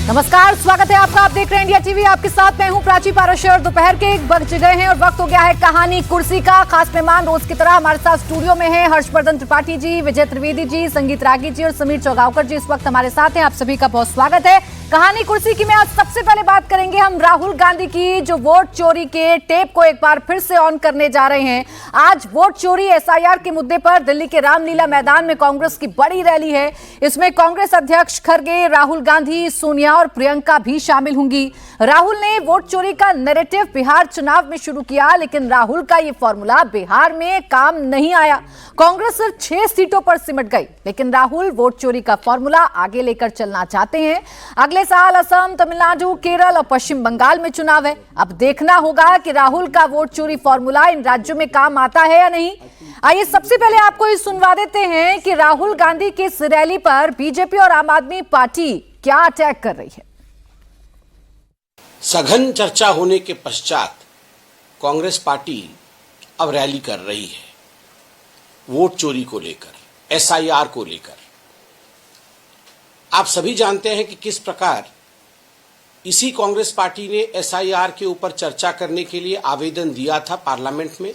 नमस्कार, स्वागत है आपका। आप देख रहे हैं इंडिया टीवी। आपके साथ मैं हूं प्राची पाराशर। दोपहर के 1 बज गए हैं और वक्त हो गया है कहानी कुर्सी का। खास मेहमान रोज की तरह हमारे साथ स्टूडियो में हैं हर्षवर्धन त्रिपाठी जी, विजय त्रिवेदी जी, संगीत रागी जी और समीर चौगावकर जी इस वक्त हमारे साथ हैं। आप सभी का बहुत स्वागत है कहानी कुर्सी की। मैं आज सबसे पहले बात करेंगे हम राहुल गांधी की, जो वोट चोरी के टेप को एक बार फिर से ऑन करने जा रहे हैं। आज वोट चोरी एसआईआर के मुद्दे पर दिल्ली के रामलीला मैदान में कांग्रेस की बड़ी रैली है। इसमें कांग्रेस अध्यक्ष खड़गे, राहुल गांधी, सोनिया और प्रियंका भी शामिल होंगी। राहुल ने वोट चोरी का नैरेटिव बिहार चुनाव में शुरू किया, लेकिन राहुल का यह फॉर्मूला बिहार में काम नहीं आया। कांग्रेस सिर्फ 6 सीटों पर सिमट गई, लेकिन राहुल वोट चोरी का फॉर्मूला आगे लेकर चलना चाहते हैं। अगले साल असम, तमिलनाडु, केरल और पश्चिम बंगाल में चुनाव है। अब देखना होगा कि राहुल का वोट चोरी फॉर्मूला इन राज्यों में काम आता है या नहीं। आइए सबसे पहले आपको ये सुनवा देते हैं कि राहुल गांधी की इस रैली पर बीजेपी और आम आदमी पार्टी क्या अटैक कर रही है। सघन चर्चा होने के पश्चात कांग्रेस पार्टी अब रैली कर रही है वोट चोरी को लेकर, एसआईआर को लेकर। आप सभी जानते हैं कि किस प्रकार इसी कांग्रेस पार्टी ने एसआईआर के ऊपर चर्चा करने के लिए आवेदन दिया था पार्लियामेंट में,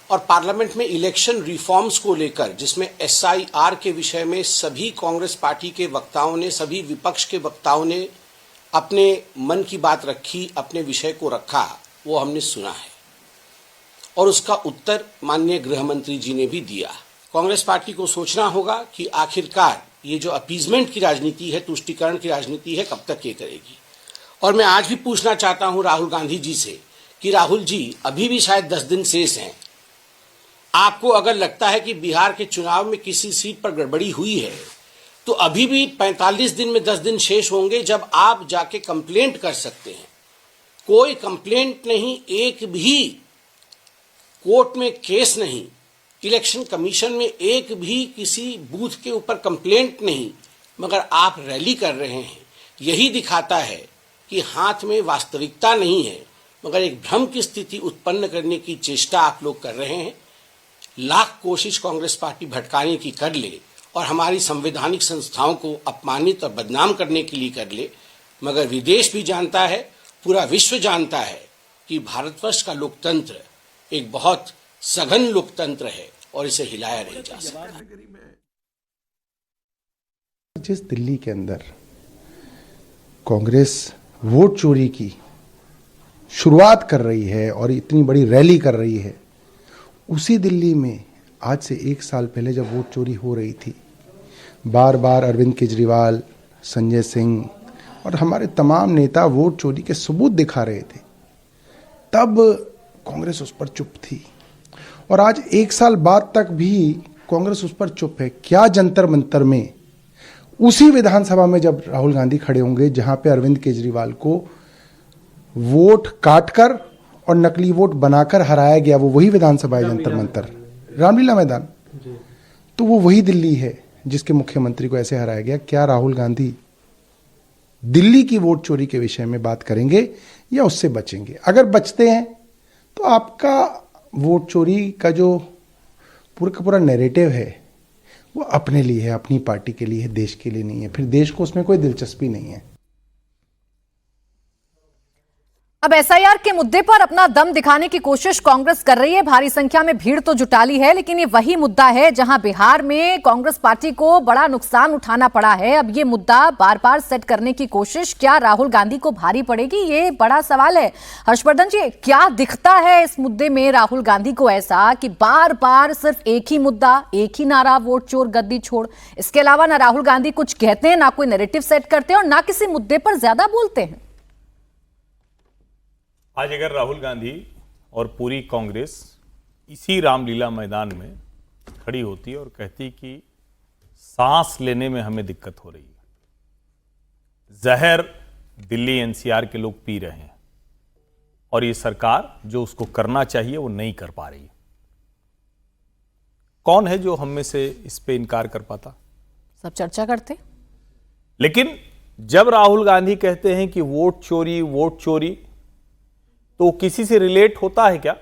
और पार्लियामेंट में इलेक्शन रिफॉर्म्स को लेकर, जिसमें एसआईआर के विषय में सभी कांग्रेस पार्टी के वक्ताओं ने, सभी विपक्ष के वक्ताओं ने अपने मन की बात रखी, अपने विषय को रखा, वो हमने सुना है और उसका उत्तर माननीय गृह मंत्री जी ने भी दिया। कांग्रेस पार्टी को सोचना होगा कि आखिरकार ये जो अपीजमेंट की राजनीति है, तुष्टीकरण की राजनीति है, कब तक ये करेगी। और मैं आज भी पूछना चाहता हूं राहुल गांधी जी से कि राहुल जी, अभी भी शायद 10 दिन शेष हैं। आपको अगर लगता है कि बिहार के चुनाव में किसी सीट पर गड़बड़ी हुई है, तो अभी भी 45 दिन में 10 दिन शेष होंगे जब आप जाके कंप्लेंट कर सकते हैं। कोई कंप्लेंट नहीं, एक भी कोर्ट में केस नहीं, इलेक्शन कमीशन में एक भी किसी बूथ के ऊपर कंप्लेंट नहीं, मगर आप रैली कर रहे हैं। यही दिखाता है कि हाथ में वास्तविकता नहीं है, मगर एक भ्रम की स्थिति उत्पन्न करने की चेष्टा आप लोग कर रहे हैं। लाख कोशिश कांग्रेस पार्टी भटकाने की कर ले और हमारी संवैधानिक संस्थाओं को अपमानित और बदनाम करने के लिए कर ले, मगर विदेश भी जानता है, पूरा विश्व जानता है कि भारतवर्ष का लोकतंत्र एक बहुत सघन लोकतंत्र है और इसे हिलाया नहीं जा सकता। जिस दिल्ली के अंदर कांग्रेस वोट चोरी की शुरुआत कर रही है और इतनी बड़ी रैली कर रही है, उसी दिल्ली में आज से 1 साल पहले जब वोट चोरी हो रही थी, बार बार अरविंद केजरीवाल, संजय सिंह और हमारे तमाम नेता वोट चोरी के सबूत दिखा रहे थे, तब कांग्रेस उस पर चुप थी। और आज 1 साल बाद तक भी कांग्रेस उस पर चुप है। क्या जंतर मंतर में उसी विधानसभा में जब राहुल गांधी खड़े होंगे जहां पे अरविंद केजरीवाल को वोट काटकर और नकली वोट बनाकर हराया गया, वो वही विधानसभा है, जंतर मंतर, रामलीला मैदान, तो वो वही दिल्ली है जिसके मुख्यमंत्री को ऐसे हराया गया। क्या राहुल गांधी दिल्ली की वोट चोरी के विषय में बात करेंगे या उससे बचेंगे? अगर बचते हैं तो आपका वोट चोरी का जो पूरा का पूरा नैरेटिव है वो अपने लिए है, अपनी पार्टी के लिए है, देश के लिए नहीं है। फिर देश को उसमें कोई दिलचस्पी नहीं है। अब एसआईआर के मुद्दे पर अपना दम दिखाने की कोशिश कांग्रेस कर रही है। भारी संख्या में भीड़ तो जुटा ली है, लेकिन ये वही मुद्दा है जहां बिहार में कांग्रेस पार्टी को बड़ा नुकसान उठाना पड़ा है। अब ये मुद्दा बार बार सेट करने की कोशिश क्या राहुल गांधी को भारी पड़ेगी, ये बड़ा सवाल है। हर्षवर्धन जी, क्या दिखता है इस मुद्दे में राहुल गांधी को ऐसा कि बार बार सिर्फ एक ही मुद्दा, एक ही नारा, वोट चोर गद्दी छोड़, इसके अलावा ना राहुल गांधी कुछ कहते हैं, ना कोई नैरेटिव सेट करते हैं और ना किसी मुद्दे पर ज्यादा बोलते हैं। आज अगर राहुल गांधी और पूरी कांग्रेस इसी रामलीला मैदान में खड़ी होती और कहती कि सांस लेने में हमें दिक्कत हो रही है, जहर दिल्ली एनसीआर के लोग पी रहे हैं और ये सरकार जो उसको करना चाहिए वो नहीं कर पा रही है, कौन है जो हम में से इस पे इनकार कर पाता? सब चर्चा करते। लेकिन जब राहुल गांधी कहते हैं कि वोट चोरी, वोट चोरी, तो किसी से रिलेट होता है क्या?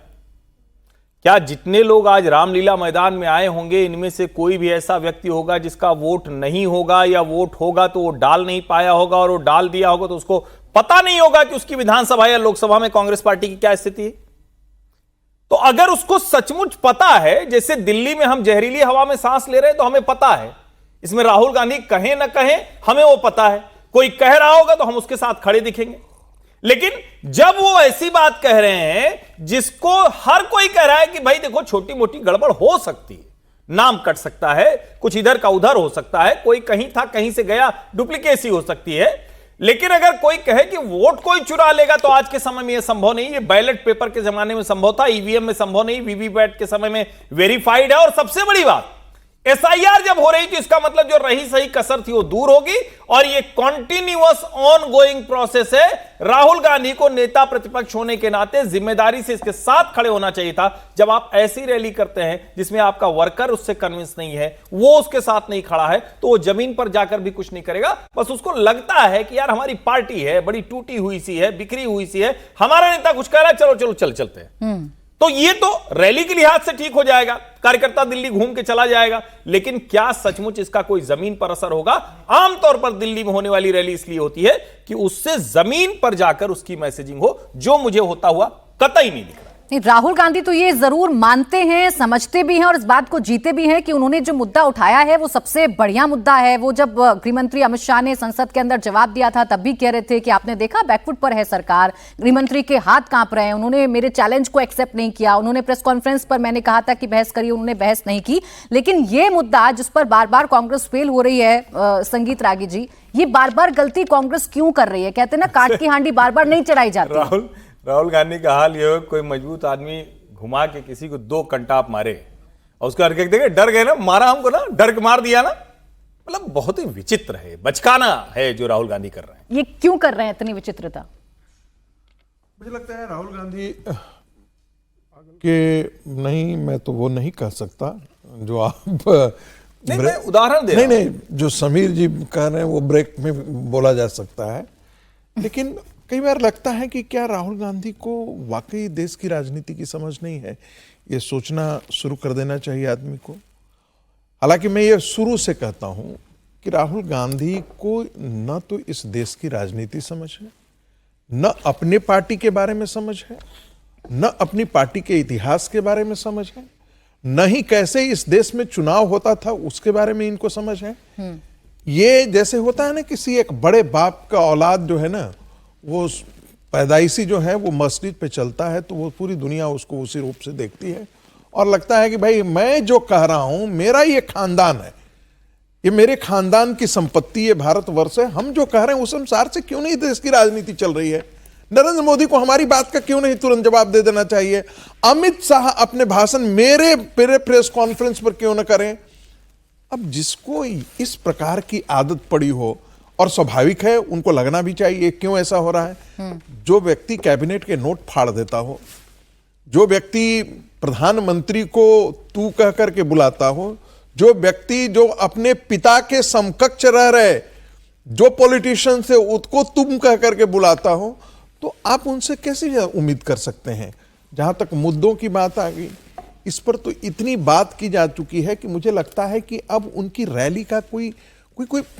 क्या जितने लोग आज रामलीला मैदान में आए होंगे इनमें से कोई भी ऐसा व्यक्ति होगा जिसका वोट नहीं होगा, या वोट होगा तो वो डाल नहीं पाया होगा, और वो डाल दिया होगा तो उसको पता नहीं होगा कि उसकी विधानसभा या लोकसभा में कांग्रेस पार्टी की क्या स्थिति है? तो अगर उसको सचमुच पता है, जैसे दिल्ली में हम जहरीली हवा में सांस ले रहे हैं तो हमें पता है, इसमें राहुल गांधी कहें ना कहें हमें वो पता है, कोई कह रहा होगा तो हम उसके साथ खड़े दिखेंगे। लेकिन जब वो ऐसी बात कह रहे हैं जिसको हर कोई कह रहा है कि भाई देखो छोटी मोटी गड़बड़ हो सकती है, नाम कट सकता है, कुछ इधर का उधर हो सकता है, कोई कहीं था कहीं से गया, डुप्लीकेसी हो सकती है, लेकिन अगर कोई कहे कि वोट कोई चुरा लेगा तो आज के समय में यह संभव नहीं। ये बैलेट पेपर के जमाने में संभव था, ईवीएम में संभव नहीं, वीवीपैट के समय में वेरीफाइड है। और सबसे बड़ी बात, एसआईआर जब हो रही थी इसका मतलब जो रही सही कसर थी वो दूर होगी, और ये कॉन्टिन्यूअस ऑन गोइंग प्रोसेस है। राहुल गांधी को नेता प्रतिपक्ष होने के नाते जिम्मेदारी से इसके साथ खड़े होना चाहिए था। जब आप ऐसी रैली करते हैं जिसमें आपका वर्कर उससे कन्विंस नहीं है, वो उसके साथ नहीं खड़ा है, तो वो जमीन पर जाकर भी कुछ नहीं करेगा। बस उसको लगता है कि यार हमारी पार्टी है, बड़ी टूटी हुई सी है, बिखरी हुई सी है, हमारा नेता कुछ कह रहा है, चलो चलो चल चलते हैं। तो ये तो रैली के लिहाज से ठीक हो जाएगा, कार्यकर्ता दिल्ली घूम के चला जाएगा, लेकिन क्या सचमुच इसका कोई जमीन पर असर होगा? आमतौर पर दिल्ली में होने वाली रैली इसलिए होती है कि उससे जमीन पर जाकर उसकी मैसेजिंग हो, जो मुझे होता हुआ कतई नहीं दिख रहा। राहुल गांधी तो ये जरूर मानते हैं, समझते भी हैं और इस बात को जीते भी हैं कि उन्होंने जो मुद्दा उठाया है वो सबसे बढ़िया मुद्दा है। वो जब गृहमंत्री अमित शाह ने संसद के अंदर जवाब दिया था तब भी कह रहे थे कि आपने देखा बैकफुट पर है सरकार, गृहमंत्री के हाथ कांप रहे हैं, उन्होंने मेरे चैलेंज को एक्सेप्ट नहीं किया। उन्होंने प्रेस कॉन्फ्रेंस पर मैंने कहा था कि बहस करिए, उन्होंने बहस नहीं की। लेकिन ये मुद्दा जिस पर बार बार कांग्रेस फेल हो रही है, संगीत रागी जी, ये बार बार गलती कांग्रेस क्यों कर रही है? कहते हैं ना, काट की हांडी बार बार नहीं चढ़ाई जाती। राहुल गांधी का हाल ये हो, कोई मजबूत आदमी घुमा के किसी को 2 कंटाप मारे और उसका देखे डर गए ना, मारा हमको ना, डर के मार दिया ना, मतलब बहुत ही विचित्र है, बचकाना है जो राहुल गांधी कर रहे हैं। ये क्यों कर रहे हैं इतनी विचित्रता? मुझे लगता है राहुल गांधी के नहीं, मैं तो वो नहीं कह सकता जो आप नहीं, मैं उदाहरण दे रहा हूं। नहीं, जो समीर जी कह रहे हैं वो ब्रेक में बोला जा सकता है, लेकिन कई बार लगता है कि क्या राहुल गांधी को वाकई देश की राजनीति की समझ नहीं है? ये सोचना शुरू कर देना चाहिए आदमी को। हालांकि मैं ये शुरू से कहता हूं कि राहुल गांधी को न तो इस देश की राजनीति समझ है, न अपने पार्टी के बारे में समझ है, न अपनी पार्टी के इतिहास के बारे में समझ है, न ही कैसे इस देश में चुनाव होता था उसके बारे में इनको समझ है। ये जैसे होता है ना, किसी एक बड़े बाप का औलाद जो है ना, वो पैदाइशी जो है वो मस्जिद पे चलता है तो वो पूरी दुनिया उसको उसी रूप से देखती है और लगता है कि भाई मैं जो कह रहा हूं, मेरा ये खानदान है, ये मेरे खानदान की संपत्ति, ये भारतवर्ष है, हम जो कह रहे हैं उस अनुसार से क्यों नहीं देश की राजनीति चल रही है? नरेंद्र मोदी को हमारी बात का क्यों नहीं तुरंत जवाब दे देना चाहिए? अमित शाह अपने भाषण मेरे प्रेस कॉन्फ्रेंस पर क्यों ना करें? अब जिसको इस प्रकार की आदत पड़ी हो, और स्वाभाविक है उनको लगना भी चाहिए क्यों ऐसा हो रहा है, जो व्यक्ति कैबिनेट के नोट फाड़ देता हो, जो व्यक्ति प्रधानमंत्री को तू कह करके बुलाता हो, जो व्यक्ति जो अपने पिता के समकक्ष रह रहे जो पॉलिटिशियन से उसको तुम कह करके बुलाता हो, तो आप उनसे कैसे उम्मीद कर सकते हैं? जहां तक मुद्दों की बात आ गई, इस पर तो इतनी बात की जा चुकी है कि मुझे लगता है कि अब उनकी रैली का कोई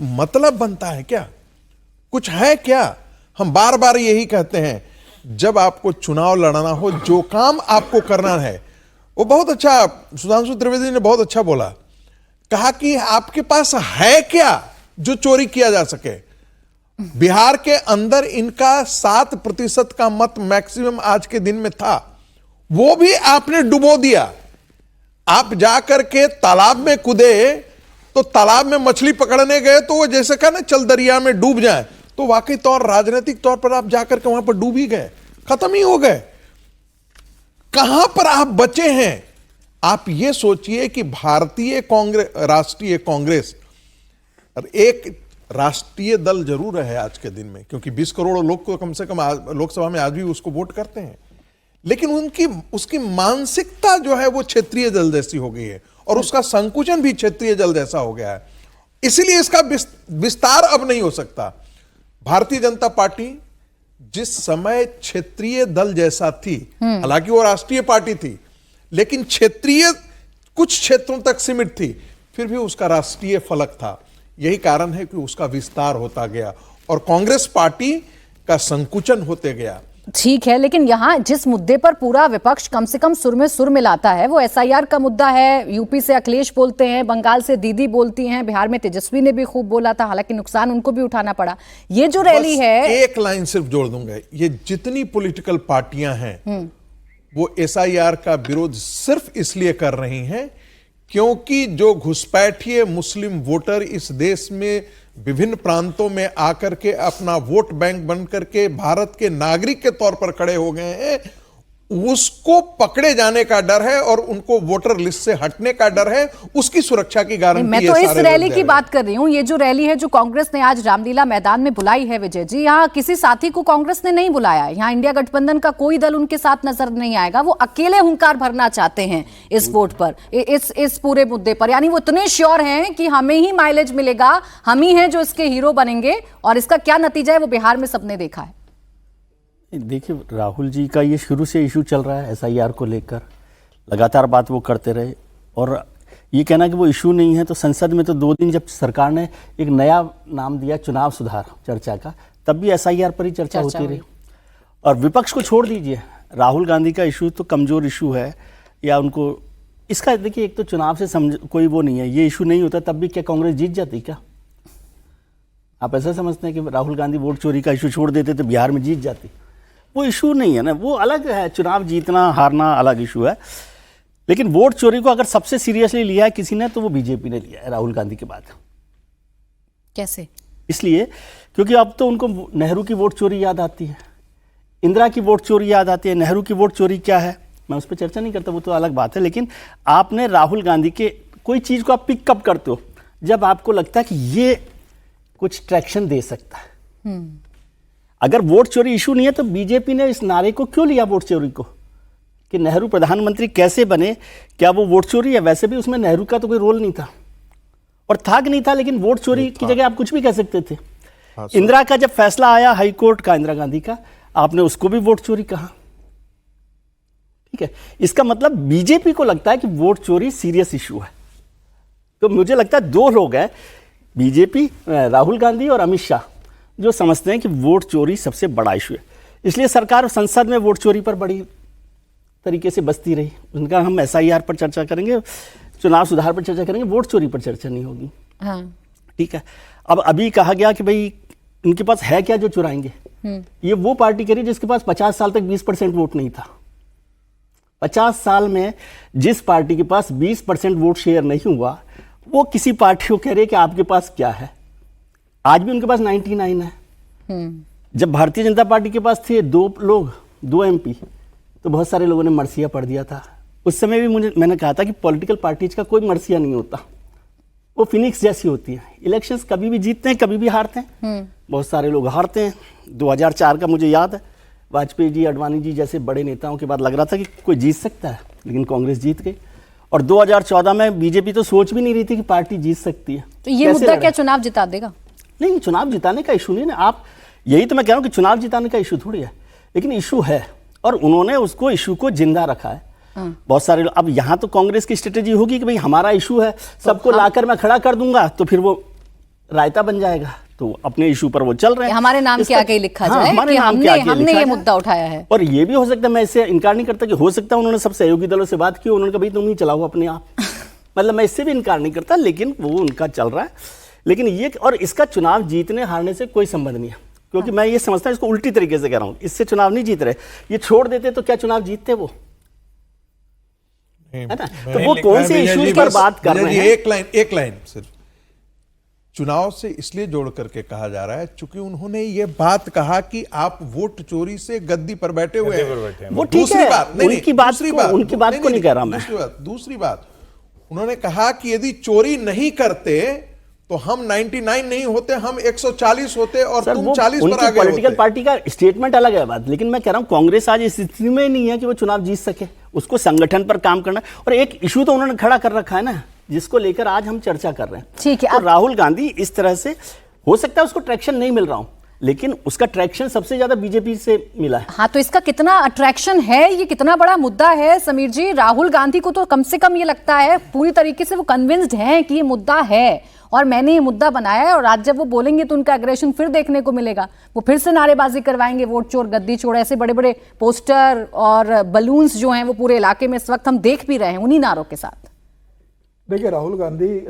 मतलब बनता है क्या? कुछ है क्या? हम बार बार यही कहते हैं, जब आपको चुनाव लड़ना हो, जो काम आपको करना है, वो बहुत अच्छा सुधांशु त्रिवेदी ने बहुत अच्छा बोला, कहा कि आपके पास है क्या जो चोरी किया जा सके? बिहार के अंदर इनका 7% का मत मैक्सिमम आज के दिन में था, वो भी आपने डुबो दिया। आप जाकर के तालाब में कूदे तो तालाब में मछली पकड़ने गए तो वो जैसे कहा ना, चल दरिया में डूब जाए, तो वाकई तौर राजनीतिक तौर पर आप जाकर के वहां पर डूब ही गए, खत्म ही हो गए। कहां पर आप बचे हैं? आप ये सोचिए कि भारतीय कांग्रेस, राष्ट्रीय कांग्रेस एक राष्ट्रीय दल जरूर है आज के दिन में, क्योंकि 20 करोड़ लोग को कम से कम लोकसभा में आज भी उसको वोट करते हैं, लेकिन उसकी मानसिकता जो है वो क्षेत्रीय दल जैसी हो गई है और उसका संकुचन भी क्षेत्रीय दल जैसा हो गया है। इसीलिए इसका विस्तार अब नहीं हो सकता। भारतीय जनता पार्टी जिस समय क्षेत्रीय दल जैसा थी, हालांकि वो राष्ट्रीय पार्टी थी, लेकिन क्षेत्रीय कुछ क्षेत्रों तक सीमित थी, फिर भी उसका राष्ट्रीय फलक था। यही कारण है कि उसका विस्तार होता गया और कांग्रेस पार्टी का संकुचन होते गया। ठीक है, लेकिन यहाँ जिस मुद्दे पर पूरा विपक्ष कम से कम सुर में सुर मिलाता है वो एसआईआर का मुद्दा है। यूपी से अखिलेश बोलते हैं, बंगाल से दीदी बोलती हैं, बिहार में तेजस्वी ने भी खूब बोला था, हालांकि नुकसान उनको भी उठाना पड़ा। ये जो रैली है, एक लाइन सिर्फ जोड़ दूंगा, ये जितनी पॉलिटिकल पार्टियां हैं वो एसआईआर का विरोध सिर्फ इसलिए कर रही हैं क्योंकि जो घुसपैठिए मुस्लिम वोटर इस देश में विभिन्न प्रांतों में आकर के अपना वोट बैंक बन करके भारत के नागरिक के तौर पर खड़े हो गए हैं, उसको पकड़े जाने का डर है और उनको वोटर लिस्ट से हटने का डर है। उसकी सुरक्षा की गारंटी मैं तो इस रैली की बात कर रही हूँ। ये जो रैली है जो कांग्रेस ने आज रामलीला मैदान में बुलाई है विजय जी, यहाँ किसी साथी को कांग्रेस ने नहीं बुलाया। यहाँ इंडिया गठबंधन का कोई दल उनके साथ नजर नहीं आएगा। वो अकेले हुंकार भरना चाहते हैं इस वोट पर, इस पूरे मुद्दे पर। यानी वो इतने श्योर हैं कि हमें ही माइलेज मिलेगा, हम ही हैं जो इसके हीरो बनेंगे। और इसका क्या नतीजा है वो बिहार में सबने देखा है। देखिए, राहुल जी का ये शुरू से इशू चल रहा है एसआईआर को लेकर, लगातार बात वो करते रहे। और ये कहना कि वो इशू नहीं है, तो संसद में तो 2 दिन जब सरकार ने एक नया नाम दिया चुनाव सुधार चर्चा का, तब भी एसआईआर पर ही चर्चा होती रही। और विपक्ष को छोड़ दीजिए, राहुल गांधी का इशू तो कमज़ोर इशू है, या उनको इसका देखिए, एक तो चुनाव से कोई वो नहीं है। ये इशू नहीं होता तब भी क्या कांग्रेस जीत जाती क्या? आप ऐसा समझते हैं कि राहुल गांधी वोट चोरी का इशू छोड़ देते तो बिहार में जीत जाती? वो इशू नहीं है ना, वो अलग है। चुनाव जीतना हारना अलग इशू है, लेकिन वोट चोरी को अगर सबसे सीरियसली लिया है किसी ने तो वो बीजेपी ने लिया है राहुल गांधी के बाद। कैसे? इसलिए क्योंकि अब तो उनको नेहरू की वोट चोरी याद आती है, इंदिरा की वोट चोरी याद आती है। नेहरू की वोट चोरी क्या है मैं उस पर चर्चा नहीं करता, वो तो अलग बात है। लेकिन आपने राहुल गांधी के कोई चीज़ को आप पिकअप करते हो जब आपको लगता है कि ये कुछ ट्रैक्शन दे सकता है। अगर वोट चोरी इशू नहीं है तो बीजेपी ने इस नारे को क्यों लिया वोट चोरी को, कि नेहरू प्रधानमंत्री कैसे बने, क्या वो वोट चोरी है? वैसे भी उसमें नेहरू का तो कोई रोल नहीं था, और था कि नहीं था, लेकिन वोट चोरी की जगह आप कुछ भी कह सकते थे। इंदिरा का जब फैसला आया हाई कोर्ट का इंदिरा गांधी का, आपने उसको भी वोट चोरी कहा। ठीक है, इसका मतलब बीजेपी को लगता है कि वोट चोरी सीरियस इशू है। तो मुझे लगता है 2 लोग हैं, बीजेपी राहुल गांधी और अमित शाह, जो समझते हैं कि वोट चोरी सबसे बड़ा इशू है। इसलिए सरकार संसद में वोट चोरी पर बड़ी तरीके से बसती रही। उनका हम एसआईआर पर चर्चा करेंगे, चुनाव सुधार पर चर्चा करेंगे, वोट चोरी पर चर्चा नहीं होगी। हाँ। ठीक है, अब अभी कहा गया कि भाई इनके पास है क्या जो चुराएंगे। ये वो पार्टी करी जिसके पास 50 साल तक 20% वोट नहीं था। 50 साल में जिस पार्टी के पास 20% वोट शेयर नहीं हुआ, वो किसी पार्टी को कह रहे कि आपके पास क्या है। आज भी उनके पास 99 है। जब भारतीय जनता पार्टी के पास थे 2 एमपी, तो बहुत सारे लोगों ने मर्सिया पढ़ दिया था। उस समय भी मैंने कहा था कि पॉलिटिकल पार्टीज का कोई मर्सिया नहीं होता, वो फिनिक्स जैसी होती है। इलेक्शंस कभी भी जीतते हैं, कभी भी हारते हैं। बहुत सारे लोग हारते हैं। 2004 का मुझे याद है, वाजपेयी जी, अडवाणी जी जैसे बड़े नेताओं के बाद लग रहा था कि कोई जीत सकता है, लेकिन कांग्रेस जीत गई। और 2014 में बीजेपी तो सोच भी नहीं रही थी कि पार्टी जीत सकती है। तो ये मुद्दा क्या चुनाव जिता देगा? नहीं, चुनाव जिताने का इशू नहीं ना। आप यही तो मैं कह रहा हूं कि चुनाव जिताने का इशू थोड़ी है, लेकिन इशू है और उन्होंने उसको इशू को जिंदा रखा है। बहुत सारे लोग, अब यहां तो कांग्रेस की स्ट्रेटेजी होगी कि भाई हमारा इशू है, सबको लाकर मैं खड़ा कर दूंगा, तो फिर वो रायता बन जाएगा। तो अपने इशू पर वो चल रहे हैं, हमारे नाम के आगे लिखा जाए कि हमने ये मुद्दा उठाया है। और ये भी हो सकता है, मैं इससे इनकार नहीं करता कि हो सकता है उन्होंने सब सहयोगी दलों से बात की, उन्होंने कहा भाई तुम ही चलाओ अपने आप। मतलब मैं इससे भी इनकार नहीं करता, लेकिन वो उनका चल रहा है। लेकिन ये, और इसका चुनाव जीतने हारने से कोई संबंध नहीं है, क्योंकि मैं ये समझता हूं, इसको उल्टी तरीके से कह रहा हूं, इससे चुनाव नहीं जीत रहे। ये छोड़ देते तो क्या चुनाव जीतते वो, है ना? तो वो कौन से इश्यूज पर बात कर रहे हैं? एक लाइन सिर्फ चुनाव से इसलिए जोड़ करके कहा जा रहा है चूंकि उन्होंने ये बात कहा कि आप वोट चोरी से गद्दी पर बैठे हुए हैं। वो ठीक है, उनकी बात को नहीं कह रहा मैं। दूसरी बात उन्होंने कहा कि यदि चोरी नहीं करते तो हम 99 नहीं होते, हम 140 होते और तुम 40 पर आ गए। पॉलिटिकल पार्टी का स्टेटमेंट अलग है बात, लेकिन मैं कह रहा हूं कांग्रेस आज इस स्थिति में नहीं है कि वो चुनाव जीत सके। उसको संगठन पर काम करना, और एक इशू तो उन्होंने खड़ा कर रखा है ना, जिसको लेकर आज हम चर्चा कर रहे हैं। ठीक है, तो राहुल गांधी इस तरह से, हो सकता है उसको ट्रैक्शन नहीं मिल रहा हूं, लेकिन उसका ट्रैक्शन सबसे ज्यादा बीजेपी से मिला है। हाँ, तो इसका कितना अट्रैक्शन है, ये कितना बड़ा मुद्दा है समीर जी? राहुल गांधी को तो कम से कम ये लगता है पूरी तरीके से वो कन्विंस्ड हैं कि ये मुद्दा है और मैंने ये मुद्दा बनाया है, और आज जब वो बोलेंगे तो उनका एग्रेशन फिर देखने को मिलेगा। वो फिर से नारेबाजी करवाएंगे, वोट चोर गद्दी चोर, ऐसे बड़े बड़े पोस्टर और बलून्स जो हैं वो पूरे इलाके में इस वक्त हम देख भी रहे हैं उन्हीं नारों के साथ। देखिए, राहुल गांधी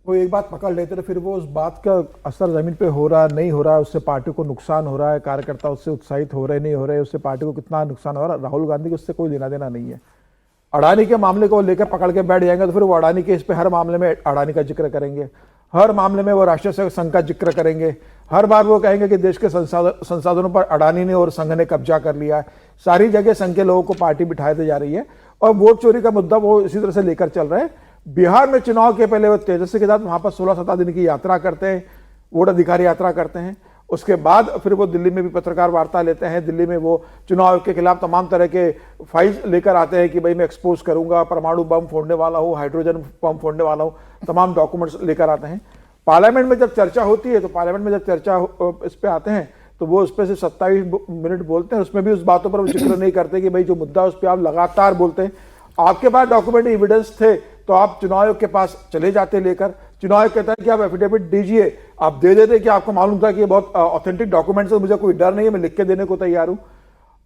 वो एक बात पकड़ लेते थे, फिर वो उस बात का असर जमीन पे हो रहा नहीं हो रहा है, उससे पार्टी को नुकसान हो रहा है, कार्यकर्ता उससे उत्साहित हो रहे नहीं हो रहे, उससे पार्टी को कितना नुकसान हो रहा है, राहुल गांधी को उससे कोई लेना देना नहीं है। अडानी के मामले को लेकर पकड़ के बैठ जाएंगे तो फिर वो अडानी के इस पे हर मामले में अडानी का जिक्र करेंगे, हर मामले में वो राष्ट्रीय संघ का जिक्र करेंगे, हर बार वो कहेंगे कि देश के संसाधनों पर अडानी ने और संघ ने कब्जा कर लिया है। सारी जगह संघ के लोगों को पार्टी बिठाते जा रही है और वोट चोरी का मुद्दा वो इसी तरह से लेकर चल रहे हैं। बिहार में चुनाव के पहले वो तेजस्वी के साथ वहां पर 16-17 दिन की यात्रा करते हैं, वोट अधिकार यात्रा करते हैं। उसके बाद फिर वो दिल्ली में भी पत्रकार वार्ता लेते हैं, दिल्ली में वो चुनाव आयोग के खिलाफ तमाम तरह के फाइल्स लेकर आते हैं कि भाई मैं एक्सपोज करूंगा, परमाणु बम फोड़ने वाला हूँ, हाइड्रोजन बम फोड़ने वाला हूँ, तमाम डॉक्यूमेंट्स लेकर आते हैं। पार्लियामेंट में जब चर्चा होती है तो पार्लियामेंट में जब चर्चा इस पे आते हैं तो वो उस पर सिर्फ 27 मिनट बोलते हैं, उसमें भी उस बातों पर वो जिक्र नहीं करते कि भाई जो मुद्दा उस पर आप लगातार बोलते हैं। आपके पास डॉक्यूमेंट एविडेंस थे तो आप चुनाव आयोग के पास चले जाते लेकर, चुनाव आयोग कहता है कि आप एफिडेविट दीजिए, आप दे देते कि आपको मालूम था कि ये बहुत ऑथेंटिक डॉक्यूमेंट्स है, मुझे कोई डर नहीं है, मैं लिख के देने को तैयार हूं।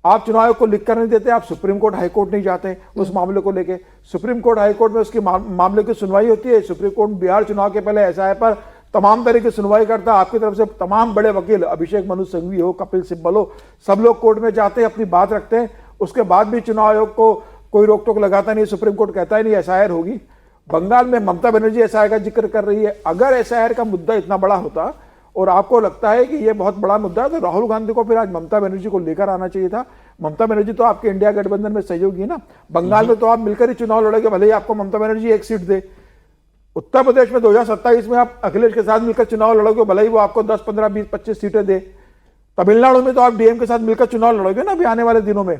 आप चुनाव आयोग को लिख कर नहीं देते, आप सुप्रीम कोर्ट हाई कोर्ट नहीं जाते उस मामले को लेके। सुप्रीम कोर्ट हाई कोर्ट में उसकी मामले की सुनवाई होती है। सुप्रीम कोर्ट बिहार चुनाव के पहले एसआईआर पर तमाम तरह की सुनवाई करता है। आपकी तरफ से तमाम बड़े वकील, अभिषेक मनु सिंघवी हो, कपिल सिब्बल हो, सब लोग कोर्ट में जाते हैं, अपनी बात रखते हैं। उसके बाद भी चुनाव आयोग को कोई रोक टोक लगाता नहीं, सुप्रीम कोर्ट कहता ही नहीं एसआईआर होगी। बंगाल में ममता बनर्जी एसआईआर का जिक्र कर रही है। अगर एसआईआर का मुद्दा इतना बड़ा होता और आपको लगता है कि ये बहुत बड़ा मुद्दा है तो राहुल गांधी को फिर आज ममता बनर्जी को लेकर आना चाहिए था। ममता बनर्जी तो आपके इंडिया गठबंधन में सहयोगी ना, बंगाल में तो आप मिलकर ही चुनाव लड़ेंगे, भले ही आपको ममता बनर्जी एक सीट दे। उत्तर प्रदेश में 2027 में आप अखिलेश के साथ मिलकर चुनाव लड़ोगे, भले ही वो आपको 10, 15, 20, 25 सीटें दे। तमिलनाडु में तो आप डीएम के साथ मिलकर चुनाव लड़ोगे ना अभी आने वाले दिनों में।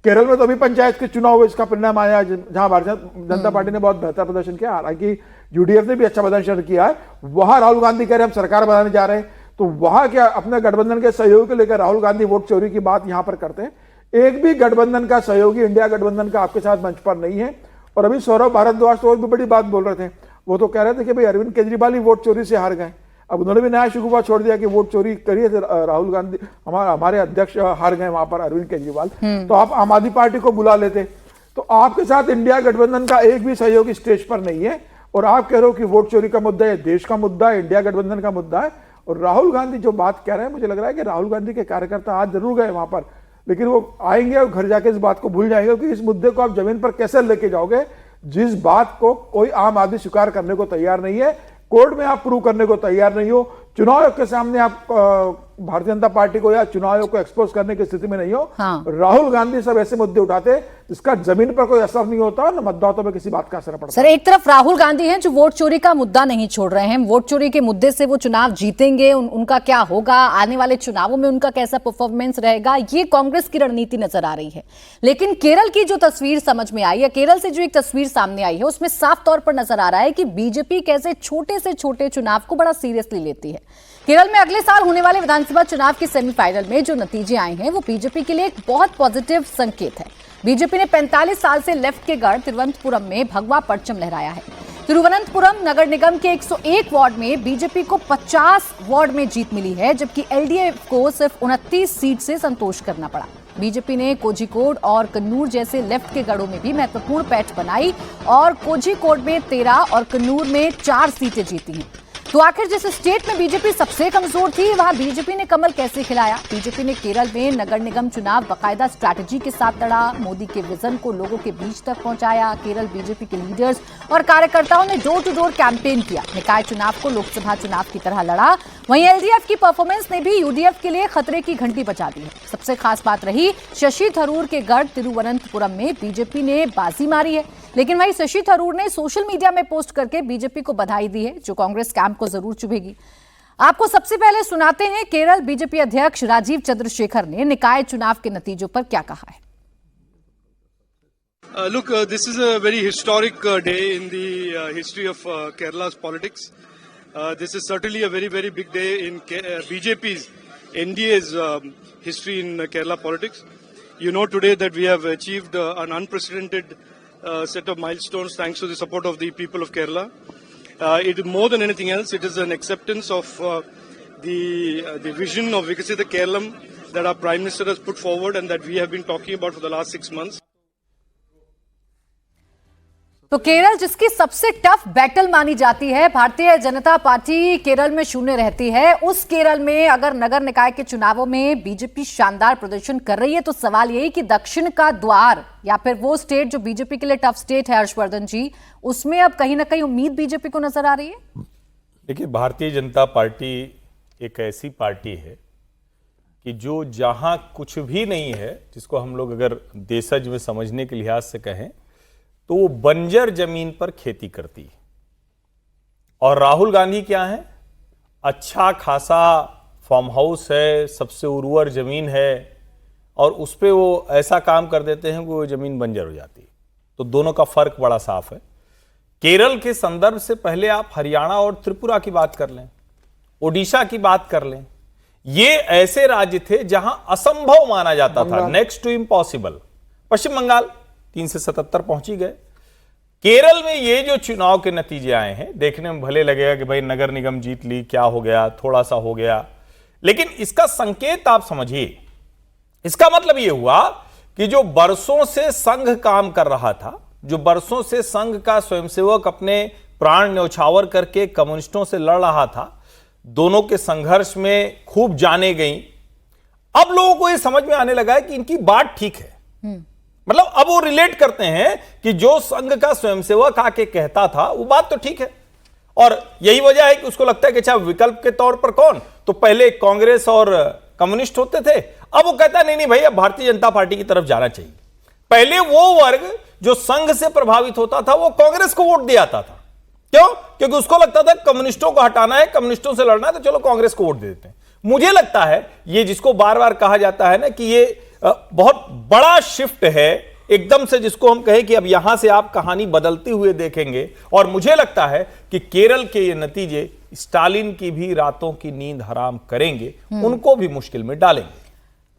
केरल में तो अभी पंचायत के चुनाव हुए, इसका परिणाम आया जहां भारतीय जनता पार्टी ने बहुत बेहतर प्रदर्शन किया, हालांकि यूडीएफ ने भी अच्छा प्रदर्शन किया है। वहां राहुल गांधी कह रहे हम सरकार बनाने जा रहे हैं, तो वहां क्या अपने गठबंधन के सहयोग को लेकर राहुल गांधी वोट चोरी की बात यहां पर करते हैं। एक भी गठबंधन का सहयोगी इंडिया गठबंधन का आपके साथ मंच पर नहीं है। और अभी सौरभ भारद्वाज तो और भी बड़ी बात बोल रहे थे, वो तो कह रहे थे कि भाई अरविंद केजरीवाल ही वोट चोरी से हार गए। अब उन्होंने भी नया शुरुआत छोड़ दिया कि वोट चोरी करिए राहुल गांधी, हमारे अध्यक्ष हार गए वहां पर अरविंद केजरीवाल, तो आप आम आदमी पार्टी को बुला लेते। तो आपके साथ इंडिया गठबंधन का एक भी सहयोगी स्टेज पर नहीं है और आप कह रहे हो कि वोट चोरी का मुद्दा है, देश का मुद्दा है, इंडिया गठबंधन का मुद्दा है। और राहुल गांधी जो बात कह रहे हैं, मुझे लग रहा है कि राहुल गांधी के कार्यकर्ता आज जरूर गए वहां पर, लेकिन वो आएंगे और घर जाके इस बात को भूल जाएंगे कि इस मुद्दे को आप जमीन पर कैसे लेके जाओगे जिस बात को कोई आम आदमी स्वीकार करने को तैयार नहीं है, कोर्ट में आप प्रूव करने को तैयार नहीं हो, चुनाव आयोग के सामने आप भारतीय जनता पार्टी को या चुनाव आयोग को एक्सपोज करने की स्थिति में नहीं हो। हाँ। राहुल गांधी सब ऐसे मुद्दे उठाते जिसका जमीन पर कोई असर नहीं होता और न मतदाताओं पर किसी बात का असर पड़ता। सर, एक तरफ राहुल गांधी हैं जो वोट चोरी का मुद्दा नहीं छोड़ रहे हैं, वोट चोरी के मुद्दे से वो चुनाव जीतेंगे, उनका क्या होगा, आने वाले चुनावों में उनका कैसा परफॉर्मेंस रहेगा, ये कांग्रेस की रणनीति नजर आ रही है। लेकिन केरल की जो तस्वीर समझ में आई है, केरल से जो एक तस्वीर सामने आई है, उसमें साफ तौर पर नजर आ रहा है कि बीजेपी कैसे छोटे से छोटे चुनाव को बड़ा सीरियसली लेती है। केरल में अगले साल होने वाले विधानसभा चुनाव के सेमीफाइनल में जो नतीजे आए हैं वो बीजेपी के लिए एक बहुत पॉजिटिव संकेत है। बीजेपी ने 45 साल से लेफ्ट के गढ़ तिरुवनंतपुरम में भगवा परचम लहराया है। तिरुवनंतपुरम नगर निगम के 101 वार्ड में बीजेपी को 50 वार्ड में जीत मिली है, जबकि एलडीएफ को सिर्फ 29 सीट से संतोष करना पड़ा। बीजेपी ने कोझिकोड और कन्नूर जैसे लेफ्ट के गढ़ों में भी महत्वपूर्ण पैठ बनाई और कोझिकोड में 13 और कन्नूर में 4 सीटें जीती हैं। तो आखिर जिस स्टेट में बीजेपी सबसे कमजोर थी, वहां बीजेपी ने कमल कैसे खिलाया? बीजेपी ने केरल में नगर निगम चुनाव बाकायदा स्ट्रैटेजी के साथ लड़ा, मोदी के विजन को लोगों के बीच तक पहुंचाया। केरल बीजेपी के लीडर्स और कार्यकर्ताओं ने डोर टू डोर कैंपेन किया, निकाय चुनाव को लोकसभा चुनाव की तरह लड़ा। वहीं एलडीएफ की परफॉर्मेंस ने भी यूडीएफ के लिए खतरे की घंटी बजा दी है। सबसे खास बात रही शशि थरूर के गढ़ तिरुवनंतपुरम में बीजेपी ने बाजी मारी है, लेकिन वहीं शशि थरूर ने सोशल मीडिया में पोस्ट करके बीजेपी को बधाई दी है, जो कांग्रेस कैंप को जरूर चुभेगी। आपको सबसे पहले सुनाते हैं केरल बीजेपी अध्यक्ष राजीव चंद्रशेखर ने निकाय चुनाव के नतीजों पर क्या कहा है। Look, this is a very historic day in the history of Kerala's politics. This is certainly a very, very big day in BJP's NDA's history in Kerala politics. You know today that we have achieved an unprecedented set of milestones thanks to the support of the people of Kerala. It more than anything else, it is an acceptance of the vision of Vikasita Kerala that our Prime Minister has put forward and that we have been talking about for the last 6 months. तो केरल जिसकी सबसे tough battle मानी जाती है, Bharatiya Janata party Kerala में शून्य रहती है। उस केरल में अगर नगर निकाय के चुनावों में बीजेपी शानदार प्रदर्शन कर रही है तो सवाल यही कि दक्षिण का द्वार या फिर वो स्टेट जो बीजेपी के लिए टफ स्टेट है, हर्षवर्धन जी, उसमें अब कहीं ना कहीं उम्मीद बीजेपी को नजर आ रही है। देखिए, भारतीय जनता पार्टी एक ऐसी पार्टी है कि जो जहां कुछ भी नहीं है, जिसको हम लोग अगर देशज में समझने के लिहाज से कहें तो वो बंजर जमीन पर खेती करती है। और राहुल गांधी क्या है, अच्छा खासा फार्म हाउस है, सबसे उर्वर जमीन है और उस पर वो ऐसा काम कर देते हैं कि वो जमीन बंजर हो जाती है। तो दोनों का फर्क बड़ा साफ है। केरल के संदर्भ से पहले आप हरियाणा और त्रिपुरा की बात कर लें, ओडिशा की बात कर लें, ये ऐसे राज्य थे जहां असंभव माना जाता था, नेक्स्ट टू इम्पॉसिबल। पश्चिम बंगाल 3 से 77 पहुंची गए। केरल में ये जो चुनाव के नतीजे आए हैं, देखने में भले लगेगा कि भाई नगर निगम जीत ली, क्या हो गया, थोड़ा सा हो गया, लेकिन इसका संकेत आप समझिए। इसका मतलब ये हुआ कि जो बरसों से संघ काम कर रहा था, जो बरसों से संघ का स्वयंसेवक अपने प्राण न्यौछावर करके कम्युनिस्टों से लड़ रहा था, दोनों के संघर्ष में खूब जाने गई। अब लोगों को यह समझ में आने लगा है कि इनकी बात ठीक है। मतलब अब वो रिलेट करते हैं कि जो संघ का स्वयंसेवक आके कहता था वो बात तो ठीक है। और यही वजह है कि उसको लगता है कि अच्छा विकल्प के तौर पर कौन, तो पहले कांग्रेस और कम्युनिस्ट होते थे, अब वो कहता नहीं भाई अब भारतीय जनता पार्टी की तरफ जाना चाहिए। पहले वो वर्ग जो संघ से प्रभावित होता था वो कांग्रेस को वोट दिया था। क्यों? क्योंकि उसको लगता था कम्युनिस्टों को हटाना है, कम्युनिस्टों से लड़ना है, तो चलो कांग्रेस को वोट दे देते हैं। मुझे लगता है ये जिसको बार बार कहा जाता है ना कि ये बहुत बड़ा शिफ्ट है एकदम से, जिसको हम कहें कि अब यहां से आप कहानी बदलती हुए देखेंगे। और मुझे लगता है कि केरल के ये नतीजे स्टालिन की भी रातों की नींद हराम करेंगे, उनको भी मुश्किल में डालेंगे।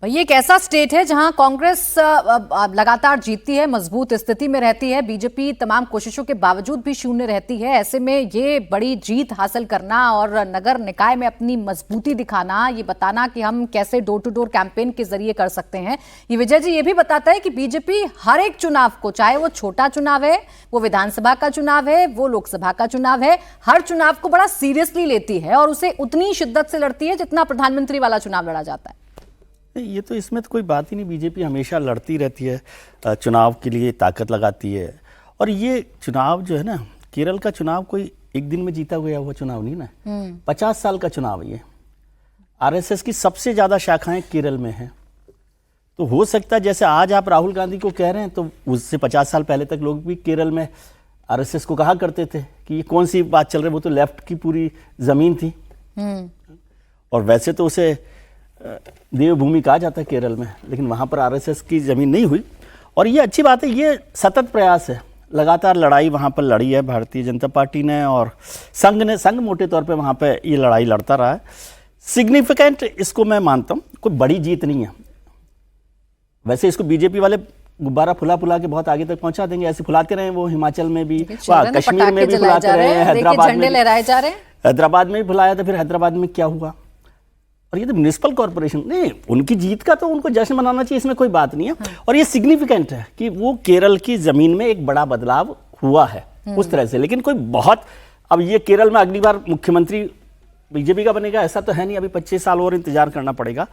ये एक ऐसा स्टेट है जहां कांग्रेस लगातार जीतती है, मजबूत स्थिति में रहती है, बीजेपी तमाम कोशिशों के बावजूद भी शून्य रहती है। ऐसे में ये बड़ी जीत हासिल करना और नगर निकाय में अपनी मजबूती दिखाना, ये बताना कि हम कैसे डोर टू डोर कैंपेन के जरिए कर सकते हैं, ये विजय जी ये भी बताता है कि बीजेपी हर एक चुनाव को, चाहे वो छोटा चुनाव है, वो विधानसभा का चुनाव है, वो लोकसभा का चुनाव है, हर चुनाव को बड़ा सीरियसली लेती है और उसे उतनी शिद्दत से लड़ती है जितना प्रधानमंत्री वाला चुनाव लड़ा जाता है। ये तो इसमें तो कोई बात ही नहीं, बीजेपी हमेशा लड़ती रहती है, चुनाव के लिए ताकत लगाती है। और ये चुनाव जो है ना, केरल का चुनाव कोई एक दिन में जीता गया हुआ चुनाव नहीं ना, 50 साल का चुनाव है ये। आरएसएस की सबसे ज़्यादा शाखाएं केरल में हैं। तो हो सकता है जैसे आज आप राहुल गांधी को कह रहे हैं, तो उससे 50 साल पहले तक लोग भी केरल में आरएसएस को कहा करते थे कि ये कौन सी बात चल रही है, वो तो लेफ्ट की पूरी ज़मीन थी। और वैसे तो उसे देवभूमि कहा जाता है केरल में, लेकिन वहाँ पर आरएसएस की ज़मीन नहीं हुई। और ये अच्छी बात है, ये सतत प्रयास है, लगातार लड़ाई वहाँ पर लड़ी है भारतीय जनता पार्टी ने और संघ मोटे तौर पे वहाँ पे ये लड़ाई लड़ता रहा है। सिग्निफिकेंट इसको मैं मानता हूँ, कोई बड़ी जीत नहीं है। वैसे इसको बीजेपी वाले गुब्बारा फुला के बहुत आगे तक पहुंचा देंगे, ऐसे फुलाते रहे वो हिमाचल में भी, कश्मीर में भी फुलाते रहे, हैदराबाद में लहराए जा रहे हैं, हैदराबाद में भी फुलाया था, फिर हैदराबाद में क्या हुआ। और ये तो म्युनिसिपल कॉर्पोरेशन नहीं, उनकी जीत का तो उनको जश्न मनाना चाहिए, इसमें कोई बात नहीं है। और ये सिग्निफिकेंट है कि वो केरल की जमीन में एक बड़ा बदलाव हुआ है उस तरह से। लेकिन कोई बहुत, अब ये केरल में अगली बार मुख्यमंत्री बीजेपी का बनेगा ऐसा तो है नहीं, अभी 25 साल और इंतजार करना पड़ेगा।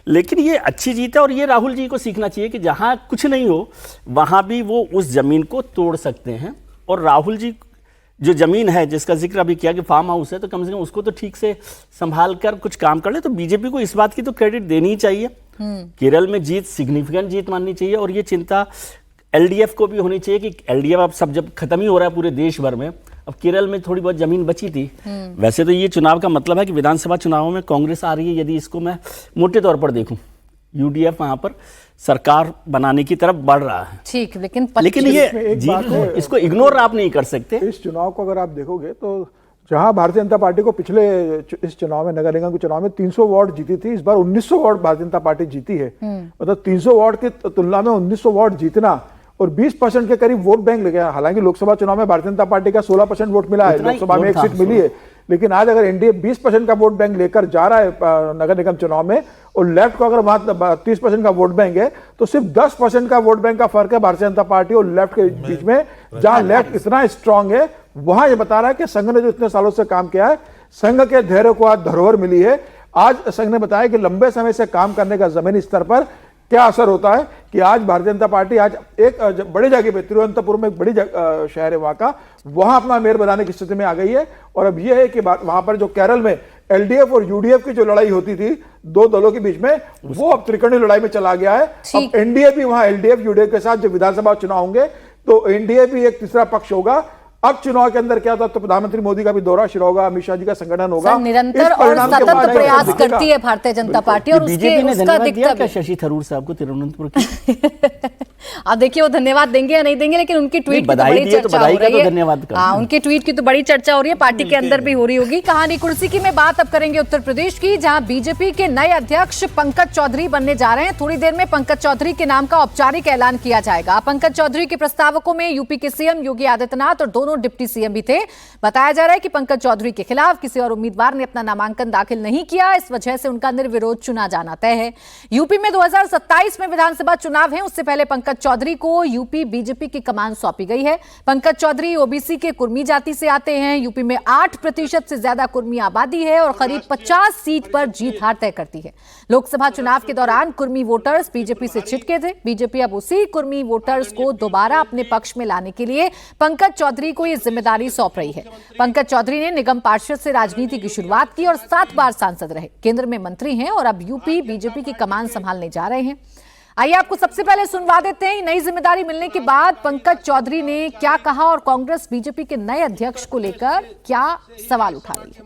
लेकिन ये अच्छी जीत है और ये राहुल जी को सीखना चाहिए कि जहां कुछ नहीं हो वहां भी वो उस जमीन को तोड़ सकते हैं। और राहुल जी जो जमीन है जिसका जिक्र अभी किया कि फार्म हाउस है, तो कम से कम उसको तो ठीक से संभाल कर कुछ काम कर ले। तो बीजेपी को इस बात की तो क्रेडिट देनी ही चाहिए। केरल में जीत सिग्निफिकेंट जीत माननी चाहिए। और ये चिंता एलडीएफ को भी होनी चाहिए कि एलडीएफ अब सब जब खत्म ही हो रहा है पूरे देश भर में, अब केरल में थोड़ी बहुत जमीन बची थी। वैसे तो ये चुनाव का मतलब है कि विधानसभा चुनावों में कांग्रेस आ रही है, यदि इसको मैं मोटे तौर पर देखूं, यूडीएफ वहां पर सरकार बनाने की तरफ बढ़ रहा है। ठीक, लेकिन ये जीत इसको इग्नोर आप नहीं कर सकते। इस चुनाव को अगर आप देखोगे तो जहां भारतीय जनता पार्टी को पिछले इस चुनाव में, नगर निगम के चुनाव में 300 वार्ड जीती थी, इस बार 1900 वार्ड भारतीय जनता पार्टी जीती है। मतलब 300 वार्ड की तुलना में 1900 वार्ड जीतना और 20% के करीब वोट बैंक ले गया। हालांकि लोकसभा चुनाव में भारतीय जनता पार्टी का 16% वोट मिला है, लोकसभा में एक सीट मिली है, लेकिन आज अगर एनडीए 20% का वोट बैंक लेकर जा रहा है नगर निगम चुनाव में, और लेफ्ट को अगर वहां 30% का वोट बैंक है, तो सिर्फ 10% का वोट बैंक का फर्क है भारतीय जनता पार्टी और लेफ्ट के बीच में। जहां लेफ्ट इतना स्ट्रांग है, वहां ये बता रहा है कि संघ ने जो इतने सालों से काम किया है, संघ के धैर्य को आज धरोहर मिली है। आज संघ ने बताया कि लंबे समय से काम करने का जमीनी स्तर पर क्या असर होता है, कि आज भारतीय जनता पार्टी आज एक बड़ी जगह पे, तिरुवनंतपुरम में एक बड़ी शहर है वहां का, वहां अपना मेयर बनाने की स्थिति में आ गई है। और अब यह है कि वहां पर जो केरल में एलडीएफ और यूडीएफ की जो लड़ाई होती थी दो दलों के बीच में, वो अब त्रिकोणीय लड़ाई में चला गया है। अब एनडीए भी वहां एलडीएफ यूडीएफ के साथ जब विधानसभा चुनाव होंगे तो एनडीए भी एक तीसरा पक्ष होगा। अब चुनाव के अंदर क्या होता है, तो प्रधानमंत्री मोदी का भी दौरा शुरू होगा, अमित शाह जी का संगठन होगा। निरंतर और सतत प्रयास करती है भारतीय जनता पार्टी, और बीजेपी ने उसका धन्यवाद दिया दिक्कत क्या शशि थरूर साहब को तिरुवनंतपुर की? अब देखिए वो धन्यवाद देंगे या नहीं देंगे, लेकिन उनकी ट्वीट की तो बड़ी चर्चा हो रही है। हाँ, उनकी ट्वीट की तो बड़ी चर्चा हो रही है, पार्टी के अंदर भी हो रही होगी। कहानी कुर्सी की में बात अब करेंगे उत्तर प्रदेश की, जहां बीजेपी के नए अध्यक्ष पंकज चौधरी बनने जा रहे हैं। थोड़ी देर में पंकज चौधरी के नाम का औपचारिक ऐलान किया जाएगा। पंकज चौधरी के प्रस्तावकों में यूपी के सीएम योगी आदित्यनाथ और दोनों डिप्टी सीएम भी थे। बताया जा रहा है कि पंकज चौधरी के खिलाफ किसी और उम्मीदवार ने अपना नामांकन दाखिल नहीं किया, इस वजह से उनका निर्विरोध चुना जाना तय है। यूपी में 2027 में विधानसभा चुनाव है, उससे पहले पंकज चौधरी को यूपी बीजेपी की कमान सौंपी गई है। पंकज चौधरी ओबीसी के कुर्मी जाति से आते हैं। यूपी में 8% से ज्यादा कुर्मी आबादी है और करीब 50 सीट पर जीत हार तय करती है। लोकसभा चुनाव के दौरान कुर्मी वोटर्स बीजेपी से छिटके थे। बीजेपी अब उसी कुर्मी वोटर्स को दोबारा अपने पक्ष में लाने के लिए पंकज चौधरी को यह जिम्मेदारी सौंप रही है। पंकज चौधरी ने निगम पार्षद से राजनीति की शुरुआत की और 7 बार सांसद रहे। केंद्र में मंत्री हैं और अब यूपी बीजेपी की कमान संभालने जा रहे हैं। आइए आपको सबसे पहले सुनवा देते हैं नई जिम्मेदारी मिलने के बाद पंकज चौधरी ने क्या कहा और कांग्रेस बीजेपी के नए अध्यक्ष को लेकर क्या सवाल उठा रही है।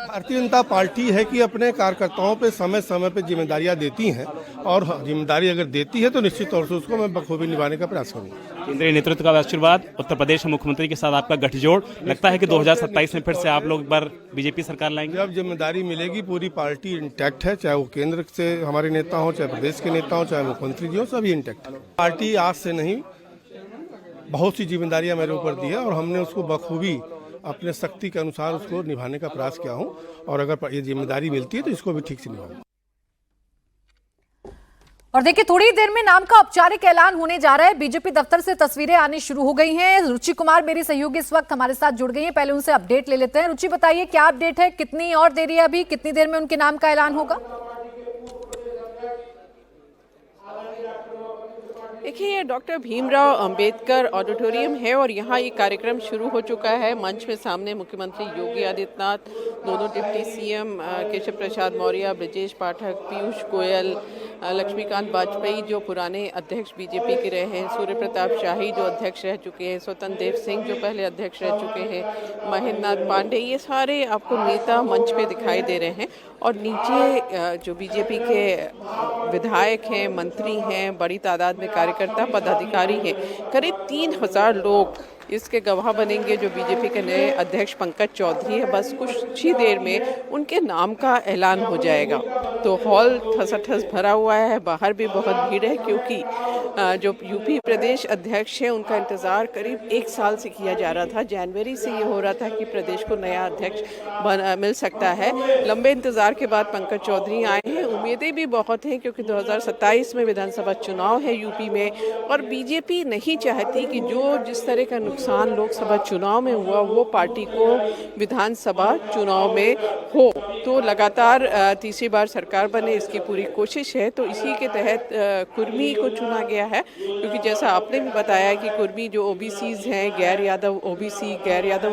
भारतीय जनता पार्टी है कि अपने कार्यकर्ताओं पे समय समय पे जिम्मेदारियां देती हैं, और जिम्मेदारी अगर देती है तो निश्चित तौर से उसको मैं बखूबी निभाने का प्रयास करूंगा। केंद्रीय नेतृत्व का आशीर्वाद, उत्तर प्रदेश में मुख्यमंत्री के साथ आपका गठजोड़, लगता है कि 2027 में फिर से आप लोग एक बार बीजेपी सरकार लाएंगे? जब जिम्मेदारी मिलेगी, पूरी पार्टी इंटैक्ट है, चाहे वो केंद्र से हमारे नेता हो, चाहे प्रदेश के नेता हो, चाहे मुख्यमंत्री जी हो, सभी इंटैक्ट है। पार्टी आज से नहीं, बहुत सी जिम्मेदारियां मेरे ऊपर दी है और हमने उसको बखूबी अपने शक्ति के अनुसार उसको निभाने का प्रयास किया हूं, और अगर ये जिम्मेदारी मिलती है तो इसको भी ठीक से निभाऊंगा। और देखिए थोड़ी देर में नाम का औपचारिक ऐलान होने जा रहा है। बीजेपी दफ्तर से तस्वीरें आनी शुरू हो गई हैं। रुचि कुमार मेरी सहयोगी इस वक्त हमारे साथ जुड़ गई हैं, पहले उनसे अपडेट ले लेते हैं। रुचि बताइए क्या अपडेट है, कितनी और देरी है अभी, कितनी देर में उनके नाम का ऐलान होगा? देखिए ये डॉक्टर भीमराव अंबेडकर ऑडिटोरियम है और यहाँ ये कार्यक्रम शुरू हो चुका है। मंच में सामने मुख्यमंत्री योगी आदित्यनाथ, दोनों डिप्टी सीएम केशव प्रसाद मौर्य, ब्रजेश पाठक, पीयूष गोयल, लक्ष्मीकांत वाजपेयी जो पुराने अध्यक्ष बीजेपी के रहे हैं, सूर्य प्रताप शाही जो अध्यक्ष रह चुके हैं, स्वतंत्र देव सिंह जो पहले अध्यक्ष रह चुके हैं, महेंद्र नाथ पांडे, ये सारे आपको नेता मंच पे दिखाई दे रहे हैं। और नीचे जो बीजेपी के विधायक हैं, मंत्री हैं, बड़ी तादाद में कार्यकर्ता पदाधिकारी हैं, करीब 3000 लोग इसके गवाह बनेंगे जो बीजेपी के नए अध्यक्ष पंकज चौधरी है। बस कुछ ही देर में उनके नाम का ऐलान हो जाएगा। तो हॉल ठसाठस भरा हुआ है, बाहर भी बहुत भीड़ है, क्योंकि जो यूपी प्रदेश अध्यक्ष है उनका इंतज़ार करीब 1 साल से किया जा रहा था। जनवरी से ये हो रहा था कि प्रदेश को नया अध्यक्ष मिल सकता है। लंबे इंतज़ार के बाद पंकज चौधरी आए हैं। उम्मीदें भी बहुत हैं क्योंकि 2027 में विधानसभा चुनाव है यूपी में, और बीजेपी नहीं चाहती कि जो जिस तरह का नुकसान लोकसभा चुनाव में हुआ वो पार्टी को विधानसभा चुनाव में हो। तो लगातार तीसरी बार सरकार बने, इसकी पूरी कोशिश है। तो इसी के तहत कुर्मी को चुना गया है, क्योंकि जैसा आपने भी बताया कि कुर्मी जो ओबीसीज हैं, गैर यादव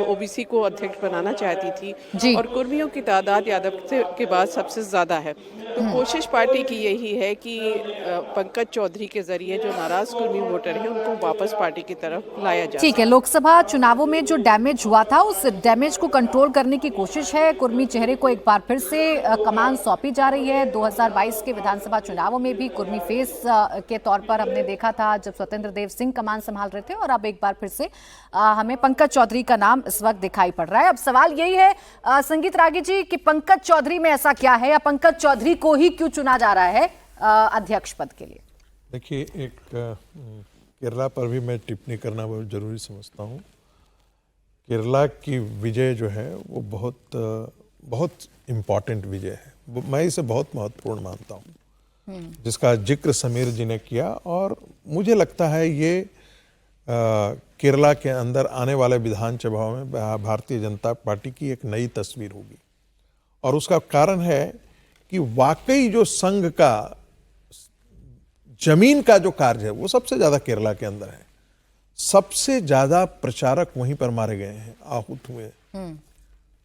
ओबीसी को अध्यक्ष बनाना चाहती थी, और कुर्मियों की तादाद यादव के बाद सबसे ज़्यादा है। तो कोशिश पार्टी की यही है कि पंकज चौधरी के जरिए जो नाराज कुर्मी वोटर हैं उनको वापस पार्टी की तरफ लाया जाए। ठीक है। लोकसभा चुनावों में जो डैमेज हुआ था उस डैमेज को कंट्रोल करने की कोशिश है। कुर्मी चेहरे को एक बार फिर से कमान सौंपी जा रही है। 2022 के विधानसभा चुनावों में भी कुर्मी फेस के तौर पर हमने देखा था जब स्वतंत्र देव सिंह कमान संभाल रहे थे, और अब एक बार फिर से हमें पंकज चौधरी का नाम इस वक्त दिखाई पड़ रहा है। अब सवाल यही है संगीत रागी जी कि पंकज चौधरी में ऐसा क्या है, या पंकज चौधरी को ही क्यों चुना जा रहा है अध्यक्ष पद के लिए? देखिए, एक केरला पर भी मैं टिप्पणी करना बहुत जरूरी समझता हूँ। केरला की विजय जो है वो बहुत इम्पॉर्टेंट विजय है, मैं इसे बहुत महत्वपूर्ण मानता हूँ, जिसका जिक्र समीर जी ने किया। और मुझे लगता है ये केरला के अंदर आने वाले विधानसभा में भारतीय जनता पार्टी की एक नई तस्वीर होगी। और उसका कारण है कि वाकई जो संघ का जमीन का जो कार्य है वो सबसे ज्यादा केरला के अंदर है। सबसे ज्यादा प्रचारक वहीं पर मारे गए हैं, आहूत हुए।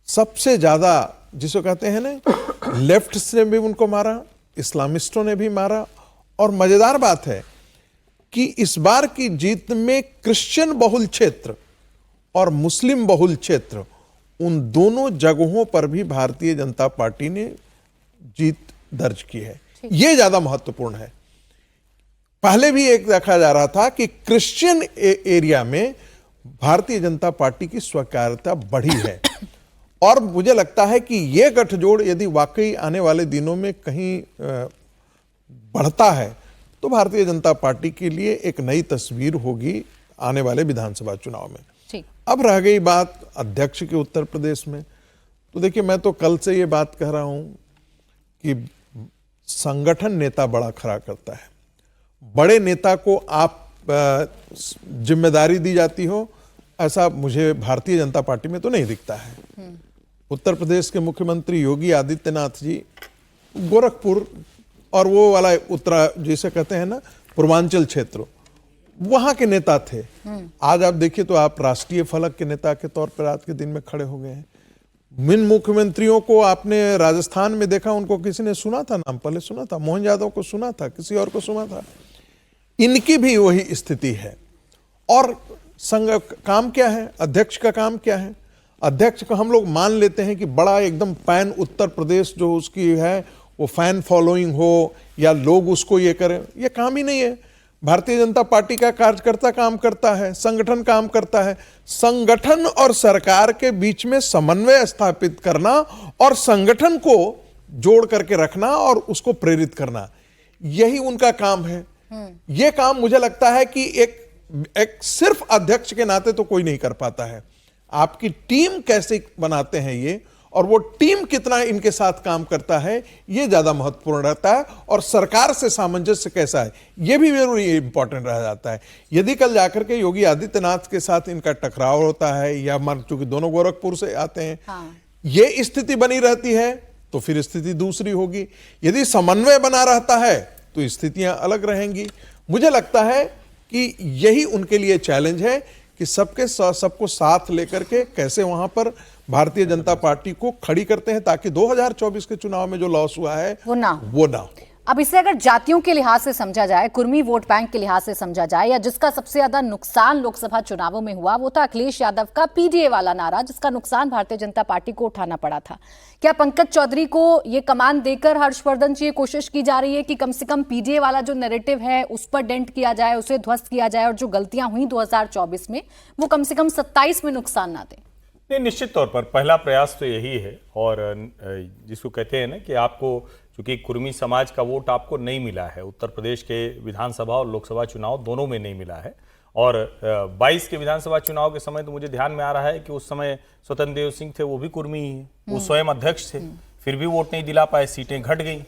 सबसे ज्यादा जिसको कहते हैं ना, लेफ्ट से भी उनको मारा, इस्लामिस्टों ने भी मारा। और मजेदार बात है कि इस बार की जीत में क्रिश्चियन बहुल क्षेत्र और मुस्लिम बहुल क्षेत्र, उन दोनों जगहों पर भी भारतीय जनता पार्टी ने जीत दर्ज की है। यह ज्यादा महत्वपूर्ण है। पहले भी एक देखा जा रहा था कि क्रिश्चियन एरिया में भारतीय जनता पार्टी की स्वीकार्यता बढ़ी है। और मुझे लगता है कि यह गठजोड़ यदि वाकई आने वाले दिनों में कहीं बढ़ता है तो भारतीय जनता पार्टी के लिए एक नई तस्वीर होगी आने वाले विधानसभा चुनाव में। अब रह गई बात अध्यक्ष के उत्तर प्रदेश में, तो देखिए, मैं तो कल से ये बात कह रहा हूं कि संगठन नेता बड़ा खड़ा करता है। बड़े नेता को आप जिम्मेदारी दी जाती हो, ऐसा मुझे भारतीय जनता पार्टी में तो नहीं दिखता है। उत्तर प्रदेश के मुख्यमंत्री योगी आदित्यनाथ जी गोरखपुर और वो वाला उत्तरा जिसे कहते हैं ना पूर्वांचल क्षेत्र, वहां के नेता थे। आज आप देखिए तो आप राष्ट्रीय फलक के नेता के तौर पर आज के दिन में खड़े हो गए हैं। जिन मुख्यमंत्रियों को आपने राजस्थान में देखा, उनको किसी ने सुना था नाम? पहले सुना था, मोहन यादव को सुना था, किसी और को सुना था? इनकी भी वही स्थिति है। और संघ काम क्या है, अध्यक्ष का काम क्या है? अध्यक्ष को हम लोग मान लेते हैं कि बड़ा एकदम पैन उत्तर प्रदेश जो उसकी है वो फैन फॉलोइंग हो या लोग उसको ये करें, ये काम ही नहीं है। भारतीय जनता पार्टी का कार्यकर्ता काम करता है, संगठन काम करता है। संगठन और सरकार के बीच में समन्वय स्थापित करना और संगठन को जोड़ करके रखना और उसको प्रेरित करना, यही उनका काम है। यह काम मुझे लगता है कि एक सिर्फ अध्यक्ष के नाते तो कोई नहीं कर पाता है। आपकी टीम कैसे बनाते हैं ये, और वो टीम कितना इनके साथ काम करता है, ये ज्यादा महत्वपूर्ण रहता है। और सरकार से सामंजस्य कैसा है, ये भी जरूरी इंपॉर्टेंट रह जाता है। यदि कल जाकर के योगी आदित्यनाथ के साथ इनका टकराव होता है, या चूंकि दोनों गोरखपुर से आते हैं, ये स्थिति बनी रहती है तो फिर स्थिति दूसरी होगी। यदि समन्वय बना रहता है तो स्थितियां अलग रहेंगी। मुझे लगता है कि यही उनके लिए चैलेंज है कि सबको साथ लेकर के कैसे वहां पर भारतीय जनता पार्टी को खड़ी करते हैं, ताकि 2024 के चुनाव में जो लॉस हुआ है वो ना हो। अब इसे अगर जातियों के लिहाज से समझा जाए, कुर्मी वोट बैंक के लिहाज से समझा जाए, या जिसका सबसे ज्यादा नुकसान लोकसभा चुनावों में हुआ वो था अखिलेश यादव का पीडीए वाला नारा, जिसका नुकसान भारतीय जनता पार्टी को उठाना पड़ा था। क्या पंकज चौधरी को ये कमान देकर हर्षवर्धन जी ये कोशिश की जा रही है कि कम से कम पीडीए वाला जो नैरेटिव है उस पर डेंट किया जाए, उसे ध्वस्त किया जाए, और जो गलतियां हुई 2024 में वो कम से कम 27 में नुकसान ना दे? नहीं, निश्चित तौर पर पहला प्रयास तो यही है। और जिसको कहते हैं ना कि आपको चूंकि कुर्मी समाज का वोट आपको नहीं मिला है, उत्तर प्रदेश के विधानसभा और लोकसभा चुनाव दोनों में नहीं मिला है। और 22 के विधानसभा चुनाव के समय तो मुझे ध्यान में आ रहा है कि उस समय स्वतंत्र देव सिंह थे, वो भी कुर्मी ही है, वो स्वयं अध्यक्ष थे, फिर भी वोट नहीं दिला पाए, सीटें घट गई।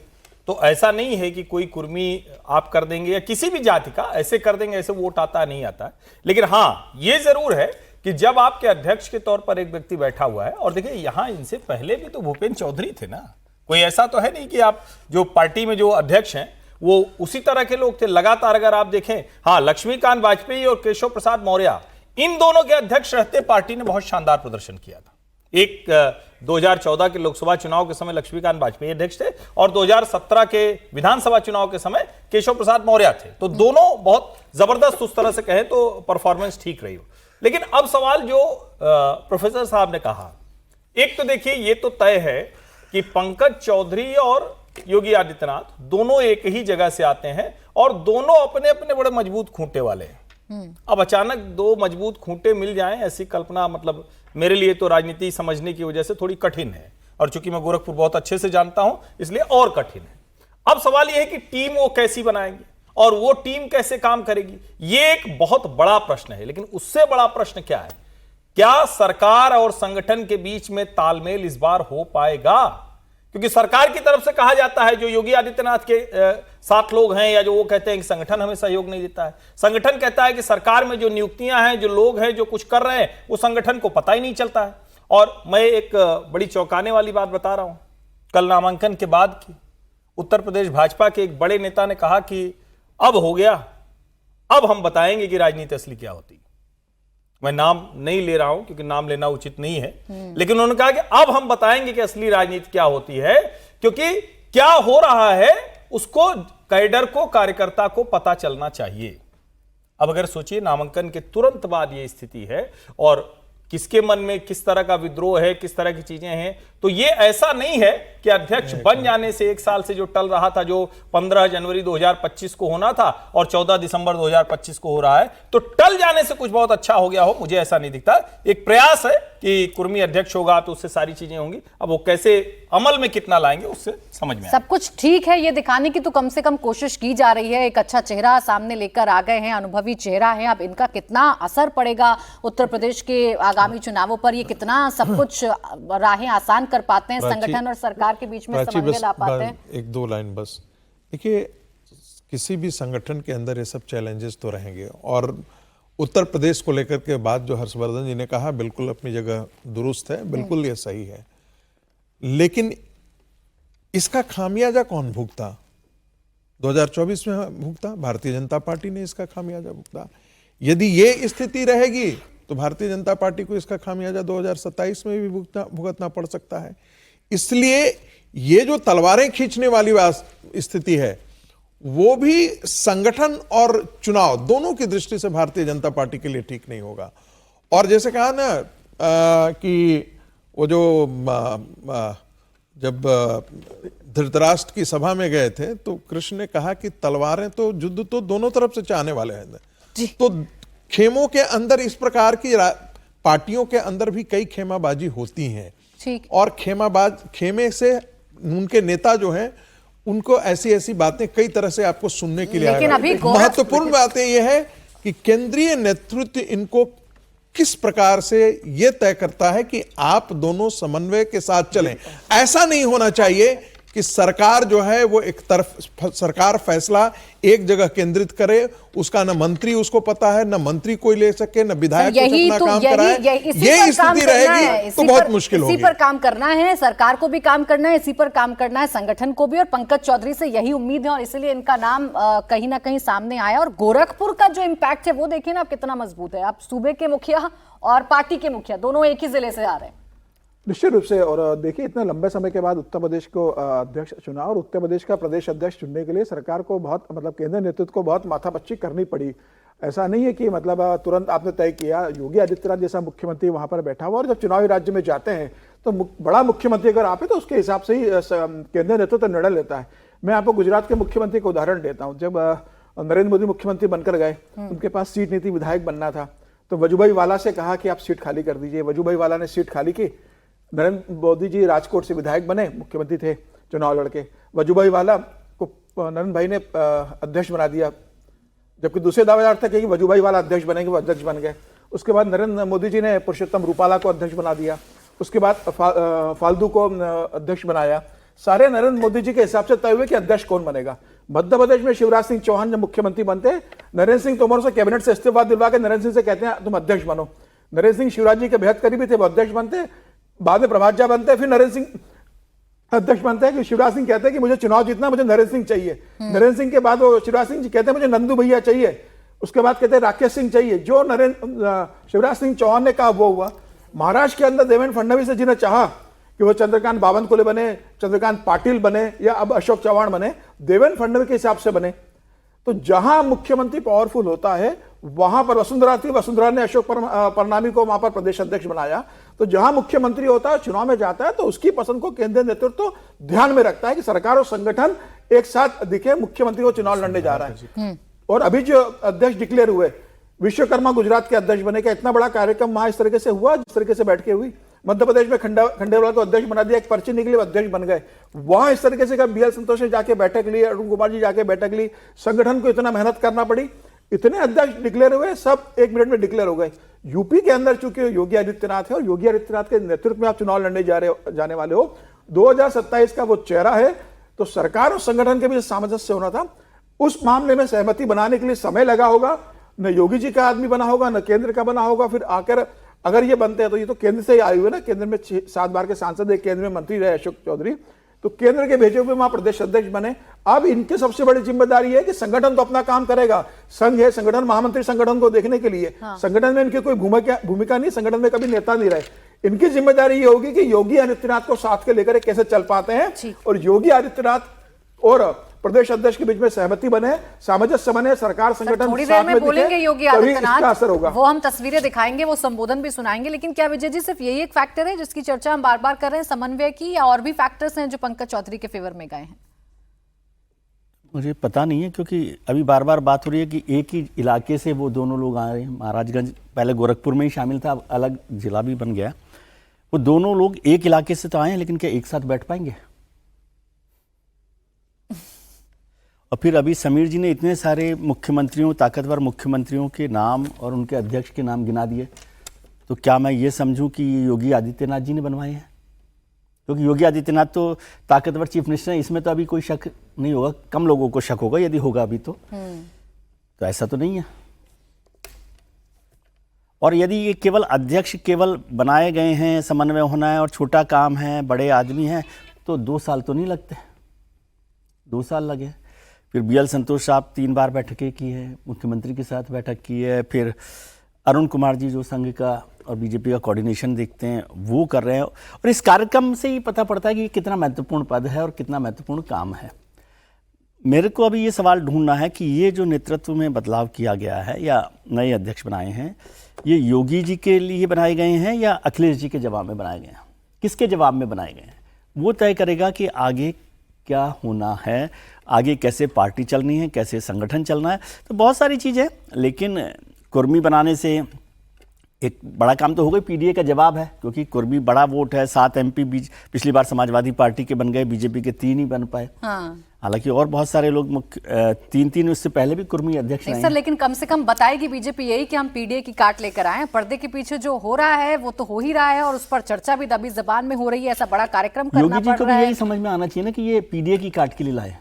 तो ऐसा नहीं है कि कोई कुर्मी आप कर देंगे या किसी भी जाति का ऐसे कर देंगे ऐसे वोट आता नहीं आता है। लेकिन हाँ, ये जरूर है कि जब आपके अध्यक्ष के तौर पर एक व्यक्ति बैठा हुआ है, और देखिए यहाँ इनसे पहले भी तो भूपेंद्र चौधरी थे ना, कोई ऐसा तो है नहीं कि आप जो पार्टी में जो अध्यक्ष हैं वो उसी तरह के लोग थे। लगातार अगर आप देखें, हाँ, लक्ष्मीकांत वाजपेयी और केशव प्रसाद मौर्य, इन दोनों के अध्यक्ष रहते पार्टी ने बहुत शानदार प्रदर्शन किया था। एक 2014 के लोकसभा चुनाव के समय लक्ष्मीकांत वाजपेयी अध्यक्ष थे, और 2017 के विधानसभा चुनाव के समय केशव प्रसाद मौर्य थे। तो दोनों बहुत जबरदस्त, उस तरह से कहें तो परफॉर्मेंस ठीक रही हो। लेकिन अब सवाल जो प्रोफेसर साहब ने कहा, एक तो देखिए ये तो तय है कि पंकज चौधरी और योगी आदित्यनाथ दोनों एक ही जगह से आते हैं और दोनों अपने अपने बड़े मजबूत खूंटे वाले हैं। अब अचानक दो मजबूत खूंटे मिल जाएं, ऐसी कल्पना मतलब मेरे लिए तो राजनीति समझने की वजह से थोड़ी कठिन है, और चूंकि मैं गोरखपुर बहुत अच्छे से जानता हूं इसलिए और कठिन है। अब सवाल यह है कि टीम वो कैसी बनाएंगे और वो टीम कैसे काम करेगी, ये एक बहुत बड़ा प्रश्न है। लेकिन उससे बड़ा प्रश्न क्या है, क्या सरकार और संगठन के बीच में तालमेल इस बार हो पाएगा? क्योंकि सरकार की तरफ से कहा जाता है, जो योगी आदित्यनाथ के साथ लोग हैं या जो वो कहते हैं कि संगठन हमें सहयोग नहीं देता है, संगठन कहता है कि सरकार में जो नियुक्तियां हैं, जो लोग हैं, जो कुछ कर रहे हैं, वो संगठन को पता ही नहीं चलता है। और मैं एक बड़ी चौंकाने वाली बात बता रहा हूं, कल नामांकन के बाद की उत्तर प्रदेश भाजपा के एक बड़े नेता ने कहा कि अब हो गया, अब हम बताएंगे कि राजनीति असली क्या होती है। मैं नाम नहीं ले रहा हूं क्योंकि नाम लेना उचित नहीं है, लेकिन उन्होंने कहा कि अब हम बताएंगे कि असली राजनीति क्या होती है, क्योंकि क्या हो रहा है उसको कैडर को, कार्यकर्ता को पता चलना चाहिए। अब अगर सोचिए नामांकन के तुरंत बाद ये स्थिति है और किसके मन में किस तरह का विद्रोह है, किस तरह की चीजें हैं, तो ये ऐसा नहीं है कि अध्यक्ष बन जाने से एक साल से जो टल रहा था, जो 15 जनवरी 2025 को होना था और 14 दिसंबर 2025 को हो रहा है, तो टल जाने से कुछ बहुत अच्छा हो गया हो, मुझे ऐसा नहीं दिखता। एक प्रयास है कि कुर्मी अध्यक्ष होगा तो उससे सारी चीजें होंगी, अब वो कैसे अमल में कितना लाएंगे उससे समझ में सब कुछ ठीक है, ये दिखाने की तो कम से कम कोशिश की जा रही है। एक अच्छा चेहरा सामने लेकर आ गए हैं, अनुभवी चेहरा है। अब इनका कितना असर पड़ेगा उत्तर प्रदेश के आगामी चुनावों पर, ये कितना सब कुछ राहें आसान कर पाते हैं, संगठन और सरकार के बीच में समन्वय ला पाते हैं। एक दो लाइन बस, देखिए किसी भी संगठन के अंदर ये सब चैलेंजेस तो रहेंगे, और उत्तर प्रदेश को लेकर के बात जो हर्षवर्धन जी ने कहा बिल्कुल अपनी जगह दुरुस्त है, बिल्कुल ये सही है। लेकिन इसका खामियाजा कौन भुगता? 2024 में भुगता भारतीय जनता पार्टी ने, इसका खामियाजा भुगता। यदि ये स्थिति रहेगी तो भारतीय जनता पार्टी को इसका खामियाजा 2027 में भी भुगतना पड़ सकता है। इसलिए ये जो तलवारें खींचने वाली स्थिति है वो भी संगठन और चुनाव दोनों की दृष्टि से भारतीय जनता पार्टी के लिए ठीक नहीं होगा। और जैसे कहा ना कि वो जो जब धृतराष्ट्र की सभा में गए थे तो कृष्ण ने कहा कि तलवारें तो युद्ध तो दोनों तरफ से चाहने वाले हैं। तो खेमों के अंदर इस प्रकार की पार्टियों के अंदर भी कई खेमाबाजी होती हैं, और खेमे से उनके नेता जो हैं उनको ऐसी ऐसी बातें कई तरह से आपको सुनने के लिए आएगा। महत्वपूर्ण बातें यह है कि केंद्रीय नेतृत्व इनको किस प्रकार से यह तय करता है कि आप दोनों समन्वय के साथ चलें। ऐसा नहीं होना चाहिए कि सरकार जो है वो एक तरफ सरकार फैसला एक जगह केंद्रित करे, उसका न मंत्री उसको पता है, न मंत्री कोई ले सके, न विधायक कुछ अपना काम कराए। ये स्थिति रहेगी तो बहुत मुश्किल होगी। इसी पर काम करना है, सरकार को भी काम करना है, इसी पर काम करना है संगठन को भी, और पंकज चौधरी से यही उम्मीद है और इसलिए इनका नाम कहीं ना कहीं सामने आया। और गोरखपुर का जो इम्पैक्ट है वो देखिए ना आप कितना मजबूत है। आप सूबे के मुखिया और पार्टी के मुखिया दोनों एक ही जिले से आ रहे हैं। निश्चित रूप से, और देखिए इतने लंबे समय के बाद उत्तर प्रदेश को अध्यक्ष चुना और उत्तर प्रदेश का प्रदेश अध्यक्ष चुनने के लिए सरकार को बहुत केंद्रीय नेतृत्व को बहुत माथापच्ची करनी पड़ी। ऐसा नहीं है कि तुरंत आपने तय किया। योगी आदित्यनाथ जैसा मुख्यमंत्री वहां पर बैठा हुआ, और जब चुनावी राज्य में जाते हैं तो बड़ा मुख्यमंत्री अगर आप है तो उसके हिसाब से ही केंद्रीय नेतृत्व निर्णय लेता है। मैं आपको गुजरात के मुख्यमंत्री का उदाहरण देता हूँ। जब नरेंद्र मोदी मुख्यमंत्री बनकर गए, उनके पास सीट नहीं थी, विधायक बनना था, तो वजूभाई वाला से कहा कि आप सीट खाली कर दीजिए। वजूभाई वाला ने सीट खाली की। नरेंद्र मोदी जी राजकोट से विधायक बने, मुख्यमंत्री थे चुनाव लड़के। वजूभाई वाला को नरेंद्र भाई ने अध्यक्ष बना दिया, जबकि दूसरे दावेदार थे कि वजूभाई वाला अध्यक्ष बनेंगे, वो अध्यक्ष बन गए। उसके बाद नरेंद्र मोदी जी ने पुरुषोत्तम रूपाला को अध्यक्ष बना दिया। उसके बाद फालदू को अध्यक्ष बनाया। सारे नरेंद्र मोदी जी के हिसाब से तय हुए कि अध्यक्ष कौन बनेगा। मध्य प्रदेश में शिवराज सिंह चौहान जब मुख्यमंत्री बनते, नरेंद्र सिंह तोमर से कैबिनेट से इस्तीफा दिलवा के नरेंद्र सिंह से कहते हैं तुम अध्यक्ष बनो। नरेंद्र सिंह शिवराज जी के बेहद करीबी थे, वो अध्यक्ष बनते। बाद में प्रभात झा बनते, फिर नरेंद्र सिंह अध्यक्ष बनते हैं कि शिवराज सिंह कहते हैं कि मुझे चुनाव जीतना, मुझे नरेंद्र सिंह चाहिए। नरेंद्र सिंह के बाद वो शिवराज सिंह जी कहते हैं मुझे नंदू भैया चाहिए। उसके बाद कहते हैं राकेश सिंह चाहिए। जो शिवराज सिंह चौहान ने कहा वो हुआ। महाराष्ट्र के अंदर देवेंद्र फडणवीस ने जिन्हें चाहा कि वो चंद्रकांत बावनकुले बने, चंद्रकांत पाटिल बने या अब अशोक चव्हाण बने, देवेंद्र फडणवीस के हिसाब से बने। तो जहां मुख्यमंत्री पावरफुल होता है वहां पर वसुंधरा थी, वसुंधरा ने अशोक परनामी को वहां पर प्रदेश अध्यक्ष बनाया। तो जहां मुख्यमंत्री होता है, चुनाव में जाता है, तो उसकी पसंद को केंद्रीय नेतृत्व ध्यान में रखता है कि सरकार और संगठन एक साथ दिखे, मुख्यमंत्री को चुनाव लड़ने जा रहा है। और अभी जो अध्यक्ष डिक्लेयर हुए, विश्वकर्मा गुजरात के अध्यक्ष बने, का इतना बड़ा कार्यक्रम वहां इस तरीके से हुआ जिस तरीके से बैठ के हुई। मध्य प्रदेश में खंडेलवाल को अध्यक्ष बना दिया, एक पर्ची निकली, अध्यक्ष बन गए। वहां इस तरीके से BL संतोष ने जाके बैठक ली, अरुण कुमार जी जाके बैठक ली, संगठन को इतना मेहनत करना पड़ी, इतने अध्यक्ष डिक्लेयर हुए, सब 1 मिनट में डिक्लेयर हो गए। यूपी के अंदर चूंकि योगी आदित्यनाथ है और योगी आदित्यनाथ के नेतृत्व में आप चुनाव लड़ने जाने वाले हो, 2027 का वो चेहरा है, तो सरकार और संगठन के बीच सामंजस्य होना था। उस मामले में सहमति बनाने के लिए समय लगा होगा, न योगी जी का आदमी बना होगा, न केंद्र का बना होगा। फिर आकर अगर ये बनते हैं तो ये तो केंद्र से ही आए हुए ना, केंद्र में 7 बार के सांसद, एक केंद्र में मंत्री रहे अशोक चौधरी, तो केंद्र के भेजे हुए वहां प्रदेश अध्यक्ष बने। अब इनकी सबसे बड़ी जिम्मेदारी है कि संगठन तो अपना काम करेगा, संघ है, संगठन महामंत्री संगठन को देखने के लिए, संगठन में इनकी कोई भूमिका नहीं, संगठन में कभी नेता नहीं रहे। इनकी जिम्मेदारी ये होगी कि योगी आदित्यनाथ को साथ के लेकर कैसे चल पाते हैं, और योगी आदित्यनाथ और प्रदेश अध्यक्ष के बीच में सहमति बने, सामंजस्य बने, सरकार संगठन थोड़ी देर में बोलेंगे योगी आदित्यनाथ, असर होगा। वो हम तस्वीरें दिखाएंगे, वो संबोधन भी सुनाएंगे। लेकिन क्या विजय जी सिर्फ यही एक फैक्टर है जिसकी चर्चा हम बार बार कर रहे हैं, समन्वय की, या और भी फैक्टर्स हैं जो पंकज चौधरी के फेवर में गए हैं? मुझे पता नहीं है, क्योंकि अभी बार बार बात हो रही है कि एक ही इलाके से वो दोनों लोग आ रहे हैं। महाराजगंज पहले गोरखपुर में ही शामिल था, अब अलग जिला भी बन गया। वो दोनों लोग एक इलाके से तो आए हैं, लेकिन क्या एक साथ बैठ पाएंगे? और फिर अभी समीर जी ने इतने सारे मुख्यमंत्रियों, ताकतवर मुख्यमंत्रियों के नाम और उनके अध्यक्ष के नाम गिना दिए, तो क्या मैं ये समझूं कि ये योगी आदित्यनाथ जी ने बनवाए हैं? क्योंकि योगी आदित्यनाथ तो ताकतवर चीफ मिनिस्टर हैं, इसमें तो अभी कोई शक नहीं होगा, कम लोगों को शक होगा, यदि होगा अभी तो ऐसा तो नहीं है। और यदि ये केवल अध्यक्ष केवल बनाए गए हैं, समन्वय होना है और छोटा काम है, बड़े आदमी हैं, तो 2 साल तो नहीं लगते, 2 साल लगे। फिर BL संतोष साहब 3 बार बैठकें की है, मुख्यमंत्री के साथ बैठक की है, फिर अरुण कुमार जी जो संघ का और बीजेपी का कोऑर्डिनेशन देखते हैं वो कर रहे हैं। और इस कार्यक्रम से ही पता पड़ता है कि कितना महत्वपूर्ण पद है और कितना महत्वपूर्ण काम है। मेरे को अभी ये सवाल ढूंढना है कि ये जो नेतृत्व में बदलाव किया गया है या नए अध्यक्ष बनाए हैं, ये योगी जी के लिए बनाए गए हैं या अखिलेश जी के जवाब में बनाए गए हैं? किसके जवाब में बनाए गए हैं वो तय करेगा कि आगे क्या होना है, आगे कैसे पार्टी चलनी है, कैसे संगठन चलना है। तो बहुत सारी चीज़ें, लेकिन कुर्मी बनाने से एक बड़ा काम तो हो गई। PDA का जवाब है, क्योंकि कुर्मी बड़ा वोट है, 7 MP पिछली बार समाजवादी पार्टी के बन गए, बीजेपी के 3 ही बन पाए। हालांकि और बहुत सारे लोग 3 उससे पहले भी कुर्मी अध्यक्ष रहे हैं। सर, लेकिन कम से कम बताएगी बीजेपी यही कि हम PDA की काट लेकर आए हैं। पर्दे के पीछे जो हो रहा है वो तो हो ही रहा है, और उस पर चर्चा भी दबी जबान में हो रही है। ऐसा बड़ा कार्यक्रम करना पड़ रहा है। योगी जी को भी यही समझ में आना चाहिए ना कि ये PDA की काट के लिए लाए।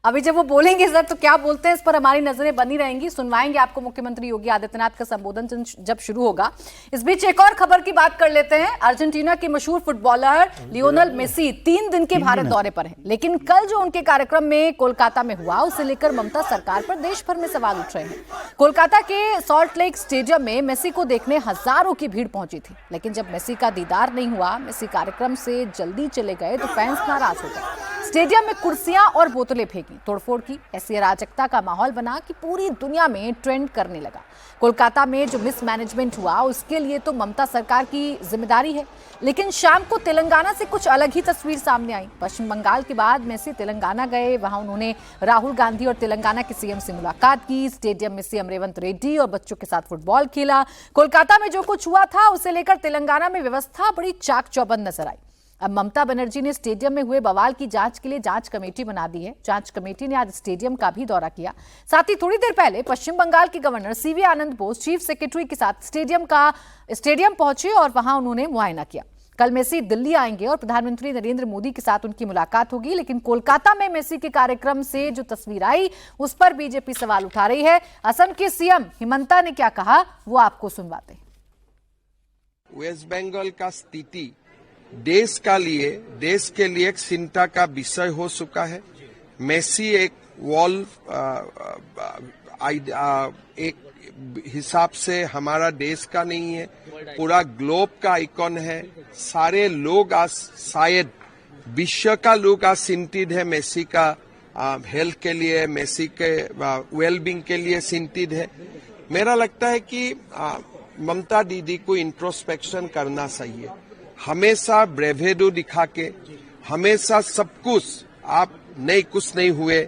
अभी जब वो बोलेंगे सर तो क्या बोलते हैं इस पर हमारी नजरें बनी रहेंगी। सुनवाएंगे आपको मुख्यमंत्री योगी आदित्यनाथ का संबोधन जब शुरू होगा। इस बीच एक और खबर की बात कर लेते हैं। अर्जेंटीना के मशहूर फुटबॉलर लियोनेल मेसी 3 दिन के भारत दौरे पर हैं, लेकिन कल जो उनके कार्यक्रम में कोलकाता में हुआ उसे लेकर ममता सरकार पर देश भर में सवाल उठ रहे हैं। कोलकाता के सॉल्ट लेक स्टेडियम में मेसी को देखने हजारों की भीड़ पहुंची थी, लेकिन जब मेसी का दीदार नहीं हुआ, मेसी कार्यक्रम से जल्दी चले गए तो फैंस नाराज हो गए। स्टेडियम में कुर्सियां और बोतलें फेंकी, तोड़फोड़ की। ऐसी अराजकता का माहौल बना कि पूरी दुनिया में ट्रेंड करने लगा। कोलकाता में जो मिसमैनेजमेंट हुआ उसके लिए तो ममता सरकार की जिम्मेदारी है, लेकिन शाम को तेलंगाना से कुछ अलग ही तस्वीर सामने आई। पश्चिम बंगाल के बाद मेसी तेलंगाना गए, वहां उन्होंने राहुल गांधी और तेलंगाना के CM से मुलाकात की। स्टेडियम में CM रेवंत रेड्डी और बच्चों के साथ फुटबॉल खेला। कोलकाता में जो कुछ हुआ था उसे लेकर तेलंगाना में व्यवस्था बड़ी चाक चौबंद नजर आई। अब ममता बनर्जी ने स्टेडियम में हुए बवाल की जांच के लिए जांच कमेटी बना दी है। जांच कमेटी ने आज स्टेडियम का भी दौरा किया। साथ ही थोड़ी देर पहले पश्चिम बंगाल के गवर्नर CV आनंद बोस चीफ सेक्रेटरी के साथ स्टेडियम पहुंचे और वहां उन्होंने मुआयना किया। कल मेसी दिल्ली आएंगे और प्रधानमंत्री नरेंद्र मोदी के साथ उनकी मुलाकात होगी, लेकिन कोलकाता में मेसी के कार्यक्रम से जो तस्वीर आई उस पर बीजेपी सवाल उठा रही है। असम के CM हिमंता ने क्या कहा वो आपको सुनवाते हैं। वेस्ट बंगाल का स्थिति देश के लिए एक चिंता का विषय हो चुका है। मेसी एक एक हिसाब से हमारा देश का नहीं है, पूरा ग्लोब का आइकॉन है। सारे लोग आज शायद विश्व का लोग आज चिंतित है मेसी का हेल्थ के लिए, मेसी के वेलबींग के लिए चिंतित है। मेरा लगता है कि ममता दीदी को इंट्रोस्पेक्शन करना चाहिए। हमेशा ब्रेवेडो दिखा के, हमेशा सब कुछ आप नहीं, कुछ नहीं हुए,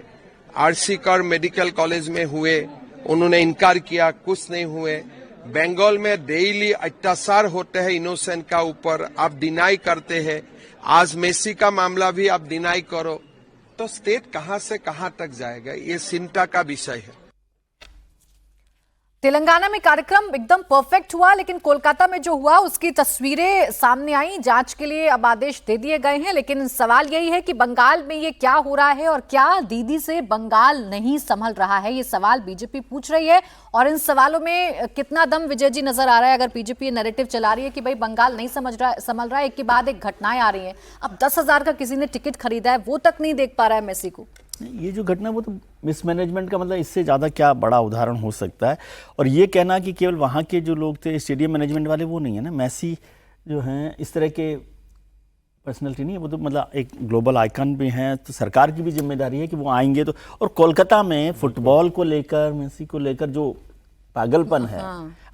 आरसी कर मेडिकल कॉलेज में हुए, उन्होंने इनकार किया, कुछ नहीं हुए। बंगाल में डेली अत्याचार होते हैं इनोसेंट का ऊपर, आप डिनाई करते हैं। आज मेसी का मामला भी आप डिनाई करो, तो स्टेट कहां से कहां तक जाएगा, ये चिंता का विषय है। तेलंगाना में कार्यक्रम एकदम परफेक्ट हुआ, लेकिन कोलकाता में जो हुआ उसकी तस्वीरें सामने आई। जांच के लिए अब आदेश दे दिए गए हैं, लेकिन सवाल यही है कि बंगाल में ये क्या हो रहा है और क्या दीदी से बंगाल नहीं संभल रहा है, ये सवाल बीजेपी पूछ रही है। और इन सवालों में कितना दम विजय जी नजर आ रहा है अगर बीजेपी नैरेटिव चला रही है कि भाई बंगाल नहीं संभल रहा है। एक के बाद एक घटनाएं आ रही हैं। अब 10,000 का किसी ने टिकट खरीदा है, वो तक नहीं देख पा रहा है मेसी को। ये जो घटना वो तो मिसमैनेजमेंट का मतलब इससे ज़्यादा क्या बड़ा उदाहरण हो सकता है। और ये कहना कि केवल वहाँ के जो लोग थे स्टेडियम मैनेजमेंट वाले, वो नहीं है ना। मेसी जो हैं इस तरह के पर्सनैलिटी नहीं है, वो तो मतलब एक ग्लोबल आइकन भी हैं, तो सरकार की भी जिम्मेदारी है कि वो आएंगे तो। और कोलकाता में फुटबॉल को लेकर, मेसी को लेकर जो पागलपन है,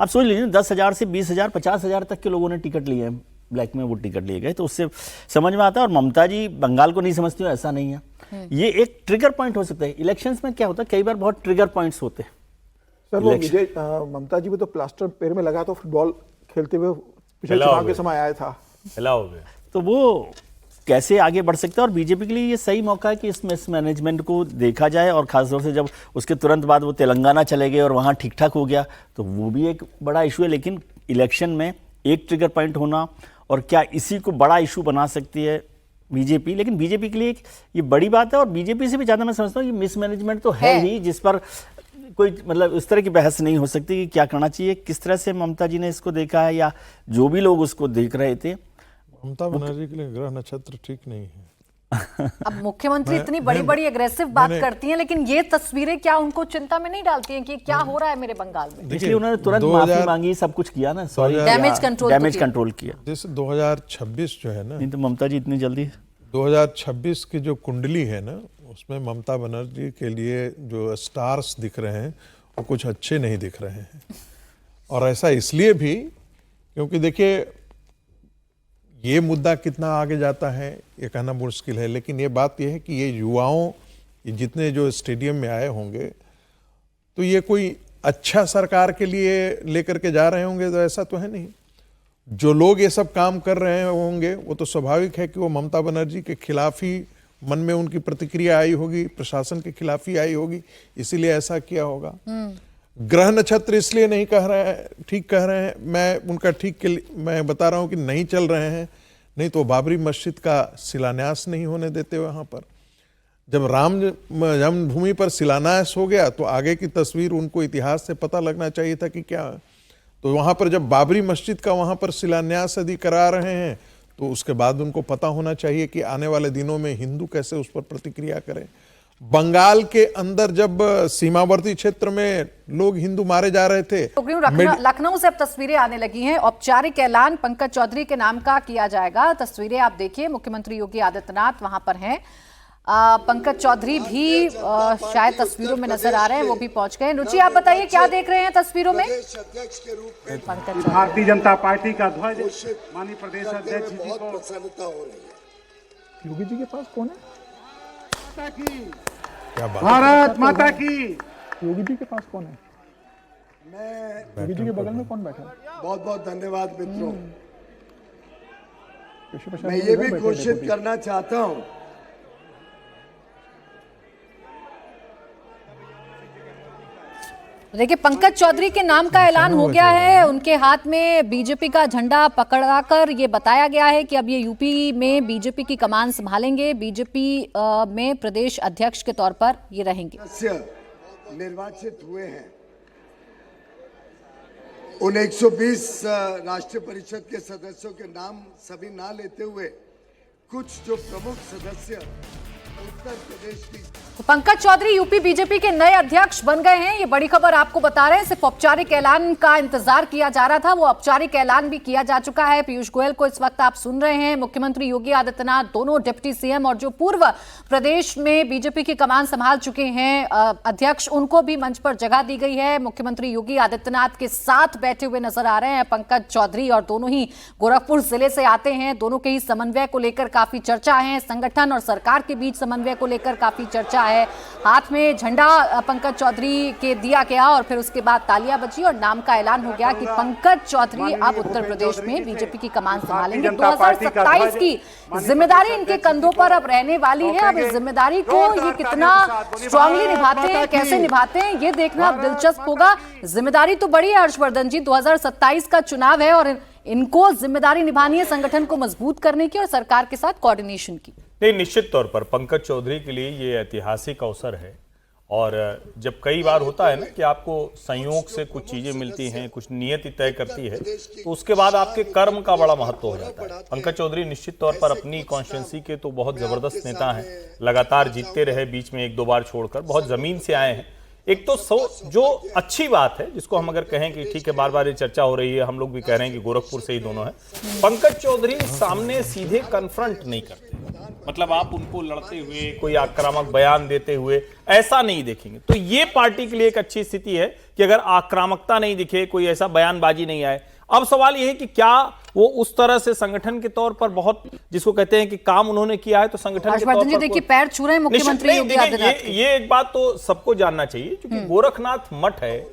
आप सोच लीजिए 10,000 से 20,000 50,000 तक के लोगों ने टिकट लिए हैं, ब्लैक में वो टिकट लिए गए, तो उससे समझ में आता है। और ममता जी बंगाल को नहीं समझती हो, ऐसा नहीं है। ये एक ट्रिगर पॉइंट हो सकता है। इलेक्शंस में क्या होता है, कई बार बहुत ट्रिगर पॉइंट्स होते हैं। सर वो विजय, ममता जी भी तो प्लास्टर पैर में लगा तो फुटबॉल खेलते हुए पिछले चुनाव के समय आया था, तो वो कैसे आगे बढ़ सकता है। और बीजेपी के लिए ये सही मौका है कि इस मिसमैनेजमेंट को देखा जाए। और खासतौर से जब उसके तुरंत बाद वो तेलंगाना चले गए और वहाँ ठीक ठाक हो गया, तो वो भी एक बड़ा इशू है। लेकिन इलेक्शन में एक ट्रिगर पॉइंट होना, और क्या इसी को बड़ा इशू बना सकती है बीजेपी। लेकिन बीजेपी के लिए ये बड़ी बात है। और बीजेपी से भी ज़्यादा मैं समझता हूँ कि मिसमैनेजमेंट तो है ही, जिस पर कोई मतलब उस तरह की बहस नहीं हो सकती कि क्या करना चाहिए। किस तरह से ममता जी ने इसको देखा है, या जो भी लोग उसको देख रहे थे। ममता बनर्जी के लिए ग्रह नक्षत्र ठीक नहीं है। अब मुख्यमंत्री इतनी बड़ी बड़ी एग्रेसिव बात करती हैं, लेकिन ये तस्वीरें क्या उनको चिंता में नहीं डालती हैं कि क्या हो रहा है मेरे बंगाल में? इसलिए उन्होंने तुरंत माफी मांगी, सब कुछ किया ना, सॉरी, डैमेज कंट्रोल किया। जैसे 2026 जो है ना, नहीं तो ममता जी इतनी जल्दी 2026 की जो कुंडली है ना, उसमें ममता बनर्जी के लिए जो स्टार्स दिख रहे हैं वो कुछ अच्छे नहीं दिख रहे हैं। और ऐसा इसलिए भी क्योंकि देखिए ये मुद्दा कितना आगे जाता है ये कहना मुश्किल है, लेकिन ये बात ये है कि ये युवाओं, ये जितने जो स्टेडियम में आए होंगे, तो ये कोई अच्छा सरकार के लिए लेकर के जा रहे होंगे, तो ऐसा तो है नहीं। जो लोग ये सब काम कर रहे होंगे वो तो स्वाभाविक है कि वो ममता बनर्जी के खिलाफ ही मन में उनकी प्रतिक्रिया आई होगी, प्रशासन के खिलाफ ही आई होगी, इसीलिए ऐसा किया होगा। ग्रह नक्षत्र इसलिए नहीं कह रहे हैं, ठीक कह रहे हैं, मैं उनका ठीक के लिए मैं बता रहा हूं कि नहीं चल रहे हैं। नहीं तो बाबरी मस्जिद का शिलान्यास नहीं होने देते वहां पर। जब राम जन्मभूमि पर शिलान्यास हो गया तो आगे की तस्वीर उनको इतिहास से पता लगना चाहिए था कि क्या। तो वहां पर जब बाबरी मस्जिद का वहां पर शिलान्यास यदि करा रहे हैं तो उसके बाद उनको पता होना चाहिए कि आने वाले दिनों में हिंदू कैसे उस पर प्रतिक्रिया करें। बंगाल के अंदर जब सीमावर्ती क्षेत्र में लोग हिंदू मारे जा रहे थे, लखनऊ से अब तस्वीरें आने लगी हैं। औपचारिक ऐलान पंकज चौधरी के नाम का किया जाएगा। तस्वीरें आप देखिए, मुख्यमंत्री योगी आदित्यनाथ वहां पर हैं। पंकज चौधरी भी शायद तस्वीरों में नजर आ रहे हैं, वो भी पहुंच गए। रुचि, आप बताइए क्या देख रहे हैं तस्वीरों में? भारतीय जनता पार्टी का ध्वज माननीय प्रदेश अध्यक्ष जी को प्रसन्नता हो रही है। योगी जी के पास कौन है? माता की, भारत माता की। योगी जी के पास कौन है? मैं योगी जी के बगल में कौन बैठा है? बहुत बहुत धन्यवाद मित्रों। मैं ये भी घोषित करना चाहता हूं, देखिए पंकज चौधरी के नाम का ऐलान हो गया है। उनके हाथ में बीजेपी का झंडा पकड़ाकर ये बताया गया है कि अब ये यूपी में बीजेपी की कमान संभालेंगे, बीजेपी में प्रदेश अध्यक्ष के तौर पर ये रहेंगे। निर्वाचित हुए हैं उन 120 राष्ट्रीय परिषद के सदस्यों के नाम सभी ना लेते हुए कुछ जो प्रमुख सदस्य तो पंकज चौधरी यूपी बीजेपी के नए अध्यक्ष बन गए हैं, ये बड़ी खबर आपको बता रहे हैं। सिर्फ औपचारिक ऐलान का इंतजार किया जा रहा था, वो औपचारिक ऐलान भी किया जा चुका है। पीयूष गोयल को इस वक्त आप सुन रहे हैं। मुख्यमंत्री योगी आदित्यनाथ, दोनों डिप्टी सीएम और जो पूर्व प्रदेश में बीजेपी की कमान संभाल चुके हैं अध्यक्ष, उनको भी मंच पर जगह दी गई है। मुख्यमंत्री योगी आदित्यनाथ के साथ बैठे हुए नजर आ रहे हैं पंकज चौधरी, और दोनों ही गोरखपुर जिले से आते हैं। दोनों के ही समन्वय को लेकर काफी चर्चा है, संगठन और सरकार के बीच समन्वय को लेकर काफी चर्चा है। हाथ में झंडा पंकज चौधरी के दिया गया और फिर उसके बाद तालियां बजी और नाम का ऐलान हो गया कि पंकज चौधरी अब उत्तर प्रदेश में बीजेपी की कमान संभालेंगे। 2027 की जिम्मेदारी इनके कंधों पर अब रहने वाली है। अब इस जिम्मेदारी को ये कितना स्ट्रांगली निभाते हैं, कैसे निभाते हैं, ये देखना अब दिलचस्प होगा। जिम्मेदारी तो बड़ी है हर्षवर्धन जी, 2027 का चुनाव है और इनको जिम्मेदारी निभानी है संगठन को मजबूत करने की और सरकार के साथ कोऑर्डिनेशन की। नहीं, निश्चित तौर पर पंकज चौधरी के लिए ये ऐतिहासिक अवसर है। और जब कई बार होता है ना कि आपको संयोग से कुछ चीजें मिलती हैं, कुछ नियति तय करती है, तो उसके बाद आपके कर्म का बड़ा महत्व हो जाता है। पंकज चौधरी निश्चित तौर पर अपनी कॉन्स्टिट्यूंसी के तो बहुत जबरदस्त नेता हैं, लगातार जीतते रहे, बीच में एक दो बार छोड़कर बहुत जमीन से आए हैं। एक तो जो अच्छी बात है, जिसको हम अगर कहें कि ठीक है, बार बार ये चर्चा हो रही है, हम लोग भी कह रहे हैं कि गोरखपुर से ही दोनों हैं, पंकज चौधरी सामने सीधे कन्फ्रंट नहीं करते। मतलब आप उनको लड़ते हुए, कोई आक्रामक बयान देते हुए ऐसा नहीं देखेंगे। तो ये पार्टी के लिए एक अच्छी स्थिति है कि अगर आक्रामकता नहीं दिखे, कोई ऐसा बयानबाजी नहीं आए। अब सवाल यह है कि क्या वो उस तरह से संगठन के तौर पर बहुत, जिसको कहते हैं कि काम उन्होंने किया है, तो संगठन के तौर पर देखिए पैर छू रहे हैं मुख्यमंत्री योगी आदित्यनाथ। ये एक बात तो सबको जानना चाहिए, क्योंकि गोरखनाथ मठ है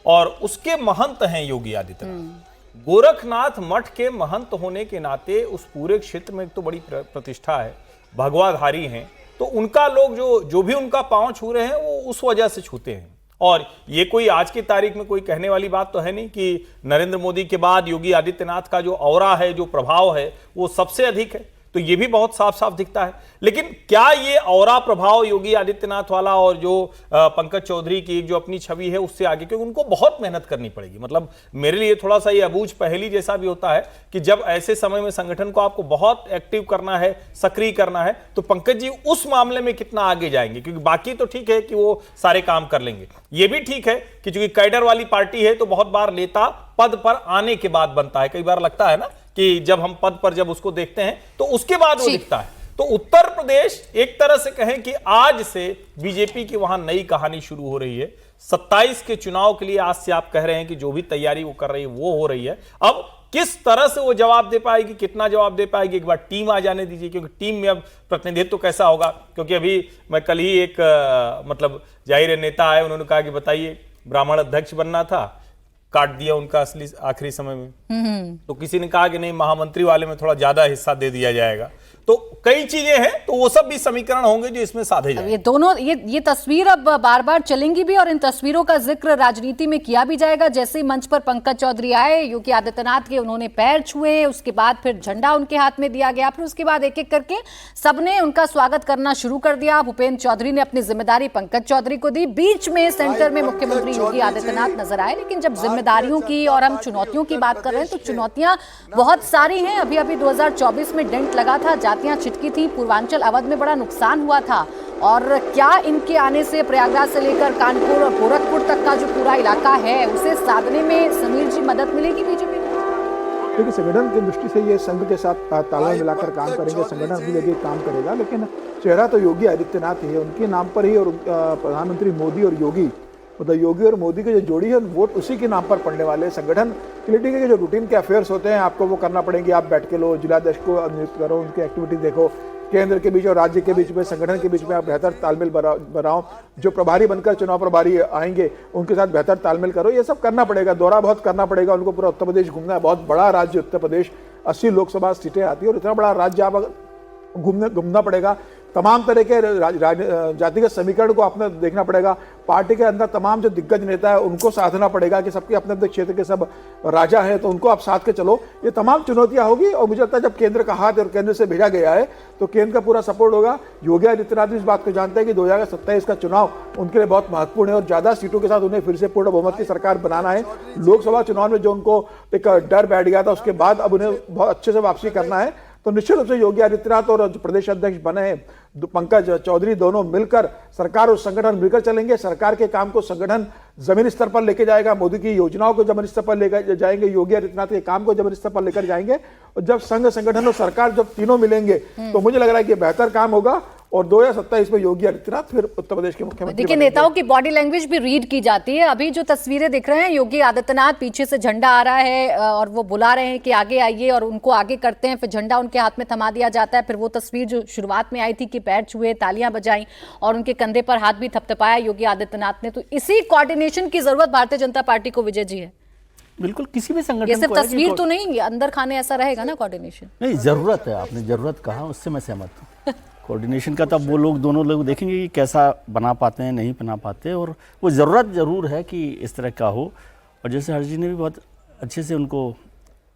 और उसके महंत हैं योगी आदित्यनाथ। गोरखनाथ मठ के महंत होने के नाते उस पूरे क्षेत्र में एक तो बड़ी प्रतिष्ठा है, भगवाधारी हैं, तो उनका लोग जो भी उनका पांव छू रहे हैं वो उस वजह से छूते हैं। और ये कोई आज की तारीख में कोई कहने वाली बात तो है नहीं कि नरेंद्र मोदी के बाद योगी आदित्यनाथ का जो औरा है, जो प्रभाव है, वो सबसे अधिक है। तो ये भी बहुत साफ साफ दिखता है। लेकिन क्या ये औरा प्रभाव योगी आदित्यनाथ वाला और जो पंकज चौधरी की जो अपनी छवि है उससे आगे, क्योंकि उनको बहुत मेहनत करनी पड़ेगी। मतलब मेरे लिए थोड़ा सा ये अबूझ पहेली जैसा भी होता है कि जब ऐसे समय में संगठन को आपको बहुत एक्टिव करना है, सक्रिय करना है, तो पंकज जी उस मामले में कितना आगे जाएंगे। क्योंकि बाकी तो ठीक है कि वो सारे काम कर लेंगे, ये भी ठीक है कि चूंकि कैडर वाली पार्टी है तो बहुत बार नेता पद पर आने के बाद बनता है। कई बार लगता है ना कि जब हम पद पर जब उसको देखते हैं तो उसके बाद वो दिखता है। तो उत्तर प्रदेश एक तरह से कहें कि आज से बीजेपी की वहां नई कहानी शुरू हो रही है। 27 के चुनाव के लिए आज से आप कह रहे हैं कि जो भी तैयारी वो कर रही है वो हो रही है। अब किस तरह से वो जवाब दे पाएगी, कितना जवाब दे पाएगी, एक बार टीम आ जाने दीजिए, क्योंकि टीम में अब प्रतिनिधित्व कैसा होगा। क्योंकि अभी मैं कल ही एक मतलब जाहिर नेता आए, उन्होंने कहा कि बताइए ब्राह्मण अध्यक्ष बनना था, काट दिया उनका असली आखिरी समय में। तो किसी ने कहा कि नहीं, महामंत्री वाले में थोड़ा ज्यादा हिस्सा दे दिया जाएगा। तो कई चीजें हैं, तो वो सब भी समीकरण होंगे जो इसमें साधे जाएंगे। ये दोनों ये तस्वीर अब बार बार चलेंगी भी और इन तस्वीरों का जिक्र राजनीति में किया भी जाएगा। जैसे ही मंच पर पंकज चौधरी आए, योगी आदित्यनाथ के उन्होंने पैर छुए, उसके बाद फिर झंडा उनके हाथ में दिया गया, फिर उसके बाद एक एक करके सबने उनका स्वागत करना शुरू कर दिया। भूपेंद्र चौधरी ने अपनी जिम्मेदारी पंकज चौधरी को दी, बीच में सेंटर में मुख्यमंत्री योगी आदित्यनाथ नजर आए। लेकिन जब जिम्मेदारियों की और हम चुनौतियों की बात कर रहे हैं तो चुनौतियां बहुत सारी हैं। अभी 2024 में डेंट लगा था, जातियां छिटकी थी, पूर्वांचल अवध में बड़ा नुकसान हुआ था। और क्या इनके आने से प्रयागराज से लेकर कानपुर और गोरखपुर तक का जो पूरा इलाका है उसे साधने में समीर जी मदद मिलेगी बीजेपी को? देखिए, संगठन की दृष्टि से ये संघ के साथ तालमेल मिलाकर काम करेंगे, संगठन भी लेके काम करेगा। लेकिन चेहरा तो योगी आदित्यनाथ ही है, उनके नाम पर ही। और प्रधानमंत्री मोदी और योगी, मतलब योगी और मोदी की जो जोड़ी है, वोट उसी के नाम पर पड़ने वाले। संगठन के लिए ठीक है कि जो रूटीन के अफेयर्स होते हैं आपको वो करना पड़ेंगे, आप बैठ के लो, जिलाध्यक्ष को नियुक्त करो, उनकी एक्टिविटी देखो, केंद्र के बीच और राज्य के बीच में, संगठन के बीच में आप बेहतर तालमेल बनाओ, जो प्रभारी बनकर चुनाव प्रभारी आएंगे उनके साथ बेहतर तालमेल करो। ये सब करना पड़ेगा, दौरा बहुत करना पड़ेगा उनको, पूरा उत्तर प्रदेश घूमना है। बहुत बड़ा राज्य उत्तर प्रदेश, 80 लोकसभा सीटें आती है और इतना बड़ा राज्य आप घूमना पड़ेगा। तमाम तरह के जातिगत समीकरण को आपने देखना पड़ेगा। पार्टी के अंदर तमाम जो दिग्गज नेता है उनको साधना पड़ेगा कि सबके अपने अपने क्षेत्र के सब राजा हैं, तो उनको आप साथ के चलो। ये तमाम चुनौतियां होगी और मुझे लगता है जब केंद्र का हाथ और केंद्र से भेजा गया है तो केंद्र का पूरा सपोर्ट होगा। योगी आदित्यनाथ इस बात को जानते हैं कि 2027 का चुनाव उनके लिए बहुत महत्वपूर्ण है और ज्यादा सीटों के साथ उन्हें फिर से पूर्ण बहुमत की सरकार बनाना है। लोकसभा चुनाव में जो उनको एक डर बैठ गया था उसके बाद अब उन्हें बहुत अच्छे से वापसी करना है। तो निश्चित रूप से योगी आदित्यनाथ और जो प्रदेश अध्यक्ष बने हैं पंकज चौधरी दोनों मिलकर सरकार और संगठन मिलकर चलेंगे। सरकार के काम को संगठन जमीनी स्तर पर लेके जाएगा, मोदी की योजनाओं को जमीनी स्तर पर लेकर जाएंगे, योगी आदित्यनाथ के काम को जमीनी स्तर पर लेकर जाएंगे। और जब संघ संगठन और सरकार जब तीनों मिलेंगे तो मुझे लग रहा है कि बेहतर काम होगा और 2027 में योगी आदित्यनाथ फिर उत्तर प्रदेश के मुख्यमंत्री। देखिए नेताओं की बॉडी लैंग्वेज भी रीड की जाती है। अभी जो तस्वीरें दिख रहे हैं, योगी आदित्यनाथ पीछे से झंडा आ रहा है और वो बुला रहे हैं कि आगे आइए, और उनको आगे करते हैं, फिर झंडा उनके हाथ में थमा दिया जाता है। फिर वो तस्वीर जो शुरुआत में आई थी कि पैर छुए, तालियां बजाई और उनके कंधे पर हाथ भी थपथपाया योगी आदित्यनाथ ने। तो इसी कोऑर्डिनेशन की जरूरत भारतीय जनता पार्टी को विजय जी है। बिल्कुल, किसी भी संगठन ये सिर्फ तस्वीर तो नहीं, अंदर खाने ऐसा रहेगा ना कोऑर्डिनेशन। नहीं, जरूरत है, आपने जरूरत कहा, उससे मैं सहमत हूँ। कोऑर्डिनेशन का तब वो लोग दोनों लोग देखेंगे कि कैसा बना पाते हैं, नहीं बना पाते, और वो ज़रूरत ज़रूर है कि इस तरह का हो। और जैसे हर्ष जी ने भी बहुत अच्छे से उनको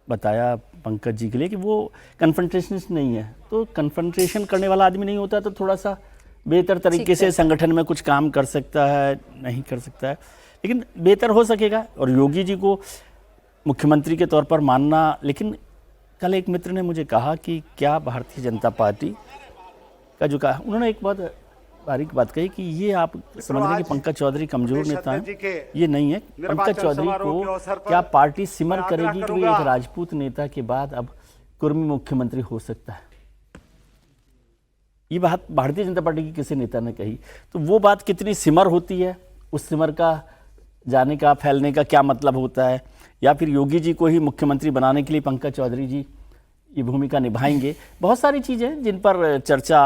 बताया पंकज जी के लिए कि वो कन्फ्रंटेशनिस्ट नहीं है, तो कन्फ्रंटेशन करने वाला आदमी नहीं होता तो थोड़ा सा बेहतर तरीके से संगठन में कुछ काम कर सकता है, नहीं कर सकता है, लेकिन बेहतर हो सकेगा। और योगी जी को मुख्यमंत्री के तौर पर मानना, लेकिन कल एक मित्र ने मुझे कहा कि क्या भारतीय जनता पार्टी का जो कहा, उन्होंने एक बहुत बारीक बात कही कि ये आप समझ रहे हैं कि पंकज चौधरी कमजोर नेता हैं, ये नहीं है। पंकज चौधरी को क्या पार्टी सिमर करेगी कि एक राजपूत नेता के बाद अब कुर्मी मुख्यमंत्री हो सकता है? ये बात भारतीय जनता पार्टी की किसी नेता ने कही, तो वो बात कितनी सिमर होती है, उस सिमर का जाने का, फैलने का क्या मतलब होता है, या फिर योगी जी को ही मुख्यमंत्री बनाने के लिए पंकज चौधरी जी ये भूमिका निभाएंगे। बहुत सारी चीज़ें जिन पर चर्चा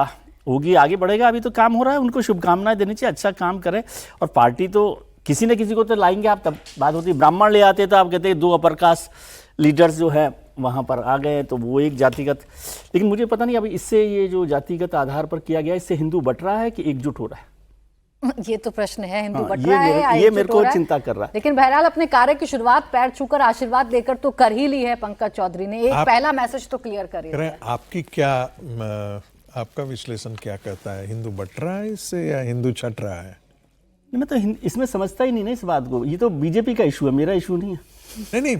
होगी, आगे बढ़ेगा। अभी तो काम हो रहा है, उनको शुभकामनाएं देनी चाहिए, अच्छा काम करें। और पार्टी तो किसी न किसी को तो लाएंगे आप, तब बात होती है। ब्राह्मण ले आते तो आप कहते हैं 2 अपर कास्ट लीडर्स जो है वहाँ पर आ गए, तो वो एक जातिगत, लेकिन मुझे पता नहीं अभी इससे ये जो जातिगत आधार पर किया गया, इससे हिंदू बट रहा है कि एकजुट हो रहा है? ये तो प्रश्न है, हिंदू बट रहा है, ये मेरे को चिंता कर रहा है। लेकिन बहरहाल अपने कार्य की शुरुआत पैर छूकर आशीर्वाद देकर तो कर ही ली है पंकज चौधरी ने। एक पहला मैसेज तो क्लियर करिए। आपकी क्या, आपका विश्लेषण क्या कहता है? हिंदू बट रहा है इससे या हिंदू छट रहा है? मैं तो इसमें समझता ही नहीं ना इस बात को। ये तो बीजेपी का इशू है, मेरा इशू नहीं है। नहीं,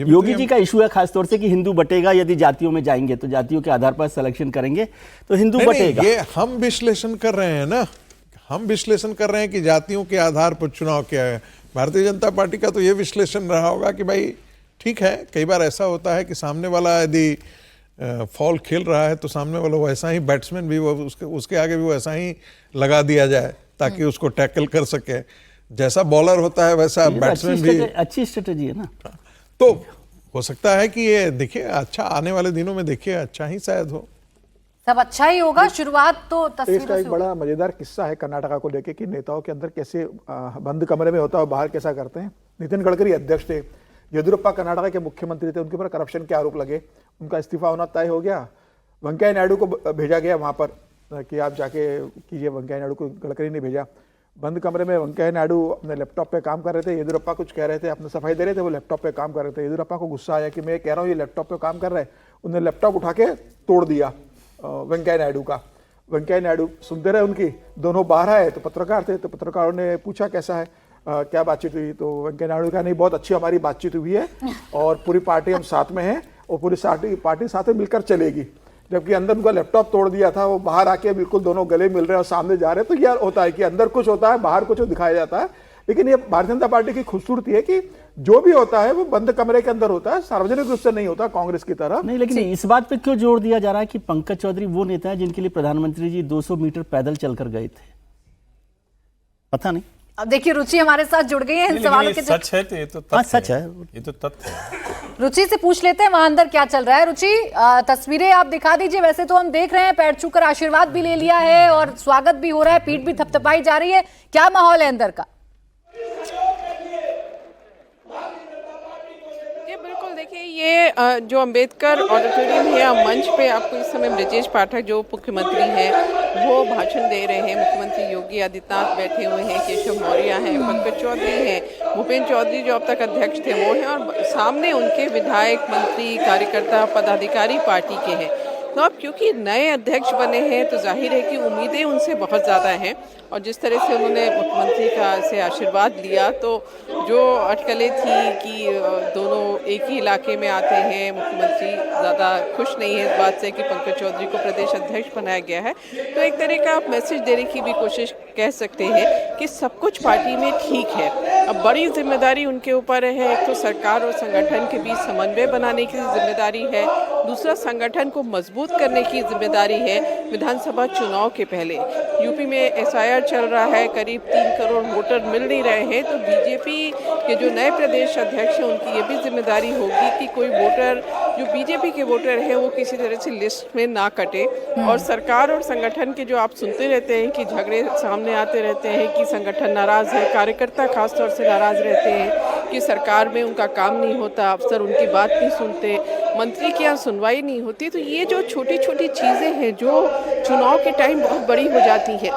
योगी जी का इशू है खासतौर से कि हिंदू बटेगा, यदि जातियों में जाएंगे तो जातियों के आधार पर सिलेक्शन करेंगे तो हिंदू बटेगा। ये हम विश्लेषण कर रहे हैं ना, हम विश्लेषण कर रहे हैं कि जातियों के आधार पर चुनाव क्या है। भारतीय जनता पार्टी का तो ये विश्लेषण रहा होगा कि भाई ठीक है, कई बार ऐसा होता है कि सामने वाला यदि फॉल खेल रहा है तो सामने वाला वैसा ही बैट्समैन भी वो उसके आगे भी वैसा ही लगा दिया जाए ताकि उसको टैकल कर सके। जैसा बॉलर होता है वैसा बैट्समैन भी। अच्छी स्ट्रेटेजी है ना। तो हो सकता है कि ये देखिए, अच्छा आने वाले दिनों में देखिए अच्छा ही शायद हो, सब अच्छा ही होगा। शुरुआत तो तस्वीरों से। एक बड़ा मजेदार किस्सा है कर्नाटका को लेके कि नेताओं के अंदर कैसे बंद कमरे में होता है और बाहर कैसा करते हैं। नितिन गडकरी अध्यक्ष थे, येदियुरप्पा कर्नाटका के मुख्यमंत्री थे, उनके ऊपर करप्शन के आरोप लगे, उनका इस्तीफा होना तय हो गया। वेंकैया नायडू को भेजा गया वहां पर कि आप जाके कीजिए, वेंकैया नायडू को गडकरी ने भेजा। बंद कमरे में वेंकैया नायडू अपने लैपटॉप पे काम कर रहे थे, येदियुरप्पा कुछ कह रहे थे, अपने सफाई दे रहे थे, वो लैपटॉप पे काम कर रहे थे। येदियुरप्पा को गुस्सा आया कि मैं कह रहा हूँ ये लैपटॉप पे काम कर रहा है, उन्होंने लैपटॉप उठा के तोड़ दिया वेंकैया नायडू का। वेंकैया नायडू सुनते रहे उनकी, दोनों बाहर आए तो पत्रकार थे, तो पत्रकारों ने पूछा कैसा है, क्या बातचीत हुई, तो वेंकैया नायडू का नहीं बहुत अच्छी हमारी बातचीत हुई है और पूरी पार्टी हम साथ में हैं और पूरी पार्टी साथ में मिलकर चलेगी। जबकि अंदर उनका लैपटॉप तोड़ दिया था, वो बाहर आके बिल्कुल दोनों गले मिल रहे हैं और सामने जा रहे हैं। तो यह होता है कि अंदर कुछ होता है, बाहर कुछ दिखाया जाता है। लेकिन ये भारतीय जनता पार्टी की खूबसूरती है कि जो भी होता है वो बंद कमरे के अंदर होता है, सार्वजनिक रूप से नहीं होता कांग्रेस की तरह। नहीं, लेकिन इस बात पे क्यों जोर दिया जा रहा है कि पंकज चौधरी वो नेता है जिनके लिए प्रधानमंत्री जी 200 मीटर पैदल चलकर गए थे? पता नहीं। अब देखिए रुचि हमारे साथ जुड़ गई है इन सवालों के। सच है तो ये तो तथ्य सच है, ये तो तथ्य है। रुचि से पूछ लेते हैं वहां अंदर क्या चल रहा है। रुचि, तस्वीरें आप दिखा दीजिए। वैसे तो हम देख रहे हैं पैर छूकर आशीर्वाद भी ले लिया है और स्वागत भी हो रहा है, पीठ भी थपथपाई जा रही है, क्या माहौल है अंदर का? देखिए ये जो अंबेडकर ऑडिटोरियम है, मंच पे आपको इस समय ब्रजेश पाठक जो मुख्यमंत्री हैं वो भाषण दे रहे हैं। मुख्यमंत्री योगी आदित्यनाथ बैठे हुए हैं, केशव मौर्य हैं, पंकज चौधरी हैं, भूपेन्द्र चौधरी जो अब तक अध्यक्ष थे वो हैं और सामने उनके विधायक, मंत्री, कार्यकर्ता, पदाधिकारी पार्टी के हैं। तो अब क्योंकि नए अध्यक्ष बने हैं तो जाहिर है कि उम्मीदें उनसे बहुत ज़्यादा हैं, और जिस तरह से उन्होंने मुख्यमंत्री का से आशीर्वाद लिया तो जो अटकलें थी कि दोनों एक ही इलाके में आते हैं, मुख्यमंत्री ज़्यादा खुश नहीं है इस बात से कि पंकज चौधरी को प्रदेश अध्यक्ष बनाया गया है, तो एक तरह का आप मैसेज देने की भी कोशिश कह सकते हैं कि सब कुछ पार्टी में ठीक है। अब बड़ी जिम्मेदारी उनके ऊपर है, एक तो सरकार और संगठन के बीच समन्वय बनाने की जिम्मेदारी है, दूसरा संगठन को मजबूत करने की जिम्मेदारी है। विधानसभा चुनाव के पहले यूपी में एसआईआर चल रहा है, करीब 3 करोड़ वोटर मिल नहीं रहे हैं, तो बीजेपी के जो नए प्रदेश अध्यक्ष हैं उनकी ये भी जिम्मेदारी होगी कि कोई वोटर जो बीजेपी के वोटर हैं वो किसी तरह से लिस्ट में ना कटे। और सरकार और संगठन के जो आप सुनते रहते हैं कि झगड़े सामने आते रहते हैं कि संगठन नाराज है, कार्यकर्ता खासतौर से नाराज रहते हैं कि सरकार में उनका काम नहीं होता, अफसर उनकी बात नहीं सुनते, मंत्री की यहाँ सुनवाई नहीं होती, तो ये जो छोटी छोटी चीज़ें हैं जो चुनाव के टाइम बहुत बड़ी हो जाती है,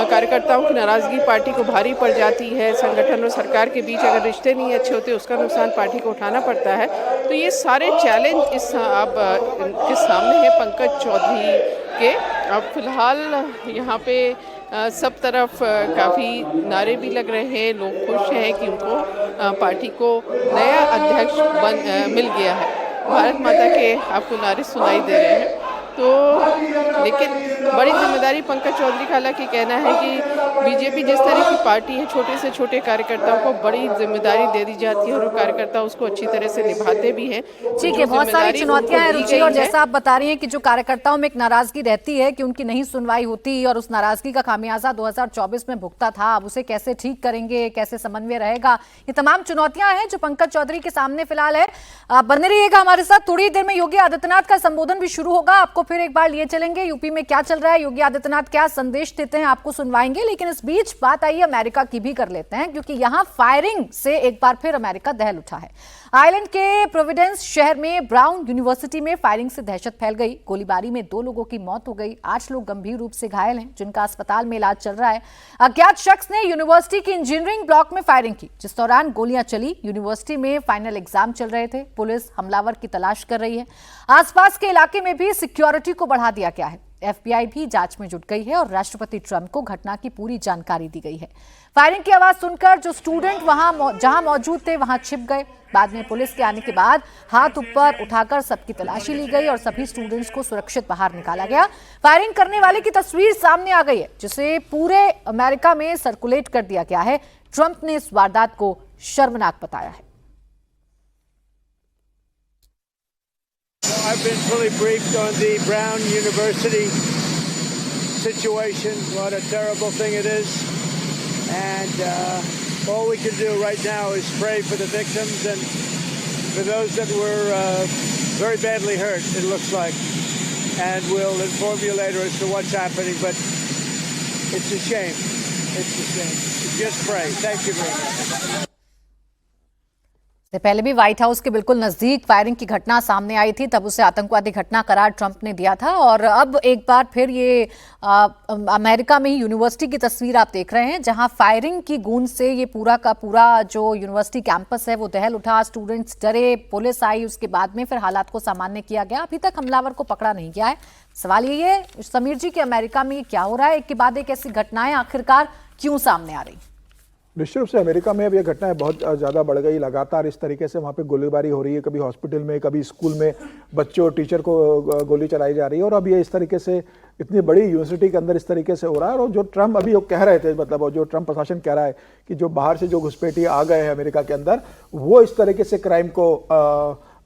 कार्यकर्ताओं की नाराज़गी पार्टी को भारी पड़ जाती है, संगठन और सरकार के बीच अगर रिश्ते नहीं अच्छे होते उसका नुकसान पार्टी को उठाना पड़ता है। तो ये सारे चैलेंज इस अब के सामने है पंकज चौधरी के। अब फिलहाल यहाँ पे सब तरफ काफ़ी नारे भी लग रहे हैं, लोग खुश हैं कि उनको पार्टी को नया अध्यक्ष मिल गया है। भारत माता के आपको नारे सुनाई दे रहे हैं, तो लेकिन बड़ी जिम्मेदारी पंकज चौधरी का हालांकि कहना है कि बीजेपी जिस तरह की पार्टी है, छोटे से छोटे कार्यकर्ताओं को बड़ी जिम्मेदारी दे दी जाती है और वो कार्यकर्ता उसको अच्छी तरह से निभाते भी हैं। ठीक है, बहुत सारी चुनौतियां हैं रुचि, और जैसा आप बता रही हैं कि जो कार्यकर्ताओं में एक नाराजगी रहती है कि उनकी नहीं सुनवाई होती और उस नाराजगी का खामियाजा 2024 में भुगता था, अब उसे कैसे ठीक करेंगे, कैसे समन्वय रहेगा, ये तमाम चुनौतियां हैं जो पंकज चौधरी के सामने फिलहाल है। बने रहिएगा हमारे साथ, थोड़ी देर में योगी आदित्यनाथ का संबोधन भी शुरू होगा, आपको फिर एक बार लिए चलेंगे यूपी में क्या चल रहा है, योगी आदित्यनाथ क्या संदेश देते हैं आपको सुनवाएंगे। लेकिन इस बीच बात आई अमेरिका की भी कर लेते हैं, क्योंकि यहां फायरिंग से एक बार फिर अमेरिका दहल उठा है। आयरलैंड के प्रोविडेंस शहर में ब्राउन यूनिवर्सिटी में फायरिंग से दहशत फैल गई। गोलीबारी में 2 लोगों की मौत हो गई, 8 लोग गंभीर रूप से घायल हैं, जिनका अस्पताल में इलाज चल रहा है। अज्ञात शख्स ने यूनिवर्सिटी की इंजीनियरिंग ब्लॉक में फायरिंग की, जिस दौरान गोलियां चली। यूनिवर्सिटी में फाइनल एग्जाम चल रहे थे, पुलिस हमलावर की तलाश कर रही है। आसपास के इलाके में भी सिक्योरिटी को बढ़ा दिया गया है। FBI भी जांच में जुट गई है और राष्ट्रपति ट्रंप को घटना की पूरी जानकारी दी गई है। फायरिंग की आवाज सुनकर जो स्टूडेंट जहां मौजूद थे वहां छिप गए। बाद में पुलिस के आने के बाद हाथ ऊपर उठाकर सबकी तलाशी ली गई और सभी स्टूडेंट्स को सुरक्षित बाहर निकाला गया। फायरिंग करने वाले की तस्वीर सामने आ गई है, जिसे पूरे अमेरिका में सर्कुलेट कर दिया गया है। ट्रंप ने इस वारदात को शर्मनाक बताया है। I've been fully briefed on the Brown University situation, what a terrible thing it is, and all we can do right now is pray for the victims and for those that were very badly hurt, it looks like, and we'll inform you later as to what's happening, but it's a shame. It's a shame. Just pray. Thank you very much. इससे पहले भी white house के बिल्कुल नजदीक firing की घटना सामने आई थी, तब उसे आतंकवादी घटना करार ट्रंप ने दिया था। और अब एक बार फिर ये अमेरिका में ही यूनिवर्सिटी की तस्वीर आप देख रहे हैं, जहां फायरिंग की गूंज से ये पूरा का पूरा जो यूनिवर्सिटी कैंपस है वो दहल उठा। स्टूडेंट्स डरे, पुलिस आई, उसके बाद में फिर हालात को सामान्य किया गया। अभी तक हमलावर को पकड़ा नहीं गया है। सवाल ये है समीर जी कि अमेरिका में क्या हो रहा है, एक के बाद एक ऐसी घटनाएं आखिरकार क्यों सामने आ रही? निश्चित रूप से अमेरिका में अब ये घटनाएं बहुत ज़्यादा बढ़ गई। लगातार इस तरीके से वहाँ पे गोलीबारी हो रही है, कभी हॉस्पिटल में, कभी स्कूल में बच्चों और टीचर को गोली चलाई जा रही है। और अब ये इस तरीके से इतनी बड़ी यूनिवर्सिटी के अंदर इस तरीके से हो रहा है। और जो ट्रंप अभी वो कह रहे थे, मतलब जो ट्रंप प्रशासन कह रहा है कि जो बाहर से जो घुसपैठी आ गए हैं अमेरिका के अंदर, वो इस तरीके से क्राइम को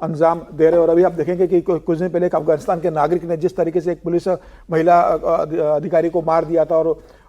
अंजाम दे रहे। और अभी आप देखेंगे कि कुछ दिन पहले अफगानिस्तान के नागरिक ने जिस तरीके से एक पुलिस महिला अधिकारी को मार दिया था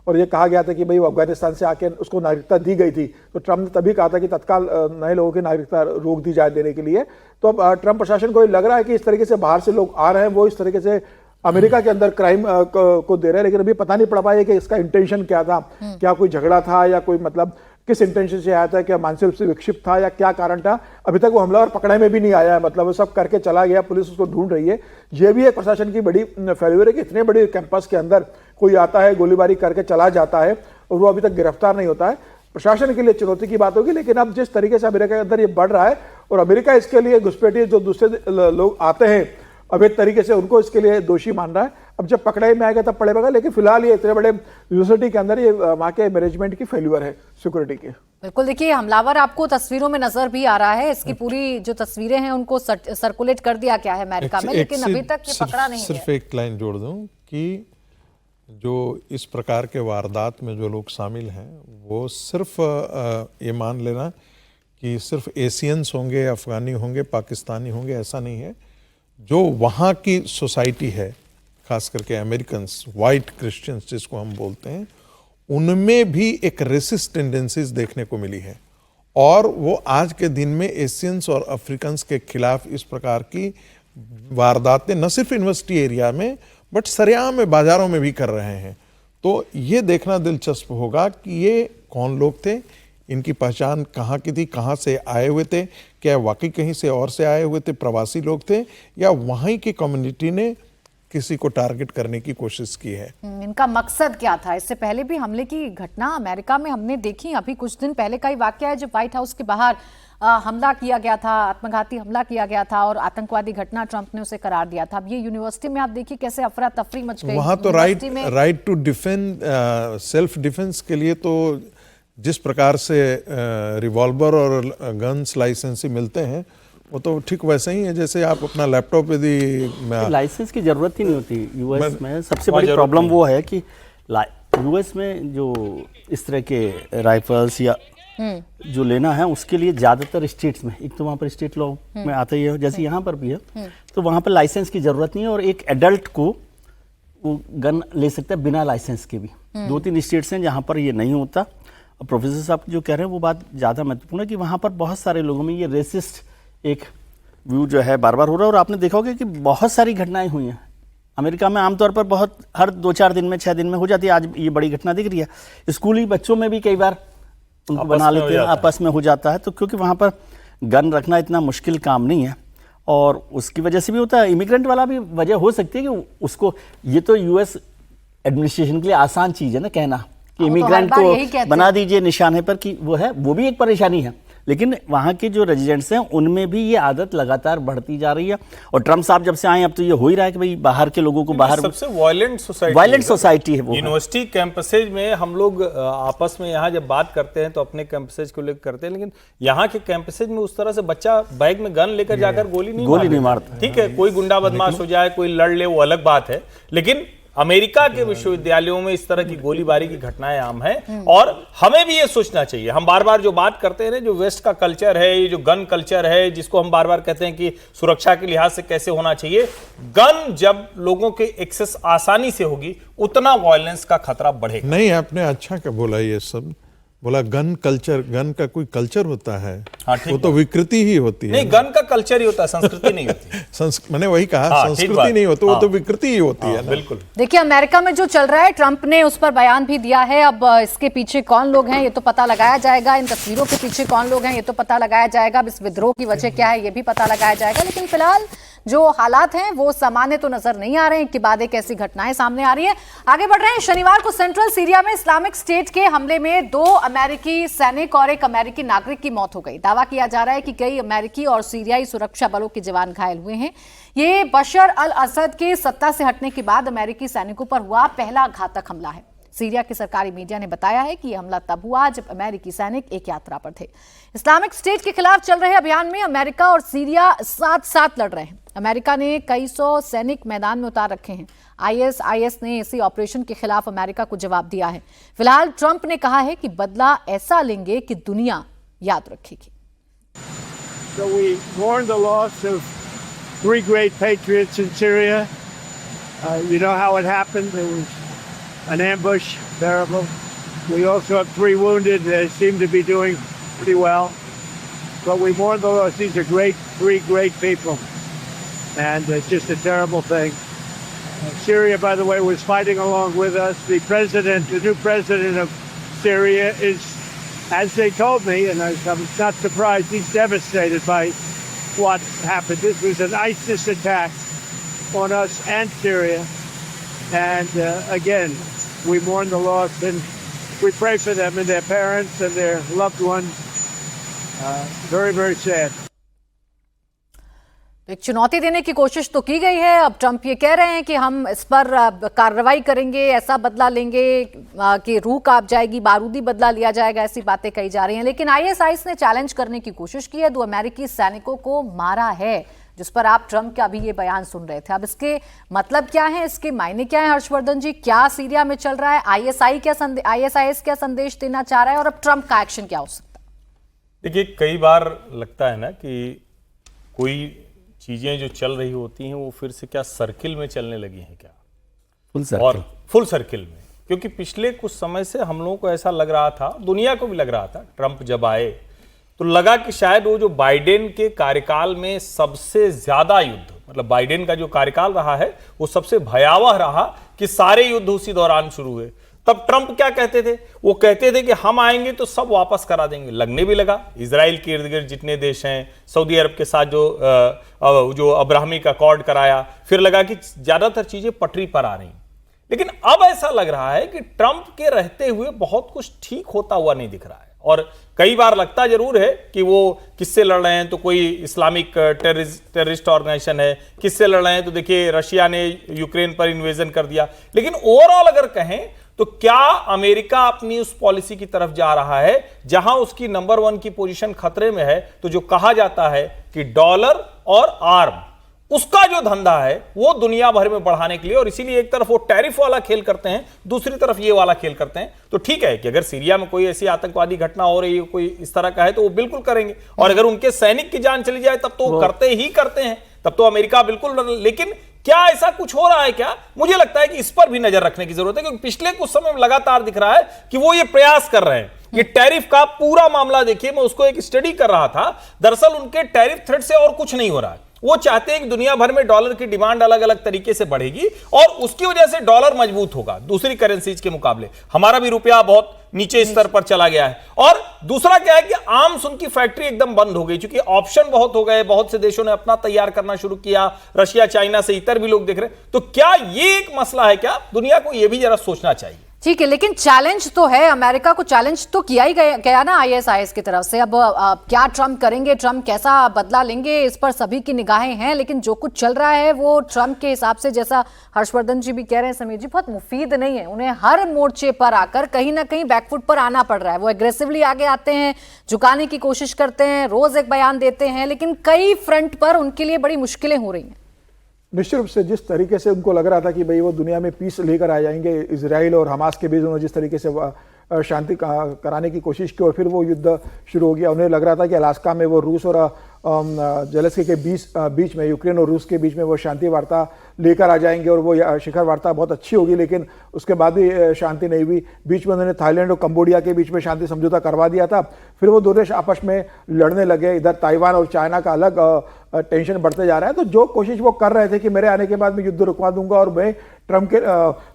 और ये कहा गया था कि भाई वो अफगानिस्तान से आके उसको नागरिकता दी गई थी, तो ट्रंप ने तभी कहा था कि तत्काल नए लोगों की नागरिकता रोक दी जाए देने के लिए। तो अब ट्रंप प्रशासन को लग रहा है कि इस तरीके से बाहर से लोग आ रहे हैं, वो इस तरीके से अमेरिका के अंदर क्राइम को दे रहे हैं। लेकिन अभी पता नहीं पड़ पाया कि इसका इंटेंशन क्या था, क्या कोई झगड़ा था या कोई मतलब किस इंटेंशन से आया था, क्या मानसिक रूप से विक्षिप्त था या क्या कारण था। अभी तक वो हमलावर पकड़ने में भी नहीं आया है, मतलब वो सब करके चला गया, पुलिस उसको ढूंढ रही है। ये भी एक प्रशासन की बड़ी फेल्यूर है कि इतने बड़े कैंपस के अंदर कोई आता है, गोलीबारी करके चला जाता है और वो अभी तक गिरफ्तार नहीं होता है। प्रशासन के लिए चुनौती की बात होगी। लेकिन अब जिस तरीके से अमेरिका के अंदर ये बढ़ रहा है और अमेरिका इसके लिए घुसपैठी जो दूसरे लोग आते हैं अवैध तरीके से उनको इसके लिए दोषी मान रहा है। अब जब पकड़ाई में आएगा तब पड़ेगा, लेकिन फिलहाल ये इतने बड़े यूनिवर्सिटी के अंदर ये वहाँ के मैनेजमेंट की फेल्यूर है सिक्योरिटी की। बिल्कुल, देखिए हमलावर आपको तस्वीरों में नजर भी आ रहा है, इसकी पूरी जो तस्वीरें हैं उनको सर्कुलेट कर दिया गया है अमेरिका में, लेकिन अभी तक ये पकड़ा नहीं है। सिर्फ एक लाइन जोड़ दूं कि जो इस प्रकार के वारदात में जो लोग शामिल हैं वो सिर्फ ये मान लेना कि सिर्फ एशियंस होंगे, अफगानी होंगे, पाकिस्तानी होंगे, ऐसा नहीं है। जो वहाँ की सोसाइटी है, खास करके अमेरिकन्स, वाइट क्रिश्चियंस जिसको हम बोलते हैं, उनमें भी एक रेसिस्ट टेंडेंसीज देखने को मिली है और वो आज के दिन में एशियंस और अफ्रीकन्स के खिलाफ इस प्रकार की वारदातें न सिर्फ यूनिवर्सिटी एरिया में बट सरेआम में बाजारों में भी कर रहे हैं। तो ये देखना दिलचस्प होगा कि ये कौन लोग थे, इनकी पहचान कहाँ की थी, कहाँ से आए हुए थे, क्या वाकई कहीं से और से आए हुए थे, प्रवासी लोग थे या वहीं की कम्युनिटी ने किसी को टारगेट करने की कोशिश की है। इनका मकसद क्या था? इससे पहले भी हमले की घटना अमेरिका में हमने देखी, अभी कुछ दिन पहले का ही वाकया है जब व्हाइट हाउस के बाहर हमला किया गया था, आत्मघाती हमला किया गया था और आतंकवादी घटना ट्रंप ने उसे करार दिया था। अब ये यूनिवर्सिटी में आप देखिए कैसे अफरा तफरी मच गई। वहां तो right to defend, self defence के लिए तो जिस प्रकार से रिवॉल्वर और गन्स लाइसेंस मिलते हैं वो तो ठीक वैसे ही है जैसे आप अपना लैपटॉप यदि लाइसेंस की जरूरत ही नहीं होती यूएस में। सबसे बड़ी प्रॉब्लम वो है कि यूएस में जो इस तरह के राइफल्स या जो लेना है उसके लिए ज़्यादातर स्टेट्स में, एक तो वहाँ पर स्टेट लॉ में आता ही है जैसे यहाँ पर भी है, तो वहाँ पर लाइसेंस की ज़रूरत नहीं है और एक एडल्ट को वो गन ले सकता है बिना लाइसेंस के भी। 2-3 स्टेट्स हैं जहाँ पर ये नहीं होता। और प्रोफेसर साहब जो कह रहे हैं वो बात ज़्यादा महत्वपूर्ण है कि वहाँ पर बहुत सारे लोगों में ये रेसिस्ट एक व्यू जो है बार बार हो रहा है। और आपने देखा होगा कि बहुत सारी घटनाएं हुई हैं अमेरिका में, आमतौर पर बहुत हर 2-4 दिन में 6 दिन में हो जाती है। आज ये बड़ी घटना दिख रही है। स्कूली बच्चों में भी कई बार उनको बना लेते हैं, आपस में हो जाता है। तो क्योंकि वहाँ पर गन रखना इतना मुश्किल काम नहीं है और उसकी वजह से भी होता है। इमिग्रेंट वाला भी वजह हो सकती है कि उसको, ये तो यूएस एडमिनिस्ट्रेशन के लिए आसान चीज़ है ना कहना कि इमिग्रेंट को बना दीजिए निशाने पर, कि वो है, वो भी एक परेशानी है। लेकिन वहाँ के जो रेजिडेंट्स हैं उनमें भी ये आदत लगातार बढ़ती जा रही है। और ट्रम्प साहब जब से आए अब तो ये हो ही रहा है कि भाई बाहर के लोगों को बाहर, सबसे वायलेंट सोसाइटी है वो। यूनिवर्सिटी कैंपसेज में हम लोग आपस में यहाँ जब बात करते हैं तो अपने कैंपसेज को लेकर करते हैं, लेकिन यहाँ के कैंपसेज में उस तरह से बच्चा बैग में गन लेकर जाकर गोली नहीं मारता। ठीक है, कोई गुंडा बदमाश हो जाए, कोई लड़ ले, वो अलग बात है, लेकिन अमेरिका के विश्वविद्यालयों में इस तरह की गोलीबारी की घटनाएं आम हैं। और हमें भी ये सोचना चाहिए, हम बार बार जो बात करते हैं जो वेस्ट का कल्चर है, ये जो गन कल्चर है जिसको हम बार बार कहते हैं कि सुरक्षा के लिहाज से कैसे होना चाहिए, गन जब लोगों के एक्सेस आसानी से होगी उतना वायलेंस का खतरा बढ़ेगा। नहीं, आपने अच्छा क्या बोला, ये सब बोला गन कल्चर, गन का कोई कल्चर होता है? हाँ, वो तो विकृति ही होती है। नहीं, गन का कल्चर ही होता है, संस्कृति नहीं होती। मैंने वही कहा, हाँ, संस्कृति नहीं होती, वो तो विकृति ही होती है ना। बिल्कुल। देखिए अमेरिका में जो चल रहा है, ट्रंप ने उस पर बयान भी दिया है। अब इसके पीछे कौन लोग हैं ये तो पता लगाया जाएगा, इन तस्वीरों के पीछे कौन लोग हैं ये तो पता लगाया जाएगा, अब इस विद्रोह की वजह क्या है ये भी पता लगाया जाएगा। लेकिन फिलहाल जो हालात हैं वो सामान्य तो नजर नहीं आ रहे हैं, एक के बाद एक ऐसी घटनाएं सामने आ रही है। आगे बढ़ रहे हैं। शनिवार को सेंट्रल सीरिया में इस्लामिक स्टेट के हमले में 2 अमेरिकी सैनिक और एक अमेरिकी नागरिक की मौत हो गई। दावा किया जा रहा है कि कई अमेरिकी और सीरियाई सुरक्षा बलों के जवान घायल हुए हैं। ये बशर अल असद के सत्ता से हटने के बाद अमेरिकी सैनिकों पर हुआ पहला घातक हमला है। सीरिया के सरकारी मीडिया ने बताया है कि यह हमला तब हुआ जब अमेरिकी सैनिक एक यात्रा पर थे। इस्लामिक स्टेट के खिलाफ चल रहे अभियान में अमेरिका और सीरिया साथ साथ लड़ रहे हैं। अमेरिका ने कई 100 सैनिक मैदान में उतार रखे हैं। आईएसआईएस ने इसी ऑपरेशन के खिलाफ अमेरिका को जवाब दिया है। फिलहाल ट्रंप ने कहा है कि बदला ऐसा लेंगे कि दुनिया याद रखेगी। So we mourn the loss of 3 great patriots in Syria. You know how it happened. It was an ambush, terrible. We also have 3 wounded. They seem to be doing pretty well. But we mourn the loss. These are 3 great people. And it's just a terrible thing. Syria, by the way, was fighting along with us. The new president of Syria is, as they told me, and I'm not surprised, he's devastated by what happened. This was an ISIS attack on us and Syria. And again, we mourn the loss and we pray for them and their parents and their loved ones. Very, very sad. एक चुनौती देने की कोशिश तो की गई है। अब ट्रंप ये कह रहे हैं कि हम इस पर कार्रवाई करेंगे, ऐसा बदला लेंगे कि रूह कांप जाएगी, बारूदी बदला लिया जाएगा, ऐसी बातें कही जा रही हैं। लेकिन आईएसआईएस ने चैलेंज करने की कोशिश की है, 2 अमेरिकी सैनिकों को मारा है, जिस पर आप ट्रंप का अभी ये बयान सुन रहे थे। अब इसके मतलब क्या है, इसके मायने क्या है हर्षवर्धन जी? क्या सीरिया में चल रहा है? आईएसआईएस क्या संदेश देना चाह रहा है और अब ट्रंप का एक्शन क्या हो सकता है? देखिए, कई बार लगता है ना कि कोई चीजें जो चल रही होती हैं वो फिर से क्या सर्किल में चलने लगी हैं क्या? फुल सर्किल में, क्योंकि पिछले कुछ समय से हम लोगों को ऐसा लग रहा था, दुनिया को भी लग रहा था, ट्रंप जब आए तो लगा कि शायद वो जो बाइडेन के कार्यकाल में सबसे ज्यादा युद्ध, मतलब बाइडेन का जो कार्यकाल रहा है वो सबसे भयावह रहा कि सारे युद्ध उसी दौरान शुरू हुए। तब ट्रंप क्या कहते थे? वो कहते थे कि हम आएंगे तो सब वापस करा देंगे। लगने भी लगा। इजराइल के इर्द गिर्द जितने देश हैं, सऊदी अरब के साथ जो अब्राहमिक अकॉर्ड कराया, फिर लगा कि ज्यादातर चीजें पटरी पर आ रही। लेकिन अब ऐसा लग रहा है कि ट्रंप के रहते हुए बहुत कुछ ठीक होता हुआ नहीं दिख रहा है। और कई बार लगता जरूर है कि वो किससे लड़ रहे हैं, तो कोई इस्लामिक टेररिस्ट ऑर्गेनाइजेशन है, किससे लड़ रहे हैं तो देखिए रशिया ने यूक्रेन पर इन्वेजन कर दिया। लेकिन ओवरऑल अगर कहें तो क्या अमेरिका अपनी उस पॉलिसी की तरफ जा रहा है जहां उसकी नंबर 1 की पोजीशन खतरे में है? तो जो कहा जाता है कि डॉलर और आर्म, उसका जो धंधा है वो दुनिया भर में बढ़ाने के लिए, और इसीलिए एक तरफ वो टैरिफ वाला खेल करते हैं, दूसरी तरफ ये वाला खेल करते हैं। तो ठीक है कि अगर सीरिया में कोई ऐसी आतंकवादी घटना हो रही है, कोई इस तरह का है, तो वो बिल्कुल करेंगे, और अगर उनके सैनिक की जान चली जाए तब तो वो करते ही करते हैं, तब तो अमेरिका बिल्कुल। लेकिन क्या ऐसा कुछ हो रहा है क्या? मुझे लगता है कि इस पर भी नजर रखने की जरूरत है, क्योंकि पिछले कुछ समय में लगातार दिख रहा है कि वो ये प्रयास कर रहे हैं। ये टैरिफ का पूरा मामला देखिए, मैं उसको एक स्टडी कर रहा था। दरअसल उनके टैरिफ थ्रेट से और कुछ नहीं हो रहा है। वो चाहते हैं कि दुनिया भर में डॉलर की डिमांड अलग अलग तरीके से बढ़ेगी और उसकी वजह से डॉलर मजबूत होगा दूसरी करेंसीज के मुकाबले। हमारा भी रुपया बहुत नीचे स्तर पर चला गया है। और दूसरा क्या है कि आर्म्स उनकी फैक्ट्री एकदम बंद हो गई, क्योंकि ऑप्शन बहुत हो गए, बहुत से देशों ने अपना तैयार करना शुरू किया, रशिया, चाइना से इतर भी लोग देख रहे हैं। तो क्या ये एक मसला है क्या? दुनिया को यह भी जरा सोचना चाहिए। ठीक है, लेकिन चैलेंज तो है, अमेरिका को चैलेंज तो किया ही गया ना आईएसआईएस की तरफ से। अब क्या ट्रंप करेंगे, ट्रंप कैसा बदला लेंगे, इस पर सभी की निगाहें हैं। लेकिन जो कुछ चल रहा है वो ट्रंप के हिसाब से, जैसा हर्षवर्धन जी भी कह रहे हैं समीर जी, बहुत मुफीद नहीं है। उन्हें हर मोर्चे पर आकर कहीं ना कहीं बैकफुट पर आना पड़ रहा है। वो एग्रेसिवली आगे आते हैं, झुकाने की कोशिश करते हैं, रोज एक बयान देते हैं, लेकिन कई फ्रंट पर उनके लिए बड़ी मुश्किलें हो रही हैं। निश्चित रूप से जिस तरीके से उनको लग रहा था कि भाई वो दुनिया में पीस लेकर आ जाएंगे, इजराइल और हमास के बीच उन्होंने जिस तरीके से शांति कराने की कोशिश की और फिर वो युद्ध शुरू हो गया। उन्हें लग रहा था कि अलास्का में वो रूस और जेलेंस्की के बीच में, यूक्रेन और रूस के बीच में वो शांति वार्ता लेकर आ जाएंगे और वो शिखर वार्ता बहुत अच्छी होगी। लेकिन उसके बाद भी शांति नहीं हुई। बीच में उन्होंने थाईलैंड और कंबोडिया के बीच में शांति समझौता करवा दिया था। फिर वो दो देश आपस में लड़ने लगे। इधर ताइवान और चाइना का अलग टेंशन बढ़ते जा रहा है। तो जो कोशिश वो कर रहे थे कि मेरे आने के बाद मैं युद्ध रुकवा दूंगा और मैं ट्रंप के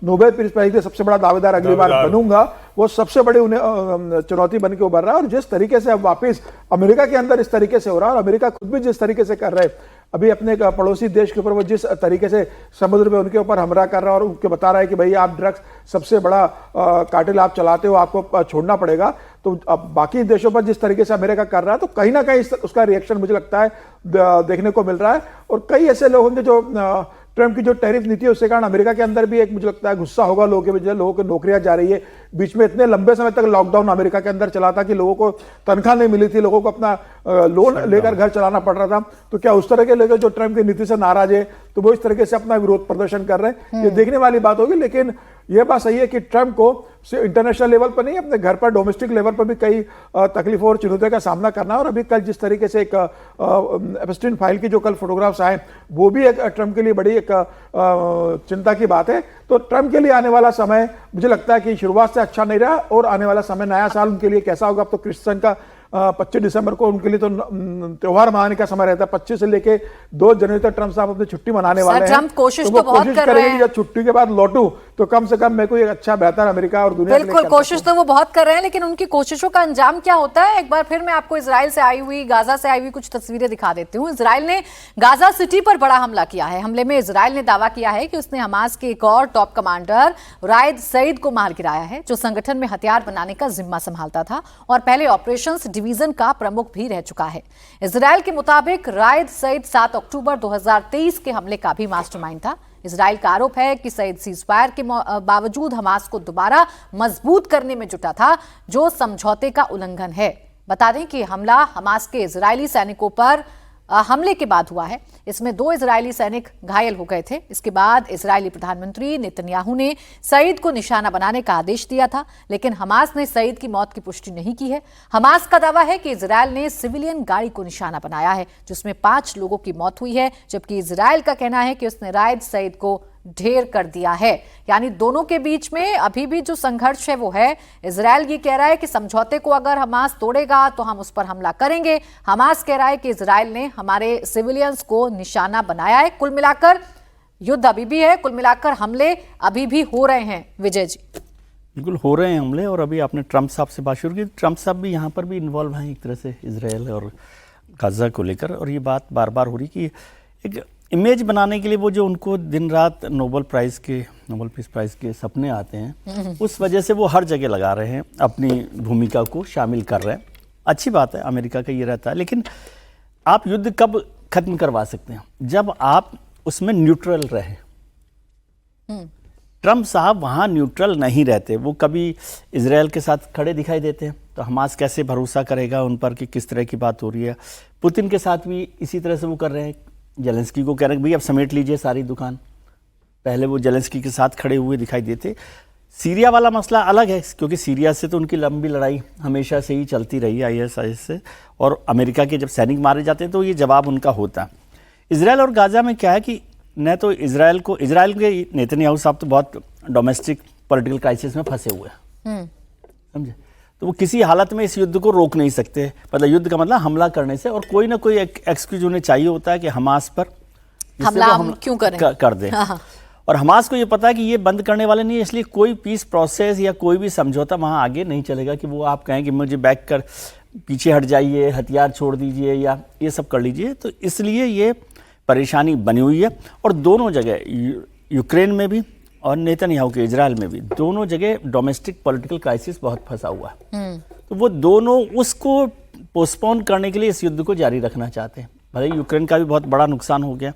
नोबेल पीस प्राइज के सबसे बड़ा दावेदार अगली बार बनूंगा, वो सबसे बड़ी उन्हें चुनौती बन के उभर रहा है। और जिस तरीके से अब वापस अमेरिका के अंदर इस तरीके से हो रहा है और अमेरिका खुद भी जिस तरीके से कर रहे हैं, अभी अपने पड़ोसी देश के ऊपर वो जिस तरीके से समुद्र में उनके ऊपर हमला कर रहा है और उनके बता रहा है कि भाई आप ड्रग्स सबसे बड़ा कार्टेल आप चलाते हो, आपको छोड़ना पड़ेगा। तो अब बाकी देशों पर जिस तरीके से अमेरिका कर रहा है, तो कहीं ना कहीं उसका रिएक्शन मुझे लगता है देखने को मिल रहा है। और कई ऐसे लोग होंगे जो ट्रंप की जो टैरिफ नीति है उसके कारण अमेरिका के अंदर भी एक मुझे लगता है गुस्सा होगा लोगों को नौकरियां जा रही है। बीच में इतने लंबे समय तक लॉकडाउन अमेरिका के अंदर चला था कि लोगों को तनख्वाह नहीं मिली थी, लोगों को अपना लोन लेकर घर चलाना पड़ रहा था। तो क्या उस तरह के लोग जो ट्रंप की नीति से नाराज है तो वो इस तरीके से अपना विरोध प्रदर्शन कर रहे हैं, ये देखने वाली बात होगी। लेकिन यह बात सही है कि ट्रंप को सिर्फ इंटरनेशनल लेवल पर नहीं, अपने घर पर डोमेस्टिक लेवल पर भी कई तकलीफों और चुनौतियों का सामना करना है। और अभी कल जिस तरीके से एक एप्स्टीन फाइल की जो कल फोटोग्राफ्स आए, वो भी एक ट्रंप के लिए बड़ी एक चिंता की बात है। तो ट्रंप के लिए आने वाला समय मुझे लगता है कि शुरुआत से अच्छा नहीं रहा और आने वाला समय, नया साल उनके लिए कैसा होगा। अब तो क्रिश्चियन का 25 दिसंबर को उनके लिए तो त्योहार मनाने का समय रहता है। 25 से लेके 2 जनवरी तक ट्रंप साहब अपनी छुट्टी मनाने वाले हैं। ट्रंप कोशिश तो बहुत कर रहे हैं। जब छुट्टी के बाद लौटूं तो कम से कम मेरे को एक अच्छा बेहतर अमेरिका और दुनिया के लिए बिल्कुल कर कोशिश सकता तो वो बहुत कर रहे हैं, लेकिन उनकी कोशिशों का अंजाम क्या होता है, एक बार फिर मैं आपको इजराइल से आई हुई, गाजा से आई हुई कुछ तस्वीरें दिखा देती हूँ। इजराइल ने गाजा सिटी पर बड़ा हमला किया है। हमले में इजराइल ने दावा किया है कि उसने हमास के एक और टॉप कमांडर रायद सईद को मार गिराया है, जो संगठन में हथियार बनाने का जिम्मा संभालता था और पहले ऑपरेशंस डिवीजन का प्रमुख भी रह चुका है। इजराइल के मुताबिक रायद सईद 7 अक्टूबर 2023 के हमले का भी मास्टरमाइंड था। इजराइल का आरोप है कि सईद सीजफायर के बावजूद हमास को दोबारा मजबूत करने में जुटा था, जो समझौते का उल्लंघन है। बता दें कि हमला हमास के इजरायली सैनिकों पर हमले के बाद हुआ है। इसमें 2 इजरायली सैनिक घायल हो गए थे। इसके बाद इजरायली प्रधानमंत्री नेतन्याहू ने सईद को निशाना बनाने का आदेश दिया था, लेकिन हमास ने सईद की मौत की पुष्टि नहीं की है। हमास का दावा है कि इजरायल ने सिविलियन गाड़ी को निशाना बनाया है, जिसमें 5 लोगों की मौत हुई है, जबकि इजरायल का कहना है कि उसने रायद सईद को ढेर कर दिया है। यानी दोनों के बीच में अभी भी जो संघर्ष है वो है। इजरायल ये कह रहा है कि समझौते को अगर हमास तोड़ेगा तो हम उस पर हमला करेंगे। हमास कह रहा है कि इजरायल ने हमारे सिविलियंस को निशाना बनाया है। कुल मिलाकर युद्ध अभी भी है, कुल मिलाकर हमले अभी भी हो रहे हैं। विजय जी, बिल्कुल हो रहे हैं हमले। और अभी आपने ट्रंप साहब से बात शुरू की। ट्रंप साहब भी यहाँ पर भी इन्वॉल्व हैं एक तरह से इजरायल और गाजा को लेकर, और ये बात बार बार हो रही कि एक इमेज बनाने के लिए वो जो उनको दिन रात नोबेल पीस प्राइज के सपने आते हैं, उस वजह से वो हर जगह लगा रहे हैं, अपनी भूमिका को शामिल कर रहे हैं। अच्छी बात है, अमेरिका का ये रहता है। लेकिन आप युद्ध कब खत्म करवा सकते हैं? जब आप उसमें न्यूट्रल रहे। ट्रंप साहब वहाँ न्यूट्रल नहीं रहते, वो कभी इजरायल के साथ खड़े दिखाई देते हैं, तो हमास कैसे भरोसा करेगा उन पर कि किस तरह की बात हो रही है। पुतिन के साथ भी इसी तरह से वो कर रहे हैं। जेलेंस्की को कह रहे हैं भाई अब समेट लीजिए सारी दुकान। पहले वो जेलेंस्की के साथ खड़े हुए दिखाई देते। सीरिया वाला मसला अलग है, क्योंकि सीरिया से तो उनकी लंबी लड़ाई हमेशा से ही चलती रही ISIS से, और अमेरिका के जब सैनिक मारे जाते हैं तो ये जवाब उनका होता है। इजरायल और गाजा में क्या है कि न तो इजरायल के नेतन्याहू साहब तो बहुत डोमेस्टिक पॉलिटिकल क्राइसिस में फंसे हुए हैं, समझे, तो वो किसी हालत में इस युद्ध को रोक नहीं सकते। मतलब युद्ध का मतलब हमला करने से, और कोई ना कोई एक्सक्यूज उन्हें चाहिए होता है कि हमास पर हमला हम क्यों करें, कर दें। और हमास को ये पता है कि ये बंद करने वाले नहीं है, इसलिए कोई पीस प्रोसेस या कोई भी समझौता वहाँ आगे नहीं चलेगा कि वो आप कहें कि मुझे बैक कर पीछे हट जाइए, हथियार छोड़ दीजिए या ये सब कर लीजिए। तो इसलिए ये परेशानी बनी हुई है। और दोनों जगह, यूक्रेन में भी और नेतन्याहू के इजरायल में भी, दोनों जगह डोमेस्टिक पॉलिटिकल क्राइसिस बहुत फंसा हुआ है। तो वो दोनों उसको पोस्टपोन करने के लिए इस युद्ध को जारी रखना चाहते हैं। भले यूक्रेन का भी बहुत बड़ा नुकसान हो गया,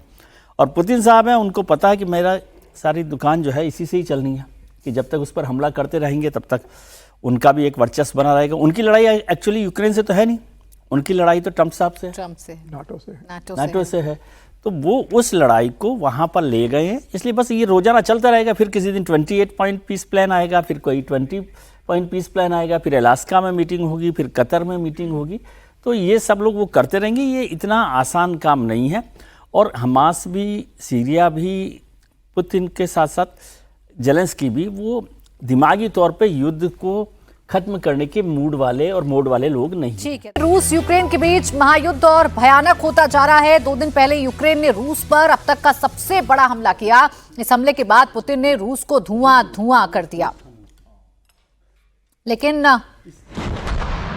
और पुतिन साहब हैं, उनको पता है कि मेरा सारी दुकान जो है इसी से ही चलनी है, कि जब तक उस पर हमला करते रहेंगे तब तक उनका भी एक वर्चस्व बना रहेगा। उनकी लड़ाई एक्चुअली यूक्रेन से तो है नहीं, उनकी लड़ाई तो ट्रंप साहब से, नाटो से है। तो वो उस लड़ाई को वहाँ पर ले गए हैं, इसलिए बस ये रोजाना चलता रहेगा। फिर किसी दिन 28 पॉइंट पीस प्लान आएगा, फिर कोई 20 पॉइंट पीस प्लान आएगा, फिर अलास्का में मीटिंग होगी, फिर कतर में मीटिंग होगी। तो ये सब लोग वो करते रहेंगे। ये इतना आसान काम नहीं है। और हमास भी, सीरिया भी, पुतिन के साथ साथ जेलेंस्की भी, वो दिमागी तौर पे युद्ध को खत्म करने के मूड वाले और मोड वाले लोग नहीं। ठीक है। रूस यूक्रेन के बीच महायुद्ध और भयानक होता जा रहा है। 2 दिन पहले यूक्रेन ने रूस पर अब तक का सबसे बड़ा हमला किया। इस हमले के बाद पुतिन ने रूस को धुआं कर दिया। लेकिन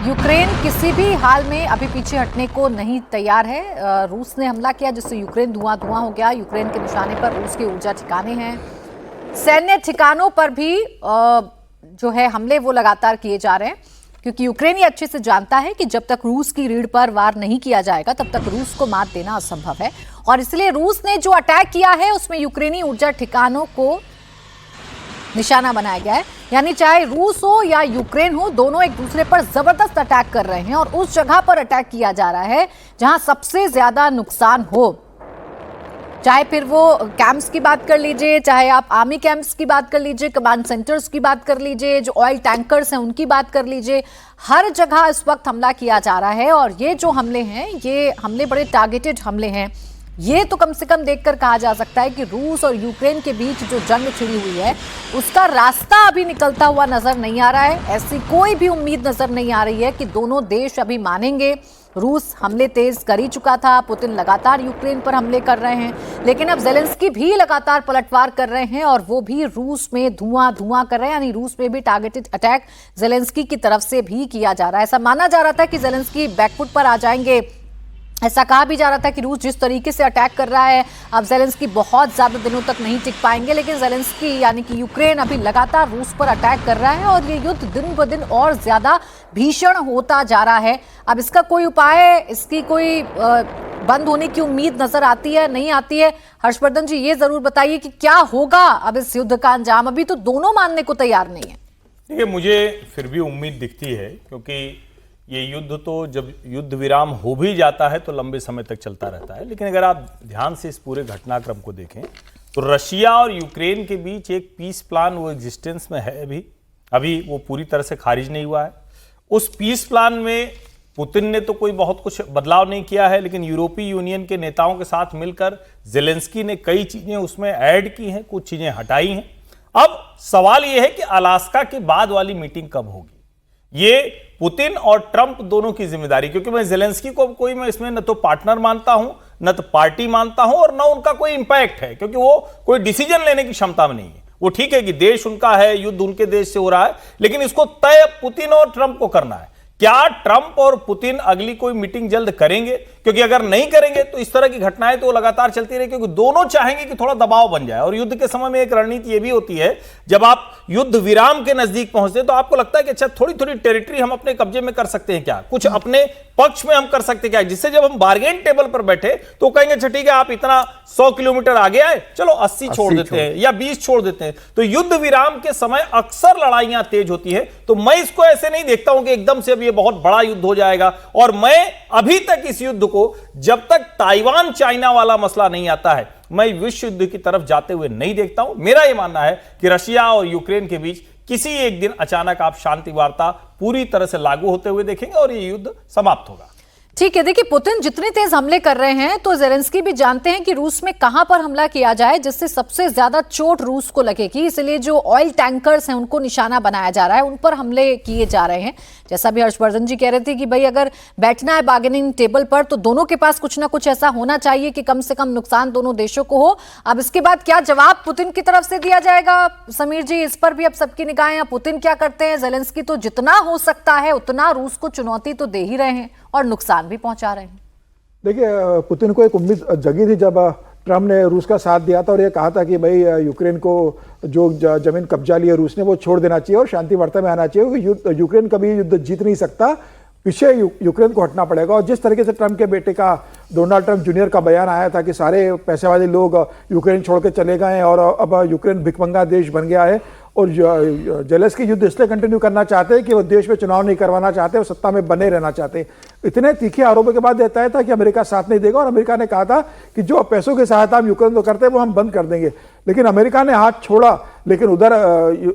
यूक्रेन किसी भी हाल में अभी पीछे हटने को नहीं तैयार है। रूस ने हमला किया जिससे यूक्रेन धुआं हो गया। यूक्रेन के निशाने पर रूस के ऊर्जा ठिकाने हैं। सैन्य ठिकानों पर भी जो है हमले वो लगातार किए जा रहे हैं, क्योंकि यूक्रेन ये अच्छे से जानता है कि जब तक रूस की रीढ़ पर वार नहीं किया जाएगा तब तक रूस को मात देना असंभव है। और इसलिए रूस ने जो अटैक किया है उसमें यूक्रेनी ऊर्जा ठिकानों को निशाना बनाया गया है। यानी चाहे रूस हो या यूक्रेन हो, दोनों एक दूसरे पर जबरदस्त अटैक कर रहे हैं और उस जगह पर अटैक किया जा रहा है जहां सबसे ज्यादा नुकसान हो। चाहे फिर वो कैंप्स की बात कर लीजिए, चाहे आप आर्मी कैंप्स की बात कर लीजिए, कमांड सेंटर्स की बात कर लीजिए, जो ऑयल टैंकर्स हैं उनकी बात कर लीजिए, हर जगह इस वक्त हमला किया जा रहा है। और ये जो हमले हैं, ये हमले बड़े टारगेटेड हमले हैं। ये तो कम से कम देखकर कहा जा सकता है कि रूस और यूक्रेन के बीच जो जंग छिड़ी हुई है उसका रास्ता अभी निकलता हुआ नजर नहीं आ रहा है। ऐसी कोई भी उम्मीद नजर नहीं आ रही है कि दोनों देश अभी मानेंगे। रूस हमले तेज कर ही चुका था, पुतिन लगातार यूक्रेन पर हमले कर रहे हैं, लेकिन अब जेलेंस्की भी लगातार पलटवार कर रहे हैं और वो भी रूस में धुआं कर रहे हैं, यानी रूस में भी टारगेटेड अटैक जेलेंस्की की तरफ से भी किया जा रहा है। ऐसा माना जा रहा था कि जेलेंस्की बैकफुट पर आ जाएंगे, ऐसा कहा भी जा रहा था कि रूस जिस तरीके से अटैक कर रहा है अब जेलेंस्की बहुत ज्यादा दिनों तक नहीं टिक पाएंगे, लेकिन जेलेंस्की यानी कि यूक्रेन अभी लगातार रूस पर अटैक कर रहा है और ये युद्ध दिन ब दिन और ज्यादा भीषण होता जा रहा है। अब इसका कोई उपाय, इसकी कोई बंद होने की उम्मीद नजर आती है, नहीं आती है? हर्षवर्धन जी ये जरूर बताइए कि क्या होगा अब इस युद्ध का अंजाम। अभी तो दोनों मानने को तैयार नहीं है। देखिए, मुझे फिर भी उम्मीद दिखती है, क्योंकि ये युद्ध तो जब युद्ध विराम हो भी जाता है तो लंबे समय तक चलता रहता है। लेकिन अगर आप ध्यान से इस पूरे घटनाक्रम को देखें तो रशिया और यूक्रेन के बीच एक पीस प्लान वो एग्जिस्टेंस में है, अभी वो पूरी तरह से खारिज नहीं हुआ है। उस पीस प्लान में पुतिन ने तो कोई बहुत कुछ बदलाव नहीं किया है, लेकिन यूरोपीय यूनियन के नेताओं के साथ मिलकर जेलेंस्की ने कई चीजें उसमें ऐड की हैं, कुछ चीजें हटाई हैं। अब सवाल यह है कि अलास्का के बाद वाली मीटिंग कब होगी। ये पुतिन और ट्रंप दोनों की जिम्मेदारी, क्योंकि मैं जेलेंस्की को कोई मैं इसमें न तो पार्टनर मानता हूं, न तो पार्टी मानता हूं, और न उनका कोई इंपैक्ट है, क्योंकि वो कोई डिसीजन लेने की क्षमता में नहीं है। वो ठीक है कि देश उनका है, युद्ध उनके देश से हो रहा है, लेकिन इसको तय पुतिन और ट्रंप को करना है। क्या ट्रंप और पुतिन अगली कोई मीटिंग जल्द करेंगे? क्योंकि अगर नहीं करेंगे तो इस तरह की घटनाएं तो लगातार चलती रही, क्योंकि दोनों चाहेंगे कि थोड़ा दबाव बन जाए। और युद्ध के समय में एक रणनीति यह भी होती है, जब आप युद्ध विराम के नजदीक पहुंचते हैं तो आपको लगता है कि अच्छा थोड़ी थोड़ी टेरिटरी हम अपने कब्जे में कर सकते हैं, क्या कुछ अपने पक्ष में हम कर सकते हैं क्या, जिससे जब हम बार्गेन टेबल पर बैठे तो कहेंगे अच्छा ठीक है आप इतना 100 किलोमीटर आगे आए, चलो 80 छोड़ देते हैं या 20 छोड़ देते हैं। तो युद्ध विराम के समय अक्सर लड़ाइयां तेज होती है। तो मैं इसको ऐसे नहीं देखता हूं कि एकदम से अब ये बहुत बड़ा युद्ध हो जाएगा। और मैं अभी तक इस युद्ध को, जब तक ताइवान चाइना वाला मसला नहीं आता है, मैं विश्व युद्ध की तरफ जाते हुए नहीं देखता हूं। मेरा यह मानना है कि रशिया और यूक्रेन के बीच किसी एक दिन अचानक आप शांति वार्ता पूरी तरह से लागू होते हुए देखेंगे और ये युद्ध समाप्त होगा। ठीक है, देखिए पुतिन जितने तेज हमले कर रहे हैं तो जेलेंस्की भी जानते हैं कि रूस में कहां पर हमला किया जाए जिससे सबसे ज्यादा चोट रूस को लगेगी, इसलिए जो ऑयल टैंकर्स हैं उनको निशाना बनाया जा रहा है, उन पर हमले किए जा रहे हैं। जैसा भी हर्षवर्धन जी कह रहे थे कि भाई अगर बैठना है बार्गेनिंग टेबल पर तो दोनों के पास कुछ ना कुछ ऐसा होना चाहिए कि कम से कम नुकसान दोनों देशों को हो। अब इसके बाद क्या जवाब पुतिन की तरफ से दिया जाएगा, समीर जी, इस पर भी अब सबकी निगाहें पुतिन क्या करते हैं। जेलेंस्की तो जितना हो सकता है उतना रूस को चुनौती तो दे ही रहे हैं और नुकसान भी पहुंचा रहे हैं। देखिए, पुतिन को एक उम्मीद जगी थी जब ट्रम्प ने रूस का साथ दिया था और ये कहा था कि भाई यूक्रेन को जो जमीन कब्जा ली है रूस ने वो छोड़ देना चाहिए और शांति वार्ता में आना चाहिए, क्योंकि यूक्रेन कभी युद्ध जीत नहीं सकता, पीछे यूक्रेन को हटना पड़ेगा। और जिस तरीके से ट्रम्प के बेटे का, डोनाल्ड ट्रम्प जूनियर का बयान आया था कि सारे पैसे वाले लोग यूक्रेन छोड़ के चले गए और अब यूक्रेन भिखमंगा देश बन गया है, और जेलेंस्की युद्ध इसलिए कंटिन्यू करना चाहते हैं कि वो देश में चुनाव नहीं करवाना चाहते, वो सत्ता में बने रहना चाहते हैं। इतने तीखे आरोपों के बाद देता है था कि अमेरिका साथ नहीं देगा, और अमेरिका ने कहा था कि जो पैसों की सहायता हम यूक्रेन को करते हैं वो हम बंद कर देंगे, लेकिन अमेरिका ने हाथ छोड़ा। लेकिन उधर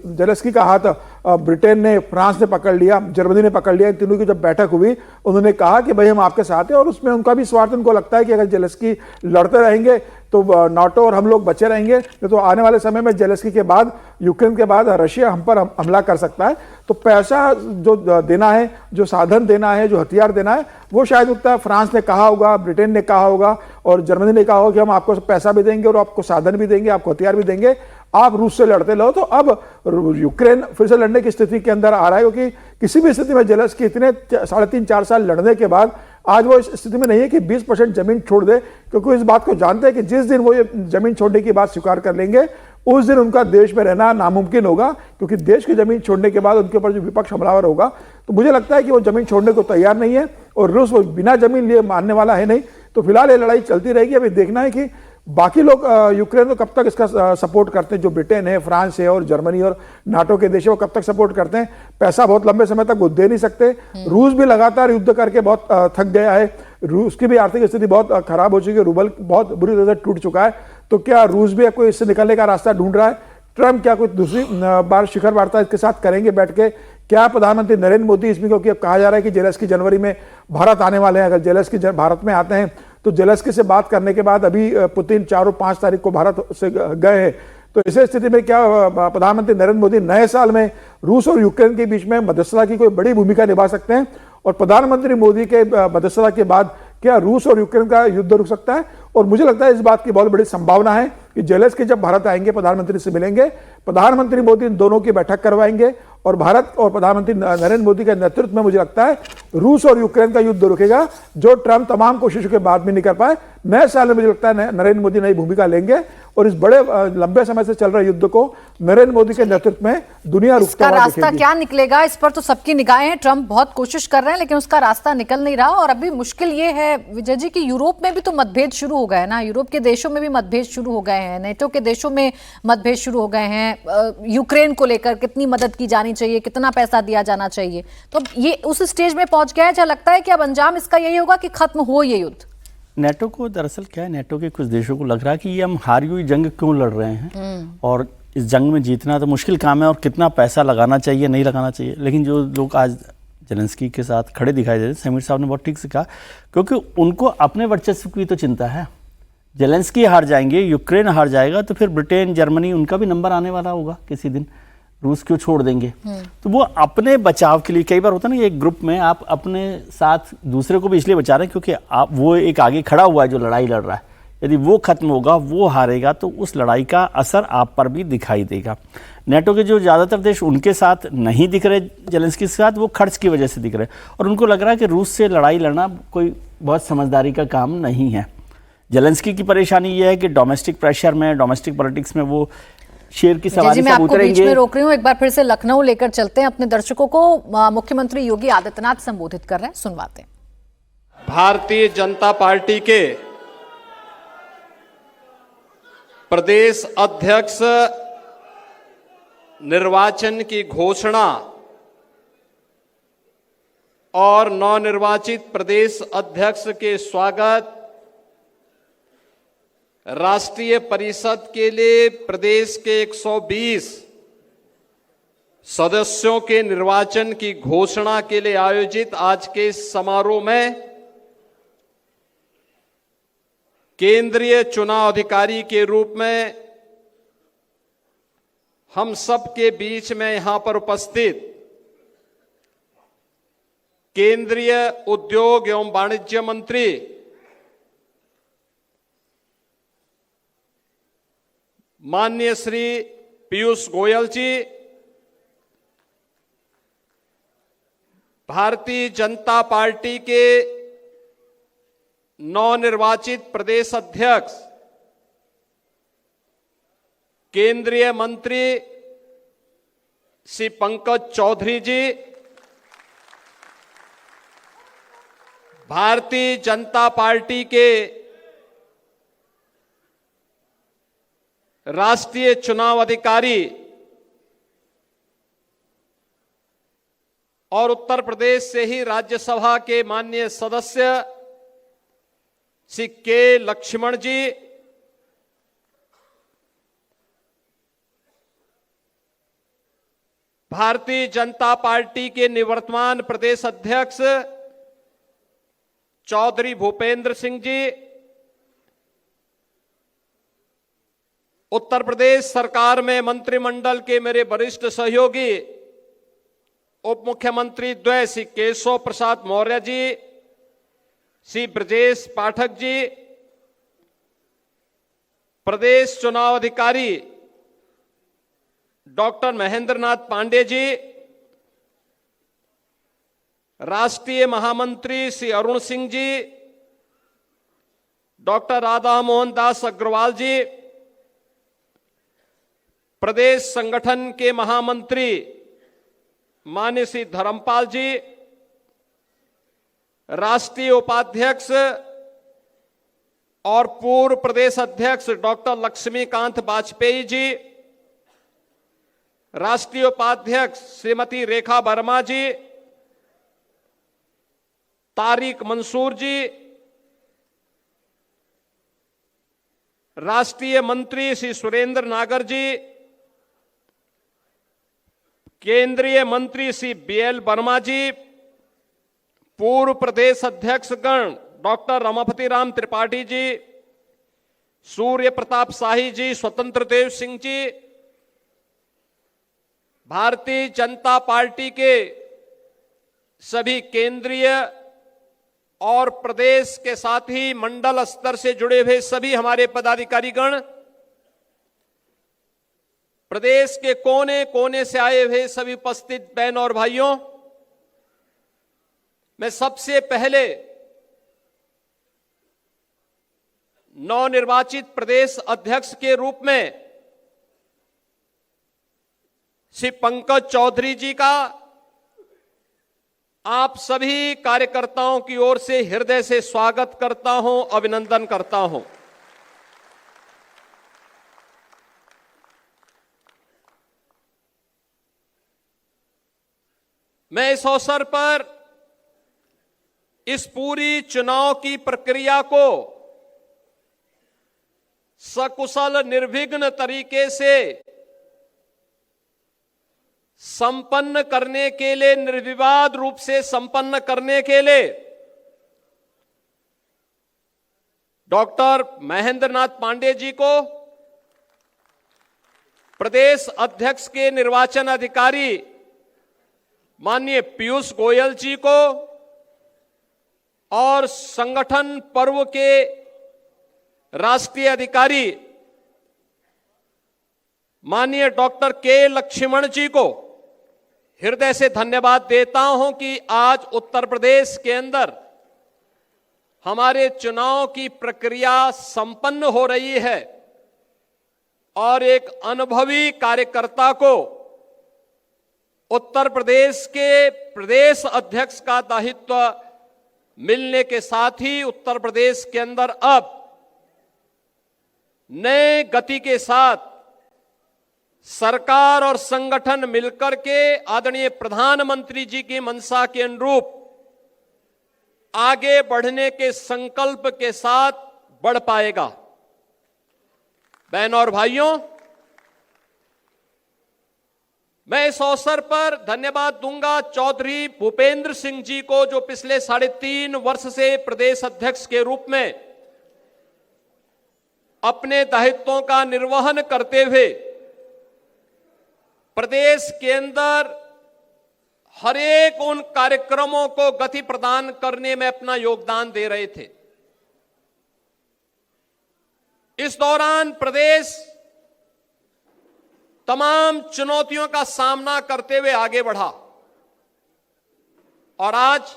जेलेंस्की का हाथ ब्रिटेन ने, फ्रांस ने पकड़ लिया, जर्मनी ने पकड़ लिया। इन तीनों की जब बैठक हुई उन्होंने कहा कि भाई हम आपके साथ हैं, और उसमें उनका भी स्वार्थ, उनको लगता है कि अगर जेलेंस्की लड़ते रहेंगे तो नाटो और हम लोग बचे रहेंगे, तो आने वाले समय में जेलेंस्की के बाद, यूक्रेन के बाद रशिया हम पर हमला कर सकता है। तो पैसा जो देना है, जो साधन देना है, जो हथियार देना है, वो शायद उतना है फ्रांस ने कहा होगा, ब्रिटेन ने कहा होगा और जर्मनी ने कहा होगा कि हम आपको पैसा भी देंगे और आपको साधन भी देंगे, आपको हथियार भी देंगे, आप रूस से लड़ते रहो। तो अब यूक्रेन फिर से लड़ने की स्थिति के अंदर आ रहा है, क्योंकि किसी भी स्थिति में जेलेंस्की इतने 3.5-4 साल लड़ने के बाद आज वो इस स्थिति में नहीं है कि 20% जमीन छोड़ दे, क्योंकि इस बात को जानते हैं कि जिस दिन वो ये जमीन छोड़ने की बात स्वीकार कर लेंगे उस दिन उनका देश में रहना नामुमकिन होगा, क्योंकि देश की जमीन छोड़ने के बाद उनके ऊपर जो विपक्ष हमलावर होगा, तो मुझे लगता है कि वो जमीन छोड़ने को तैयार नहीं है और रूस वो बिना जमीन लिए मानने वाला है नहीं। तो फिलहाल ये लड़ाई चलती रहेगी। अभी देखना है कि बाकी लोग यूक्रेन को कब तक इसका सपोर्ट करते हैं, जो ब्रिटेन है, फ्रांस है और जर्मनी और नाटो के देश है, वो कब तक सपोर्ट करते हैं। पैसा बहुत लंबे समय तक वो दे नहीं सकते। रूस भी लगातार युद्ध करके बहुत थक गया है, रूस की भी आर्थिक स्थिति बहुत खराब हो चुकी है, रूबल बहुत बुरी तरह से टूट चुका है। तो क्या रूस भी कोई इससे निकलने का रास्ता ढूंढ रहा है? ट्रम्प क्या कोई दूसरी बार शिखर वार्ता इसके साथ करेंगे बैठ के? क्या प्रधानमंत्री नरेंद्र मोदी इसमें, क्योंकि अब कहा जा रहा है कि जेलेंस्की जनवरी में भारत आने वाले हैं, अगर जेलेंस्की भारत में आते हैं तो जेलेंस्की से बात करने के बाद अभी पुतिन 4 और 5 तारीख को भारत से गए हैं। तो ऐसे स्थिति में क्या प्रधानमंत्री नरेंद्र मोदी नए साल में रूस और यूक्रेन के बीच में मध्यस्थता की कोई बड़ी भूमिका निभा सकते हैं? और प्रधानमंत्री मोदी के मध्यस्थता के बाद क्या रूस और यूक्रेन का युद्ध रुक सकता है? और मुझे लगता है इस बात की बहुत बड़ी संभावना है कि जेलेंस्की जब भारत आएंगे, प्रधानमंत्री से मिलेंगे, प्रधानमंत्री मोदी इन दोनों की बैठक करवाएंगे और भारत और प्रधानमंत्री नरेंद्र मोदी के नेतृत्व में मुझे लगता है रूस और यूक्रेन का युद्ध रुकेगा, जो ट्रंप तमाम कोशिशों के बाद भी नहीं कर पाए। नए साल में मुझे लगता है नरेंद्र मोदी नई भूमिका लेंगे और इस बड़े लंबे समय से चल रहे युद्ध को नरेंद्र मोदी के नेतृत्व में दुनिया रुकता हुआ रास्ता दिखेगी। क्या निकलेगा, इस पर तो सबकी निगाहें हैं। ट्रंप बहुत कोशिश कर रहे हैं लेकिन उसका रास्ता निकल नहीं रहा। और अभी मुश्किल ये है विजय जी कि यूरोप में भी तो मतभेद शुरू हो गए हैं ना, यूरोप के देशों में भी मतभेद शुरू हो गए हैं, नेटो के देशों में मतभेद शुरू हो गए हैं, यूक्रेन को लेकर कितनी मदद की जानी चाहिए, कितना पैसा दिया जाना चाहिए। तो ये उस स्टेज में पहुंच गया है जहां लगता है कि अब अंजाम इसका यही होगा कि खत्म हो ये युद्ध। नेटो को दरअसल क्या है, नेटो के कुछ देशों को लग रहा है कि ये हम हारी हुई जंग क्यों लड़ रहे हैं और इस जंग में जीतना तो मुश्किल काम है और कितना पैसा लगाना चाहिए नहीं लगाना चाहिए। लेकिन जो लोग आज जेलेंस्की के साथ खड़े दिखाई दे रहे हैं, समीर साहब ने बहुत ठीक से कहा, क्योंकि उनको अपने वर्चस्व की तो चिंता है। जेलेंस्की हार जाएंगे, यूक्रेन हार जाएगा तो फिर ब्रिटेन, जर्मनी, उनका भी नंबर आने वाला होगा किसी दिन। रूस क्यों छोड़ देंगे? तो वो अपने बचाव के लिए, कई बार होता है ना, एक ग्रुप में आप अपने साथ दूसरे को भी इसलिए बचा रहे हैं क्योंकि आप वो एक आगे खड़ा हुआ है जो लड़ाई लड़ रहा है, यदि वो खत्म होगा, वो हारेगा तो उस लड़ाई का असर आप पर भी दिखाई देगा। नेटो के जो ज़्यादातर देश उनके साथ नहीं दिख रहे जेलेंस्की के साथ, वो खर्च की वजह से दिख रहे और उनको लग रहा है कि रूस से लड़ाई लड़ना कोई बहुत समझदारी का काम नहीं है। जेलेंस्की की परेशानी ये है कि डोमेस्टिक प्रेशर में, डोमेस्टिक पॉलिटिक्स में वो शेर की सवारी मैं आपको बीच में रोक रही हूँ, एक बार फिर से लखनऊ लेकर चलते हैं अपने दर्शकों को। मुख्यमंत्री योगी आदित्यनाथ संबोधित कर रहे हैं, सुनवाते हैं। भारतीय जनता पार्टी के प्रदेश अध्यक्ष निर्वाचन की घोषणा और नवनिर्वाचित प्रदेश अध्यक्ष के स्वागत, राष्ट्रीय परिषद के लिए प्रदेश के 120 सदस्यों के निर्वाचन की घोषणा के लिए आयोजित आज के समारोह में केंद्रीय चुनाव अधिकारी के रूप में हम सब के बीच में यहां पर उपस्थित केंद्रीय उद्योग एवं वाणिज्य मंत्री माननीय श्री पीयूष गोयल जी, भारतीय जनता पार्टी के नवनिर्वाचित प्रदेश अध्यक्ष केंद्रीय मंत्री श्री पंकज चौधरी जी, भारतीय जनता पार्टी के राष्ट्रीय चुनाव अधिकारी और उत्तर प्रदेश से ही राज्यसभा के माननीय सदस्य श्री के लक्ष्मण जी, भारतीय जनता पार्टी के निवर्तमान प्रदेश अध्यक्ष चौधरी भूपेंद्र सिंह जी, उत्तर प्रदेश सरकार में मंत्रिमंडल के मेरे वरिष्ठ सहयोगी उप मुख्यमंत्री द्वय श्री केशव प्रसाद मौर्य जी, श्री ब्रजेश पाठक जी, प्रदेश चुनाव अधिकारी डॉक्टर महेंद्र नाथ पांडे जी, राष्ट्रीय महामंत्री श्री अरुण सिंह जी, डॉक्टर राधा मोहन दास अग्रवाल जी, प्रदेश संगठन के महामंत्री माननीय श्री धर्मपाल जी, राष्ट्रीय उपाध्यक्ष और पूर्व प्रदेश अध्यक्ष डॉक्टर लक्ष्मीकांत वाजपेयी जी, राष्ट्रीय उपाध्यक्ष श्रीमती रेखा वर्मा जी, तारिक मंसूर जी, राष्ट्रीय मंत्री श्री सुरेंद्र नागर जी, केंद्रीय मंत्री श्री बीएल वर्मा जी, पूर्व प्रदेश अध्यक्षगण डॉक्टर रमापति राम त्रिपाठी जी, सूर्य प्रताप शाही जी, स्वतंत्र देव सिंह जी, भारतीय जनता पार्टी के सभी केंद्रीय और प्रदेश के साथ ही मंडल स्तर से जुड़े हुए सभी हमारे पदाधिकारीगण, प्रदेश के कोने कोने से आए हुए सभी उपस्थित बहन और भाइयों, मैं सबसे पहले नवनिर्वाचित प्रदेश अध्यक्ष के रूप में श्री पंकज चौधरी जी का आप सभी कार्यकर्ताओं की ओर से हृदय से स्वागत करता हूं, अभिनंदन करता हूं। मैं इस अवसर पर इस पूरी चुनाव की प्रक्रिया को सकुशल निर्विघ्न तरीके से संपन्न करने के लिए, निर्विवाद रूप से संपन्न करने के लिए डॉक्टर महेंद्र नाथ पांडे जी को, प्रदेश अध्यक्ष के निर्वाचन अधिकारी माननीय पीयूष गोयल जी को और संगठन पर्व के राष्ट्रीय अधिकारी माननीय डॉक्टर के लक्ष्मण जी को हृदय से धन्यवाद देता हूं कि आज उत्तर प्रदेश के अंदर हमारे चुनाव की प्रक्रिया संपन्न हो रही है और एक अनुभवी कार्यकर्ता को उत्तर प्रदेश के प्रदेश अध्यक्ष का दायित्व मिलने के साथ ही उत्तर प्रदेश के अंदर अब नए गति के साथ सरकार और संगठन मिलकर के आदरणीय प्रधानमंत्री जी की मंशा के अनुरूप आगे बढ़ने के संकल्प के साथ बढ़ पाएगा। बहनों और भाइयों, मैं इस अवसर पर धन्यवाद दूंगा चौधरी भूपेंद्र सिंह जी को, जो पिछले 3.5 वर्ष से प्रदेश अध्यक्ष के रूप में अपने दायित्वों का निर्वहन करते हुए प्रदेश के अंदर हर एक उन कार्यक्रमों को गति प्रदान करने में अपना योगदान दे रहे थे। इस दौरान प्रदेश तमाम चुनौतियों का सामना करते हुए आगे बढ़ा और आज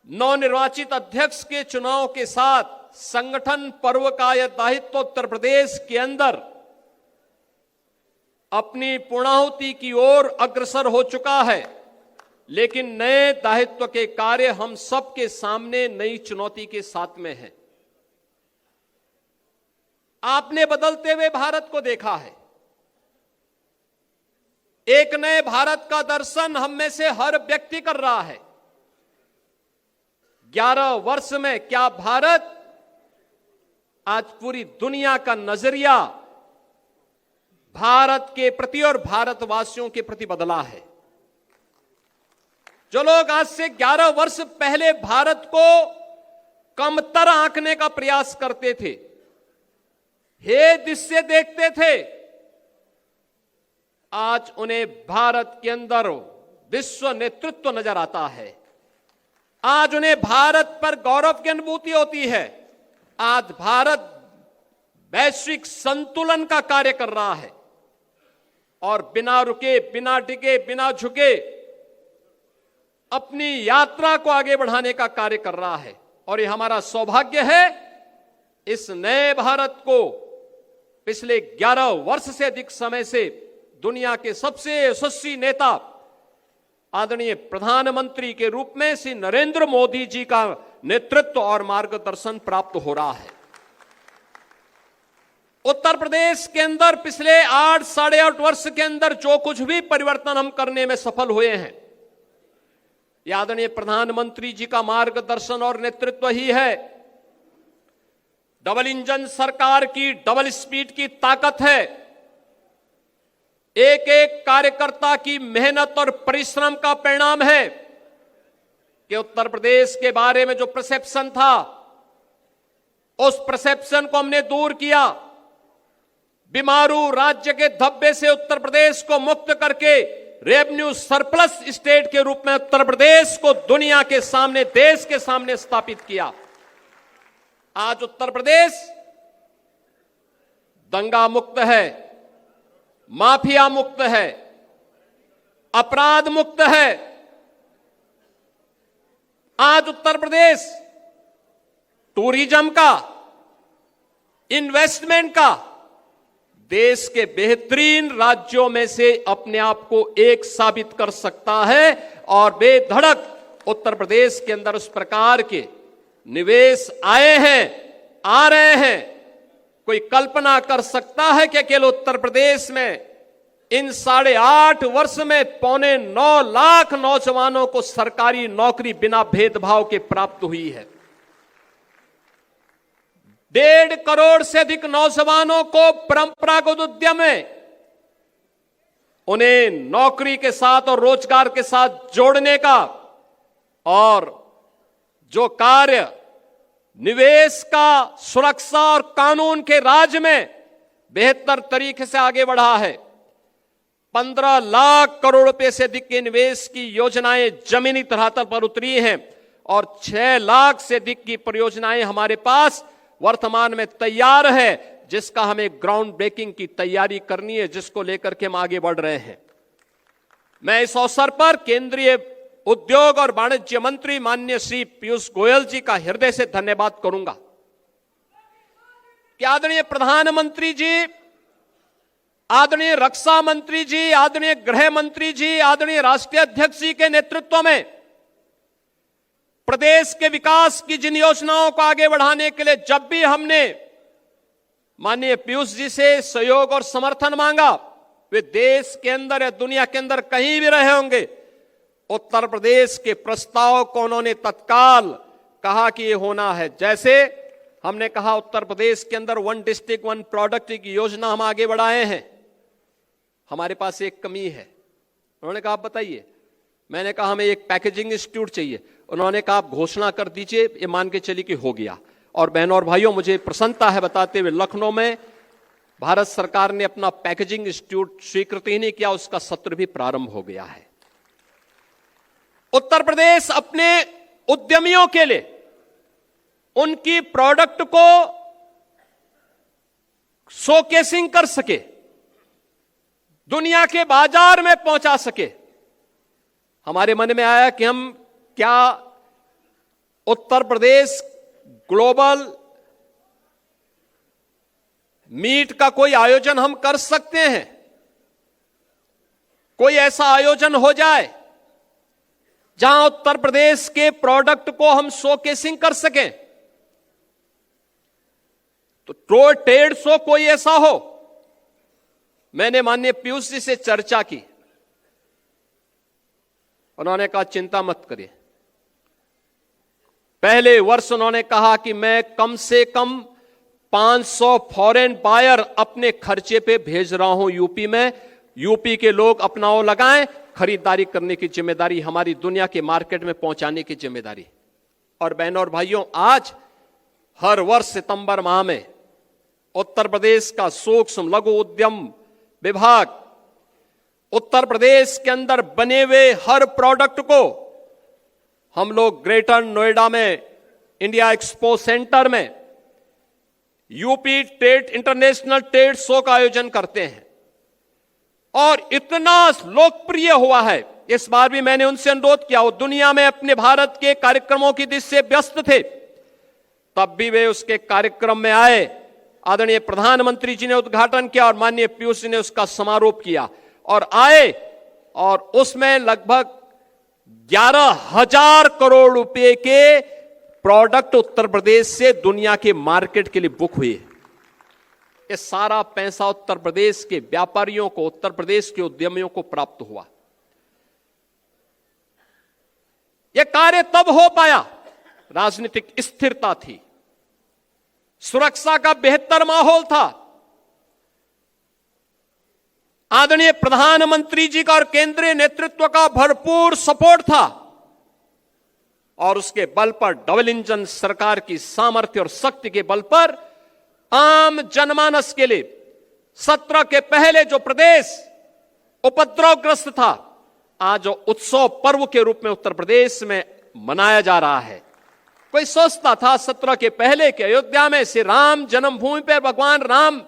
नवनिर्वाचित अध्यक्ष के चुनाव के साथ संगठन पर्व का यह दायित्व उत्तर प्रदेश के अंदर अपनी पूर्णाहुति की ओर अग्रसर हो चुका है। लेकिन नए दायित्व के कार्य हम सबके सामने नई चुनौती के साथ में है। आपने बदलते हुए भारत को देखा है। एक नए भारत का दर्शन हम में से हर व्यक्ति कर रहा है। 11 वर्ष में क्या भारत आज पूरी दुनिया का नजरिया भारत के प्रति और भारतवासियों के प्रति बदला है। जो लोग आज से 11 वर्ष पहले भारत को कमतर आंकने का प्रयास करते थे, हे दृश्य देखते थे, आज उन्हें भारत के अंदर विश्व नेतृत्व नजर आता है। आज उन्हें भारत पर गौरव की अनुभूति होती है। आज भारत वैश्विक संतुलन का कार्य कर रहा है और बिना रुके, बिना टिके, बिना झुके अपनी यात्रा को आगे बढ़ाने का कार्य कर रहा है। और ये हमारा सौभाग्य है, इस नए भारत को पिछले 11 वर्ष से अधिक समय से दुनिया के सबसे यशस्वी नेता आदरणीय प्रधानमंत्री के रूप में श्री नरेंद्र मोदी जी का नेतृत्व और मार्गदर्शन प्राप्त हो रहा है। उत्तर प्रदेश के अंदर पिछले 8 साढ़े 8 वर्ष के अंदर जो कुछ भी परिवर्तन हम करने में सफल हुए हैं, यह आदरणीय प्रधानमंत्री जी का मार्गदर्शन और नेतृत्व ही है। डबल इंजन सरकार की डबल स्पीड की ताकत है। एक एक कार्यकर्ता की मेहनत और परिश्रम का परिणाम है कि उत्तर प्रदेश के बारे में जो परसेप्शन था, उस परसेप्शन को हमने दूर किया। बीमारू राज्य के धब्बे से उत्तर प्रदेश को मुक्त करके रेवेन्यू सरप्लस स्टेट के रूप में उत्तर प्रदेश को दुनिया के सामने, देश के सामने स्थापित किया। आज उत्तर प्रदेश दंगा मुक्त है, माफिया मुक्त है, अपराध मुक्त है। आज उत्तर प्रदेश टूरिज्म का, इन्वेस्टमेंट का देश के बेहतरीन राज्यों में से अपने आप को एक साबित कर सकता है। और बेधड़क उत्तर प्रदेश के अंदर उस प्रकार के निवेश आए हैं, आ रहे हैं। कोई कल्पना कर सकता है कि अकेले उत्तर प्रदेश में इन 8.5 वर्ष में 9.25 लाख नौजवानों को सरकारी नौकरी बिना भेदभाव के प्राप्त हुई है। 1.5 करोड़ से अधिक नौजवानों को परंपरागत उद्यम में उन्हें नौकरी के साथ और रोजगार के साथ जोड़ने का, और जो कार्य निवेश का, सुरक्षा और कानून के राज में बेहतर तरीके से आगे बढ़ा है। 15 लाख करोड़ रुपए से अधिक के निवेश की योजनाएं जमीनी धरातल पर उतरी हैं और 6 लाख से अधिक की परियोजनाएं हमारे पास वर्तमान में तैयार है, जिसका हमें ग्राउंड ब्रेकिंग की तैयारी करनी है, जिसको लेकर के हम आगे बढ़ रहे हैं। मैं इस अवसर पर केंद्रीय उद्योग और वाणिज्य मंत्री माननीय श्री पीयूष गोयल जी का हृदय से धन्यवाद करूंगा कि आदरणीय प्रधानमंत्री जी, आदरणीय रक्षा मंत्री जी, आदरणीय गृह मंत्री जी, आदरणीय राष्ट्रीय अध्यक्ष जी के नेतृत्व में प्रदेश के विकास की जिन योजनाओं को आगे बढ़ाने के लिए जब भी हमने माननीय पीयूष जी से सहयोग और समर्थन मांगा, वे देश के अंदर या दुनिया के अंदर कहीं भी रहे होंगे, उत्तर प्रदेश के प्रस्ताव को उन्होंने तत्काल कहा कि ये होना है। जैसे हमने कहा उत्तर प्रदेश के अंदर 1 डिस्ट्रिक्ट 1 प्रोडक्ट की योजना हम आगे बढ़ाए हैं। हमारे पास एक कमी है। उन्होंने कहा आप बताइए। मैंने कहा हमें एक पैकेजिंग इंस्टीट्यूट चाहिए। उन्होंने कहा आप घोषणा कर दीजिए, ये मान के चलिए कि हो गया। और बहनों और भाइयों, मुझे प्रसन्नता है बताते हुए, लखनऊ में भारत सरकार ने अपना पैकेजिंग इंस्टीट्यूट स्वीकृति ही नहीं किया, उसका सत्र भी प्रारंभ हो गया है। उत्तर प्रदेश अपने उद्यमियों के लिए उनकी प्रोडक्ट को शोकेसिंग कर सके, दुनिया के बाजार में पहुंचा सके। हमारे मन में आया कि हम क्या उत्तर प्रदेश ग्लोबल मीट का कोई आयोजन हम कर सकते हैं? कोई ऐसा आयोजन हो जाए जहां उत्तर प्रदेश के प्रोडक्ट को हम शोकेसिंग कर सकें। तो ट्रेड शो कोई ऐसा हो। मैंने माननीय पीयूष जी से चर्चा की, उन्होंने कहा चिंता मत करिए। पहले वर्ष उन्होंने कहा कि मैं कम से कम 500 फॉरेन बायर अपने खर्चे पे भेज रहा हूं यूपी में। यूपी के लोग अपना वो लगाएं, खरीदारी करने की जिम्मेदारी हमारी, दुनिया के मार्केट में पहुंचाने की जिम्मेदारी। और बहनों और भाइयों, आज हर वर्ष सितंबर माह में उत्तर प्रदेश का सूक्ष्म लघु उद्यम विभाग उत्तर प्रदेश के अंदर बने हुए हर प्रोडक्ट को हम लोग ग्रेटर नोएडा में इंडिया एक्सपो सेंटर में UP trade international trade show का आयोजन करते हैं। और इतना लोकप्रिय हुआ है, इस बार भी मैंने उनसे अनुरोध किया, वो दुनिया में अपने भारत के कार्यक्रमों की दिशा से व्यस्त थे, तब भी वे उसके कार्यक्रम में आए। आदरणीय प्रधानमंत्री जी ने उद्घाटन किया और माननीय पीयूष जी ने उसका समारोप किया और आए, और उसमें लगभग 11,000 करोड़ रुपए के प्रोडक्ट उत्तर प्रदेश से दुनिया के मार्केट के लिए बुक हुए। ये सारा पैसा उत्तर प्रदेश के व्यापारियों को, उत्तर प्रदेश के उद्यमियों को प्राप्त हुआ। यह कार्य तब हो पाया, राजनीतिक स्थिरता थी, सुरक्षा का बेहतर माहौल था, आदरणीय प्रधानमंत्री जी का और केंद्रीय नेतृत्व का भरपूर सपोर्ट था। और उसके बल पर डबल इंजन सरकार की सामर्थ्य और शक्ति के बल पर आम जनमानस के लिए 17 के पहले जो प्रदेश उपद्रवग्रस्त था, आज उत्सव पर्व के रूप में उत्तर प्रदेश में मनाया जा रहा है। कोई सोचता था 17 के पहले के अयोध्या में श्री राम जन्मभूमि पर भगवान राम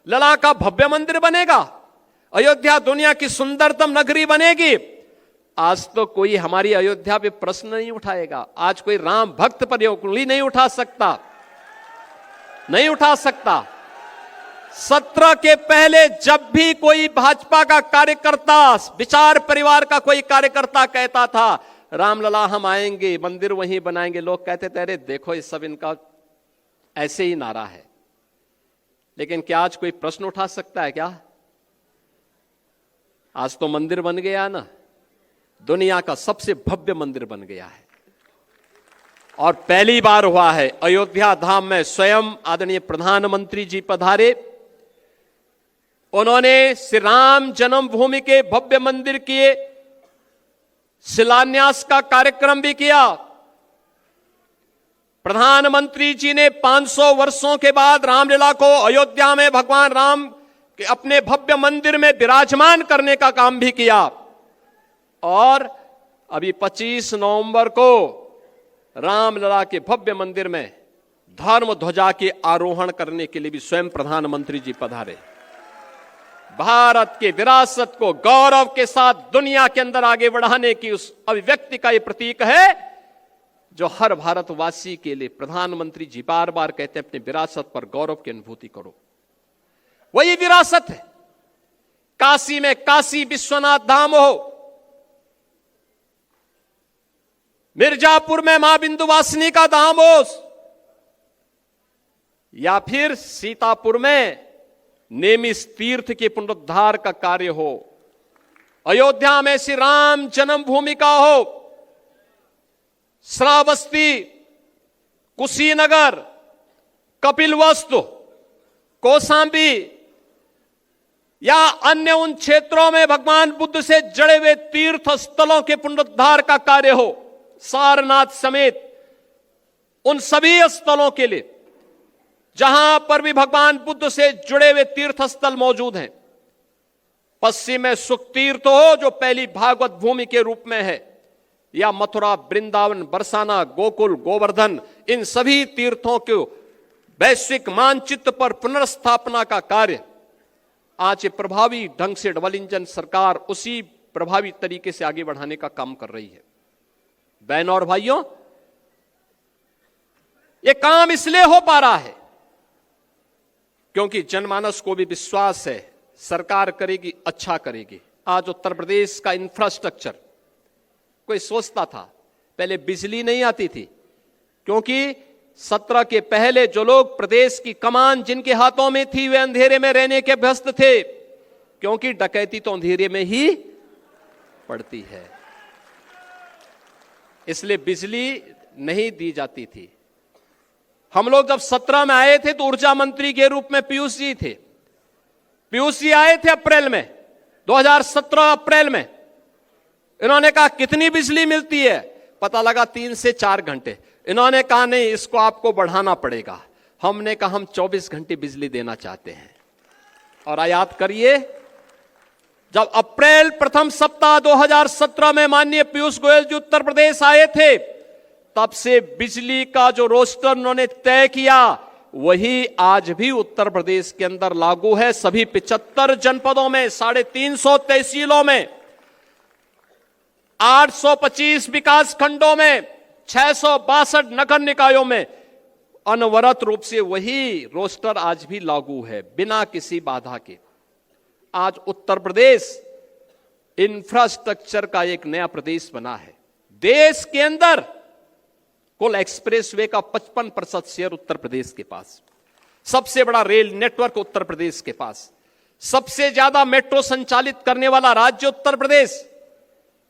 लला का भव्य मंदिर बनेगा, अयोध्या दुनिया की सुंदरतम नगरी बनेगी। आज तो कोई हमारी अयोध्या पे प्रश्न नहीं उठाएगा। आज कोई राम भक्त पर उंगली नहीं उठा सकता, नहीं उठा सकता। 17 के पहले जब भी कोई भाजपा का कार्यकर्ता, विचार परिवार का कोई कार्यकर्ता कहता था रामलला हम आएंगे, मंदिर वहीं बनाएंगे, लोग कहते थे अरे देखो ये सब इनका ऐसे ही नारा है। लेकिन क्या आज कोई प्रश्न उठा सकता है क्या? आज तो मंदिर बन गया ना, दुनिया का सबसे भव्य मंदिर बन गया है। और पहली बार हुआ है अयोध्या धाम में स्वयं आदरणीय प्रधानमंत्री जी पधारे, उन्होंने श्री राम जन्मभूमि के भव्य मंदिर के शिलान्यास का कार्यक्रम भी किया। प्रधानमंत्री जी ने 500 वर्षों के बाद रामलीला को अयोध्या में भगवान राम के अपने भव्य मंदिर में विराजमान करने का काम भी किया। और अभी 25 नवंबर को रामलला के भव्य मंदिर में धर्म ध्वजा के आरोहण करने के लिए भी स्वयं प्रधानमंत्री जी पधारे। भारत के विरासत को गौरव के साथ दुनिया के अंदर आगे बढ़ाने की उस अभिव्यक्ति का यह प्रतीक है जो हर भारतवासी के लिए प्रधानमंत्री जी बार बार कहते हैं अपनी विरासत पर गौरव की अनुभूति करो। वही विरासत है। काशी में काशी विश्वनाथ धाम हो, मिर्जापुर में मां बिंदुवासिनी का धाम हो, या फिर सीतापुर में नेमिष तीर्थ के पुनरुद्धार का कार्य हो, अयोध्या में श्री राम जन्मभूमि का हो, श्रावस्ती, कुशीनगर, कपिलवस्तु, कौशांबी या अन्य उन क्षेत्रों में भगवान बुद्ध से जड़े हुए तीर्थ स्थलों के पुनरुद्धार का कार्य हो, सारनाथ समेत उन सभी स्थलों के लिए जहां पर भी भगवान बुद्ध से जुड़े हुए तीर्थ स्थल मौजूद हैं। पश्चिम में सुख तीर्थ हो जो पहली भागवत भूमि के रूप में है, या मथुरा, वृंदावन, बरसाना, गोकुल, गोवर्धन, इन सभी तीर्थों को वैश्विक मानचित्र पर पुनर्स्थापना का कार्य आज प्रभावी ढंग से डबल इंजन सरकार उसी प्रभावी तरीके से आगे बढ़ाने का काम कर रही है। बहनों और भाइयों, यह काम इसलिए हो पा रहा है क्योंकि जनमानस को भी विश्वास है सरकार करेगी, अच्छा करेगी। आज उत्तर प्रदेश का इंफ्रास्ट्रक्चर, कोई सोचता था पहले बिजली नहीं आती थी क्योंकि 17 के पहले जो लोग प्रदेश की कमान जिनके हाथों में थी वे अंधेरे में रहने के व्यस्त थे, क्योंकि डकैती तो अंधेरे में ही पड़ती है, इसलिए बिजली नहीं दी जाती थी। हम लोग जब 17 में आए थे तो ऊर्जा मंत्री के रूप में पीयूष जी थे। पीयूष जी आए थे अप्रैल में, 2017 अप्रैल में। इन्होंने कहा कितनी बिजली मिलती है, पता लगा 3 से 4 घंटे। इन्होंने कहा नहीं, इसको आपको बढ़ाना पड़ेगा। हमने कहा हम 24 घंटे बिजली देना चाहते हैं। और याद करिए, जब अप्रैल प्रथम सप्ताह 2017 में माननीय पीयूष गोयल जी उत्तर प्रदेश आए थे, तब से बिजली का जो रोस्टर उन्होंने तय किया वही आज भी उत्तर प्रदेश के अंदर लागू है। सभी 75 जनपदों में, 350 तहसीलों में, 825 विकास खंडों में, 662 नगर निकायों में अनवरत रूप से वही रोस्टर आज भी लागू है, बिना किसी बाधा के। आज उत्तर प्रदेश इंफ्रास्ट्रक्चर का एक नया प्रदेश बना है। देश के अंदर कुल एक्सप्रेसवे का 55% शेयर उत्तर प्रदेश के पास, सबसे बड़ा रेल नेटवर्क उत्तर प्रदेश के पास, सबसे ज्यादा मेट्रो संचालित करने वाला राज्य उत्तर प्रदेश,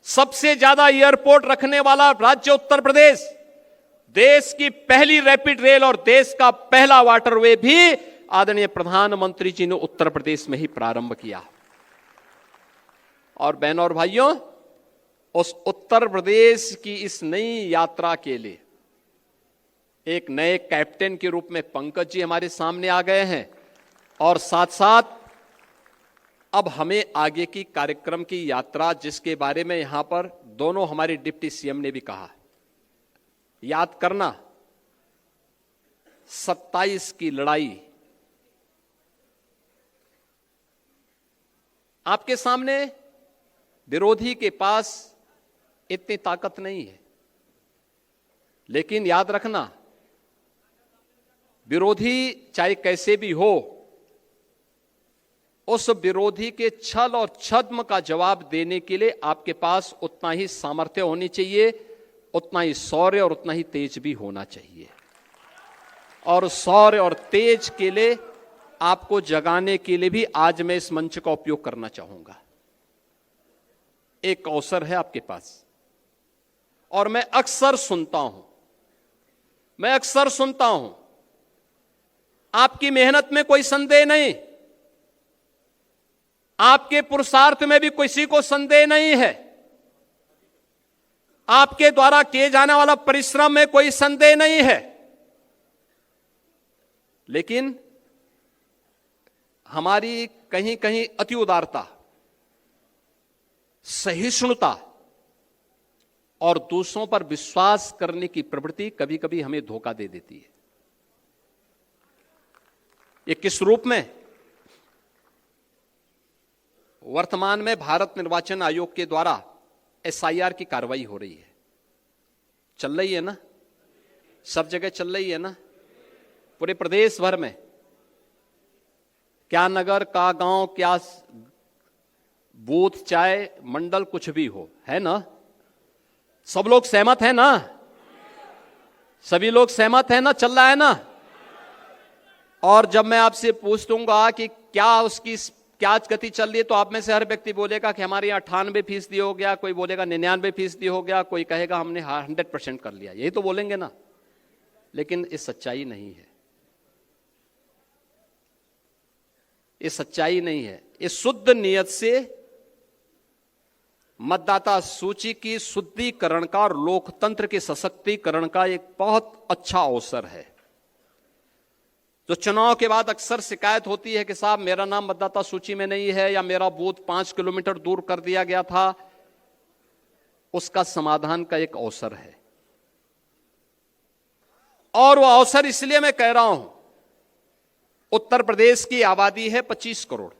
सबसे ज्यादा एयरपोर्ट रखने वाला राज्य उत्तर प्रदेश, देश की पहली रैपिड रेल और देश का पहला वाटरवे भी आदरणीय प्रधानमंत्री जी ने उत्तर प्रदेश में ही प्रारंभ किया। और बहनों और भाइयों, उस उत्तर प्रदेश की इस नई यात्रा के लिए एक नए कैप्टन के रूप में पंकज जी हमारे सामने आ गए हैं और साथ साथ अब हमें आगे की कार्यक्रम की यात्रा, जिसके बारे में यहां पर दोनों हमारे डिप्टी सीएम ने भी कहा, याद करना 27 की लड़ाई आपके सामने, विरोधी के पास इतनी ताकत नहीं है, लेकिन याद रखना विरोधी चाहे कैसे भी हो, उस विरोधी के छल और छद्म का जवाब देने के लिए आपके पास उतना ही सामर्थ्य होनी चाहिए, उतना ही शौर्य और उतना ही तेज भी होना चाहिए। और शौर्य और तेज के लिए आपको जगाने के लिए भी आज मैं इस मंच का उपयोग करना चाहूंगा। एक अवसर है आपके पास और मैं अक्सर सुनता हूं, आपकी मेहनत में कोई संदेह नहीं, आपके पुरुषार्थ में भी किसी को संदेह नहीं है, आपके द्वारा किए जाने वाला परिश्रम में कोई संदेह नहीं है, लेकिन हमारी कहीं कहीं अति उदारता, सहिष्णुता और दूसरों पर विश्वास करने की प्रवृत्ति कभी कभी हमें धोखा दे देती है। ये किस रूप में? वर्तमान में भारत निर्वाचन आयोग के द्वारा एसआईआर की कार्रवाई हो रही है, चल रही है ना, सब जगह चल रही है ना, पूरे प्रदेश भर में, क्या नगर क्या गांव क्या बूथ चाहे मंडल कुछ भी हो, है ना, सब लोग सहमत है ना, सभी लोग सहमत है ना, चल रहा है ना। और जब मैं आपसे पूछ दूंगा कि क्या उसकी क्या गति चल रही है, तो आप में से हर व्यक्ति बोलेगा कि हमारे यहाँ 98% हो गया, कोई बोलेगा 99% हो गया, कोई कहेगा हमने 100% कर लिया, यही तो बोलेंगे ना। लेकिन ये सच्चाई नहीं है, ये सच्चाई नहीं है। ये शुद्ध नियत से मतदाता सूची की शुद्धिकरण का और लोकतंत्र के सशक्तिकरण का एक बहुत अच्छा अवसर है। जो चुनाव के बाद अक्सर शिकायत होती है कि साहब मेरा नाम मतदाता सूची में नहीं है या मेरा बूथ 5 किलोमीटर दूर कर दिया गया था, उसका समाधान का एक अवसर है। और वो अवसर इसलिए मैं कह रहा हूं, उत्तर प्रदेश की आबादी है 25 करोड़।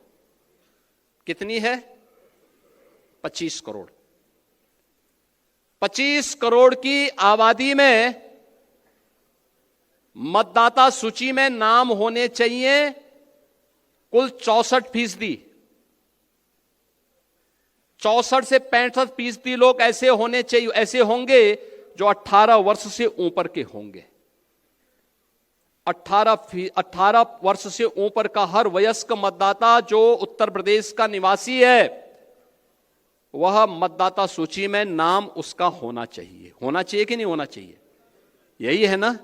कितनी है? 25 करोड़। 25 करोड़ की आबादी में मतदाता सूची में नाम होने चाहिए कुल 64%। 64 से 65% लोग ऐसे होने चाहिए, ऐसे होंगे जो 18 वर्ष से ऊपर के होंगे। 18 वर्ष से ऊपर का हर वयस्क मतदाता जो उत्तर प्रदेश का निवासी है, वह मतदाता सूची में नाम उसका होना चाहिए। होना चाहिए कि नहीं होना चाहिए? यही है ना।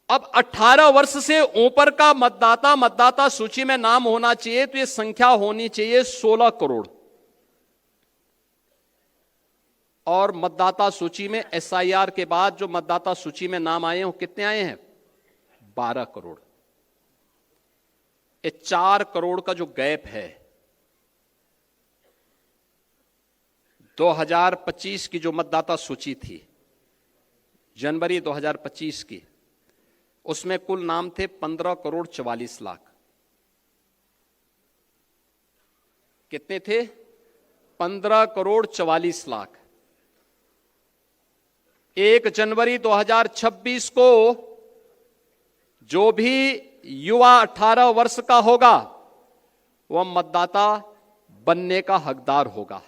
अब 18 वर्ष से ऊपर का मतदाता सूची में नाम होना चाहिए, तो यह संख्या होनी चाहिए 16 करोड़। और मतदाता सूची में एसआईआर के बाद जो मतदाता सूची में नाम आए हैं, वो कितने आए हैं? 12 करोड़। ये 4 करोड़ का जो गैप है, 2025 की जो मतदाता सूची थी, जनवरी 2025 की, उसमें कुल नाम थे 15 करोड़ 44 लाख। कितने थे? 15 करोड़ 44 लाख। 1 जनवरी 2026 को जो भी युवा 18 वर्ष का होगा, वह मतदाता बनने का हकदार होगा।